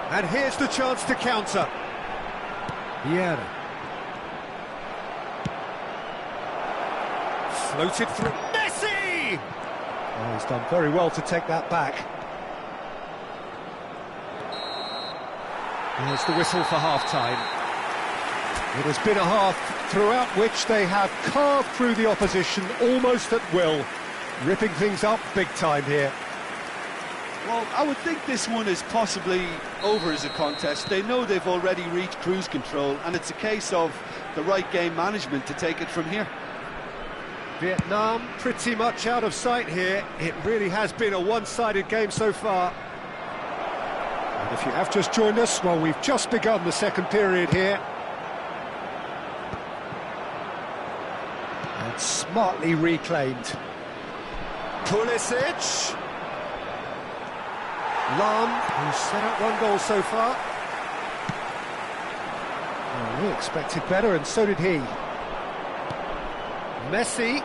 And here's the chance to counter. Vieira. Floated through. Messi! Oh, he's done very well to take that back. There's the whistle for half-time. It has been a half throughout which they have carved through the opposition almost at will, ripping things up big time here. Well, I would think this one is possibly over as a contest. They know they've already reached cruise control, and it's a case of the right game management to take it from here. Vietnam pretty much out of sight here. It really has been a one-sided game so far. And if you have just joined us, well, we've just begun the second period here. And smartly reclaimed. Pulisic. Lam, who's set up 1 goal so far. Well, we expected better, and so did he. Messi.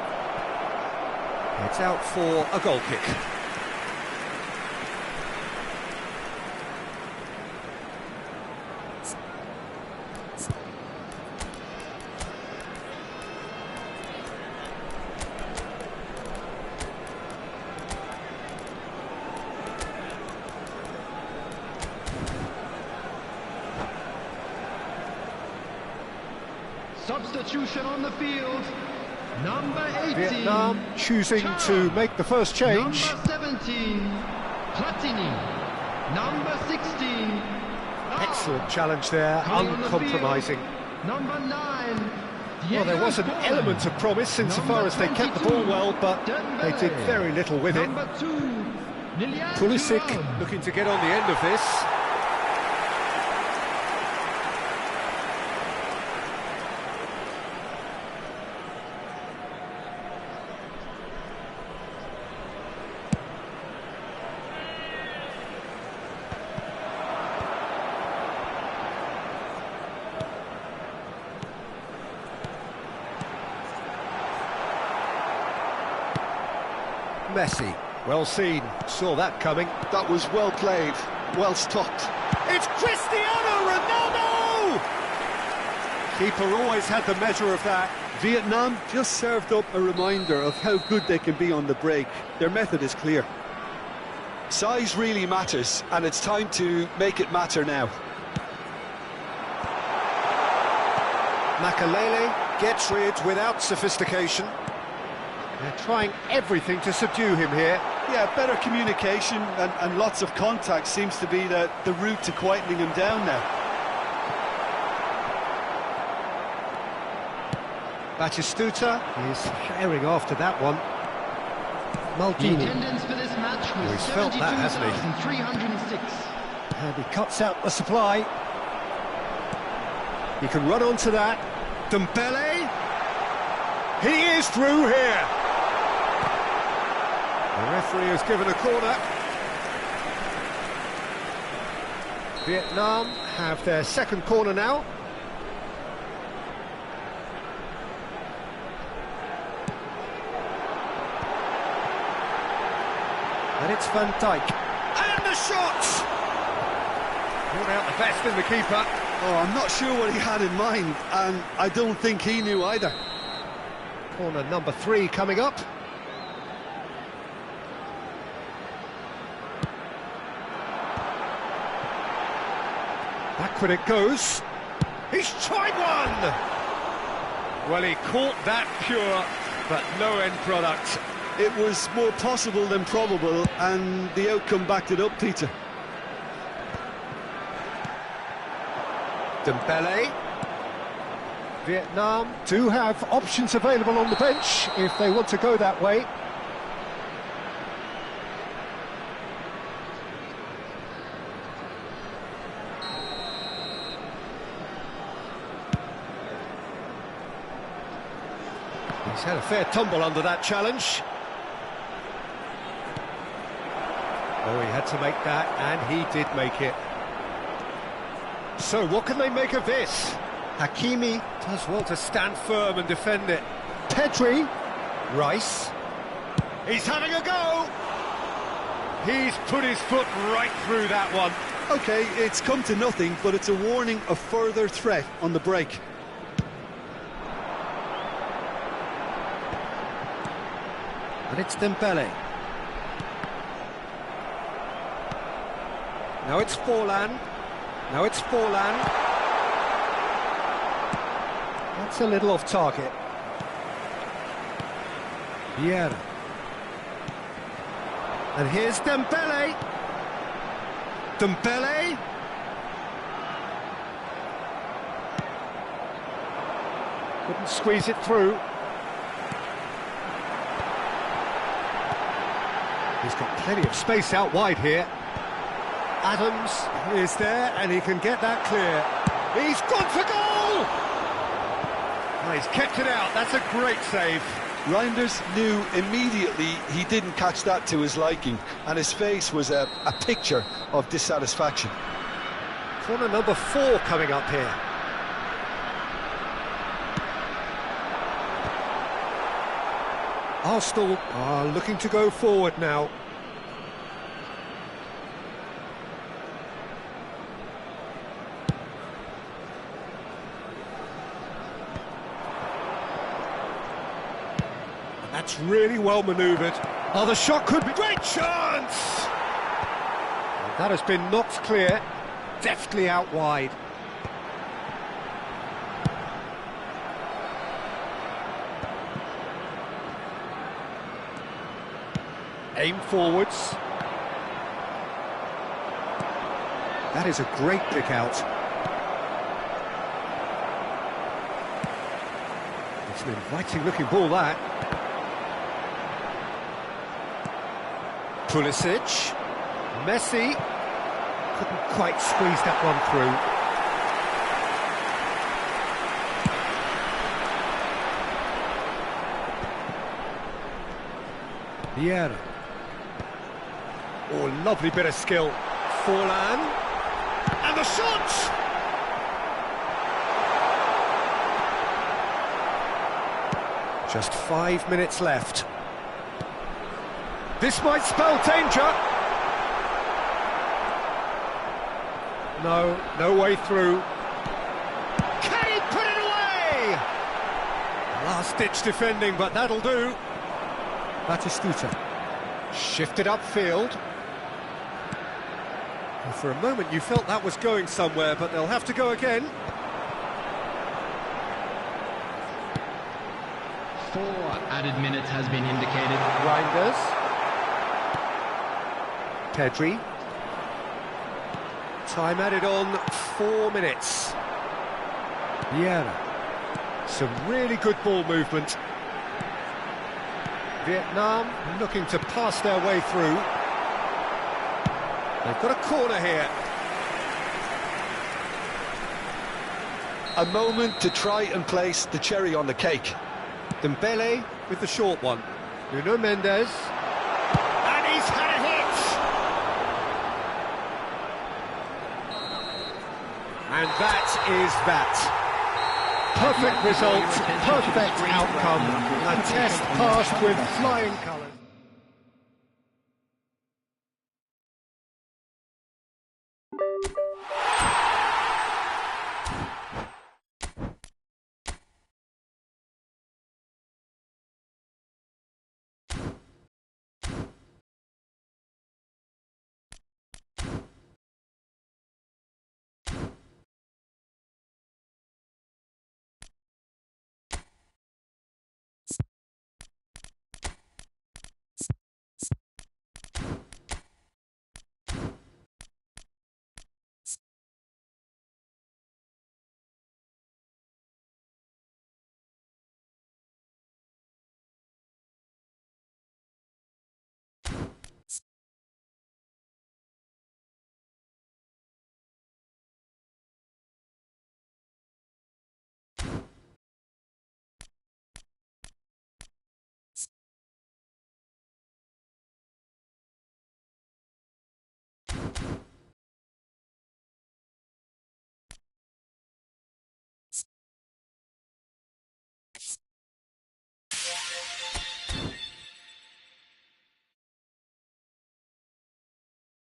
It's out for a goal kick. Substitution on the field. Number 18. Vietnam choosing to make the first change. Number 17. Platini. Number 16. Excellent challenge there, uncompromising. Number 9. Well, there was an element of promise insofar as they kept the ball well, but they did very little with it. Number 2. Pulisic looking to get on the end of this. Messi. Well seen, saw that coming. That was well played, well stopped. It's Cristiano Ronaldo! Keeper always had the measure of that. Vietnam just served up a reminder of how good they can be on the break. Their method is clear. Size really matters, and it's time to make it matter now. Makalele gets rid without sophistication. They're trying everything to subdue him here. Yeah, better communication and lots of contact seems to be the route to quietening him down now. Batistuta is herring after that one. The Maldini. attendance for this match was He's felt that, hasn't he? 72,306. And he cuts out the supply. He can run onto that. Dembele. He is through here. The referee has given a corner. Vietnam have their second corner now. And it's Van Dijk. And the shot! Brought out the best in the keeper. Oh, I'm not sure what he had in mind, and I don't think he knew either. Corner number 3 coming up. Backward it goes. He's tried one! Well, he caught that pure, but no end product. It was more possible than probable, and the outcome backed it up, Peter. Dembele. Vietnam do have options available on the bench if they want to go that way. He's had a fair tumble under that challenge. Oh, he had to make that, and he did make it. So, what can they make of this? Hakimi does well to stand firm and defend it. Pedri. Rice. He's having a go! He's put his foot right through that one. OK, it's come to nothing, but it's a warning of further threat on the break. And it's Dembele. Now it's Forlan. Now it's Forlan. That's a little off target. Vieira. And here's Dembele. Dembele. Couldn't squeeze it through. He's got plenty of space out wide here. Adams is there, and he can get that clear. He's gone for goal! Well, he's kept it out. That's a great save. Reinders knew immediately he didn't catch that to his liking, and his face was a picture of dissatisfaction. Corner number 4 coming up here. Arsenal are looking to go forward now. That's really well manoeuvred. Oh, the shot could be... Great chance! And that has been knocked clear, deftly out wide. Aim forwards. That is a great pick out. It's an inviting looking ball, that. Pulisic. Messi. Couldn't quite squeeze that one through. Vieira. Oh, lovely bit of skill. Forlan. And the shot! Just 5 minutes left. This might spell danger. No way through. Can he put it away? Last-ditch defending, but that'll do. Batistuta. Shifted upfield. Well, for a moment you felt that was going somewhere, but they'll have to go again. 4 added minutes has been indicated. Reinders. Pedri. Time added on 4 minutes. Vieira. Some really good ball movement. Vietnam looking to pass their way through. They've got a corner here. A moment to try and place the cherry on the cake. Dembele with the short one. Nuno Mendes. And he's had a hit! And that is that. Perfect result, perfect outcome. A test passed with flying colours.